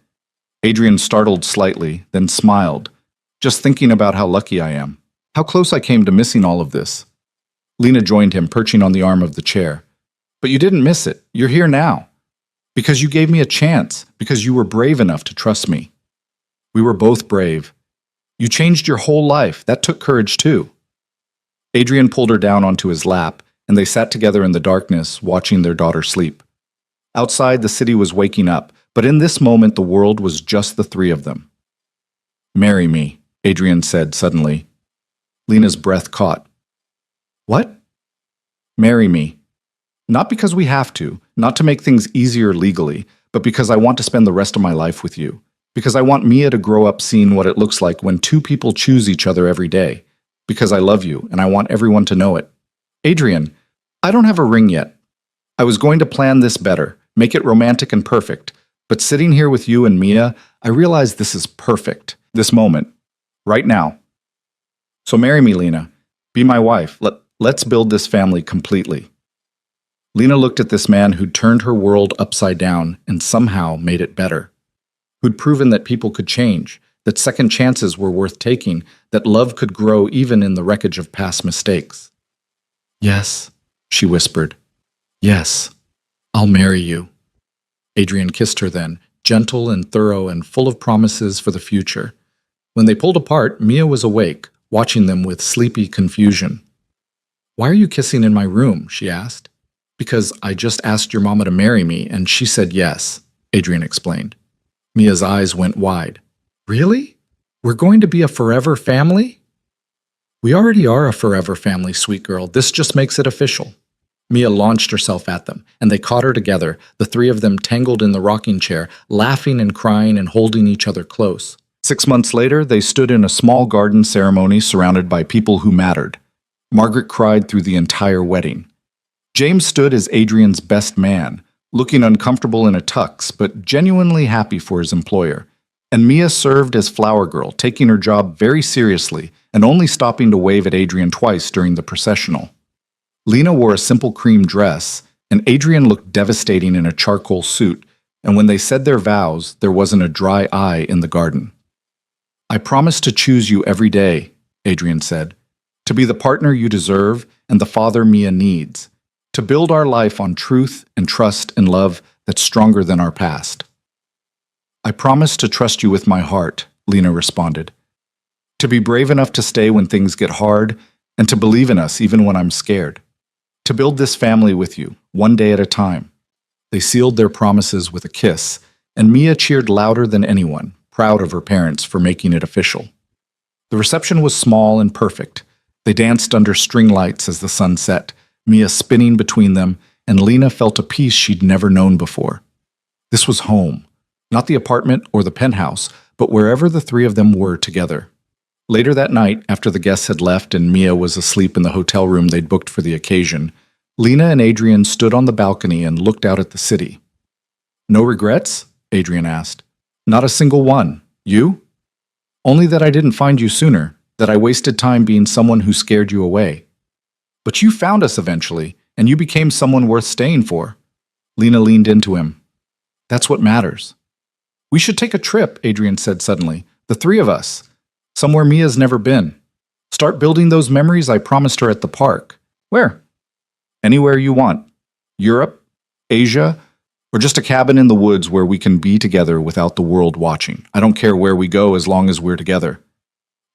Adrian startled slightly, then smiled, just thinking about how lucky I am, how close I came to missing all of this. Lena joined him, perching on the arm of the chair. But you didn't miss it. You're here now. Because you gave me a chance, because you were brave enough to trust me. We were both brave. You changed your whole life. That took courage too. Adrian pulled her down onto his lap, and they sat together in the darkness, watching their daughter sleep. Outside, the city was waking up, but in this moment the world was just the three of them. Marry me, Adrian said suddenly. Lena's breath caught. What? Marry me. Not because we have to, not to make things easier legally, but because I want to spend the rest of my life with you. Because I want Mia to grow up seeing what it looks like when two people choose each other every day. Because I love you, and I want everyone to know it. Adrian, I don't have a ring yet. I was going to plan this better, make it romantic and perfect, but sitting here with you and Mia, I realize this is perfect, this moment, right now. So marry me, Lena. Be my wife. Let's build this family completely. Lena looked at this man who'd turned her world upside down and somehow made it better. Who'd proven that people could change, that second chances were worth taking, that love could grow even in the wreckage of past mistakes. Yes, she whispered. Yes, I'll marry you. Adrian kissed her then, gentle and thorough and full of promises for the future. When they pulled apart, Mia was awake, watching them with sleepy confusion. Why are you kissing in my room? She asked. Because I just asked your mama to marry me, and she said yes, Adrian explained. Mia's eyes went wide. Really? We're going to be a forever family? We already are a forever family, sweet girl. This just makes it official. Mia launched herself at them, and they caught her together, the three of them tangled in the rocking chair, laughing and crying and holding each other close. 6 months later, they stood in a small garden ceremony surrounded by people who mattered. Margaret cried through the entire wedding. James stood as Adrian's best man, looking uncomfortable in a tux, but genuinely happy for his employer. And Mia served as flower girl, taking her job very seriously and only stopping to wave at Adrian twice during the processional. Lena wore a simple cream dress, and Adrian looked devastating in a charcoal suit, and when they said their vows, there wasn't a dry eye in the garden. I promise to choose you every day, Adrian said, to be the partner you deserve and the father Mia needs, to build our life on truth and trust and love that's stronger than our past. I promise to trust you with my heart, Lena responded, to be brave enough to stay when things get hard and to believe in us even when I'm scared, to build this family with you, one day at a time. They sealed their promises with a kiss, and Mia cheered louder than anyone, proud of her parents for making it official. The reception was small and perfect. They danced under string lights as the sun set, Mia spinning between them, and Lena felt a peace she'd never known before. This was home. Not the apartment or the penthouse, but wherever the three of them were together. Later that night, after the guests had left and Mia was asleep in the hotel room they'd booked for the occasion, Lena and Adrian stood on the balcony and looked out at the city. "No regrets?" Adrian asked. "Not a single one. You?" "Only that I didn't find you sooner, that I wasted time being someone who scared you away. But you found us eventually, and you became someone worth staying for." Lena leaned into him. "That's what matters." "We should take a trip," Adrian said suddenly. "The three of us. Somewhere Mia's never been. Start building those memories I promised her at the park." "Where?" "Anywhere you want. Europe, Asia, or just a cabin in the woods where we can be together without the world watching. I don't care where we go as long as we're together."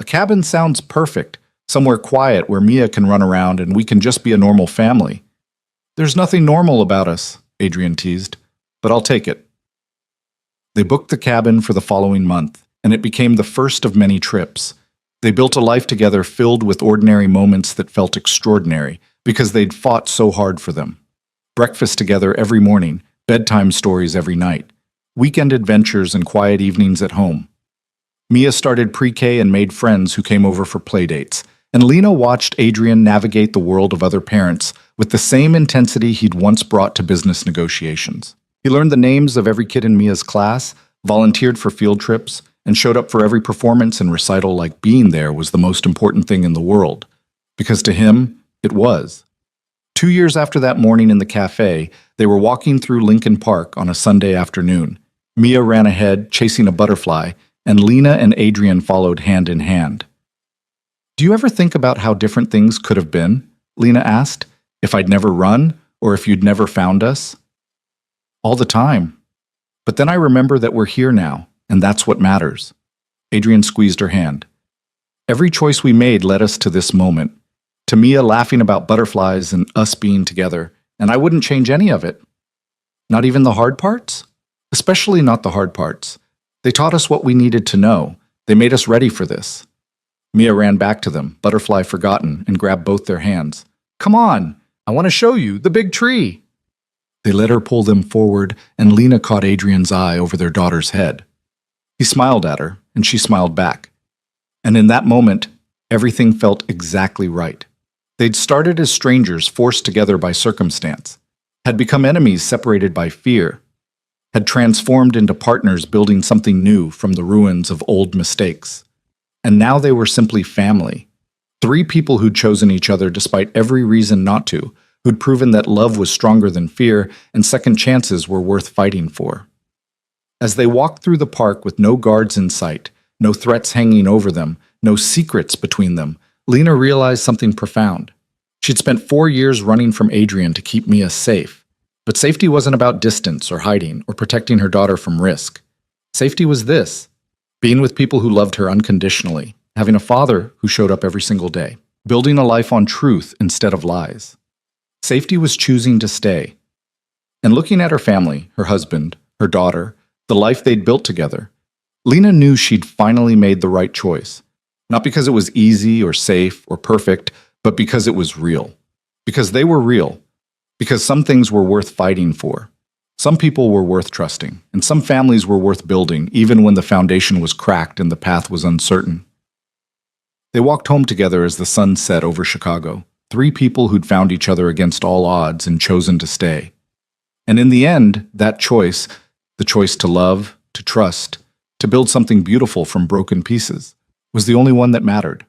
"A cabin sounds perfect. Somewhere quiet where Mia can run around and we can just be a normal family." "There's nothing normal about us," Adrian teased, "but I'll take it." They booked the cabin for the following month, and it became the first of many trips. They built a life together filled with ordinary moments that felt extraordinary because they'd fought so hard for them. Breakfast together every morning, bedtime stories every night, weekend adventures and quiet evenings at home. Mia started pre-K and made friends who came over for playdates, and Lena watched Adrian navigate the world of other parents with the same intensity he'd once brought to business negotiations. He learned the names of every kid in Mia's class, volunteered for field trips, and showed up for every performance and recital like being there was the most important thing in the world. Because to him, it was. 2 years after that morning in the cafe, they were walking through Lincoln Park on a Sunday afternoon. Mia ran ahead, chasing a butterfly, and Lena and Adrian followed hand in hand. "Do you ever think about how different things could have been?" Lena asked. "If I'd never run, or if you'd never found us?" "All the time. But then I remember that we're here now, and that's what matters." Adrian squeezed her hand. "Every choice we made led us to this moment, to Mia laughing about butterflies and us being together, and I wouldn't change any of it. Not even the hard parts? Especially not the hard parts. They taught us what we needed to know. They made us ready for this." Mia ran back to them, butterfly forgotten, and grabbed both their hands. "Come on! I want to show you, the big tree!" They let her pull them forward, and Lena caught Adrian's eye over their daughter's head. He smiled at her, and she smiled back. And in that moment, everything felt exactly right. They'd started as strangers forced together by circumstance, had become enemies separated by fear, had transformed into partners building something new from the ruins of old mistakes. And now they were simply family. 3 people who'd chosen each other despite every reason not to, who'd proven that love was stronger than fear and second chances were worth fighting for. As they walked through the park with no guards in sight, no threats hanging over them, no secrets between them, Lena realized something profound. She'd spent 4 years running from Adrian to keep Mia safe. But safety wasn't about distance or hiding or protecting her daughter from risk. Safety was this: being with people who loved her unconditionally, having a father who showed up every single day, building a life on truth instead of lies. Safety was choosing to stay. And looking at her family, her husband, her daughter, the life they'd built together, Lena knew she'd finally made the right choice. Not because it was easy or safe or perfect, but because it was real. Because they were real. Because some things were worth fighting for. Some people were worth trusting, and some families were worth building, even when the foundation was cracked and the path was uncertain. They walked home together as the sun set over Chicago, 3 people who'd found each other against all odds and chosen to stay. And in the end, that choice, the choice to love, to trust, to build something beautiful from broken pieces, was the only one that mattered.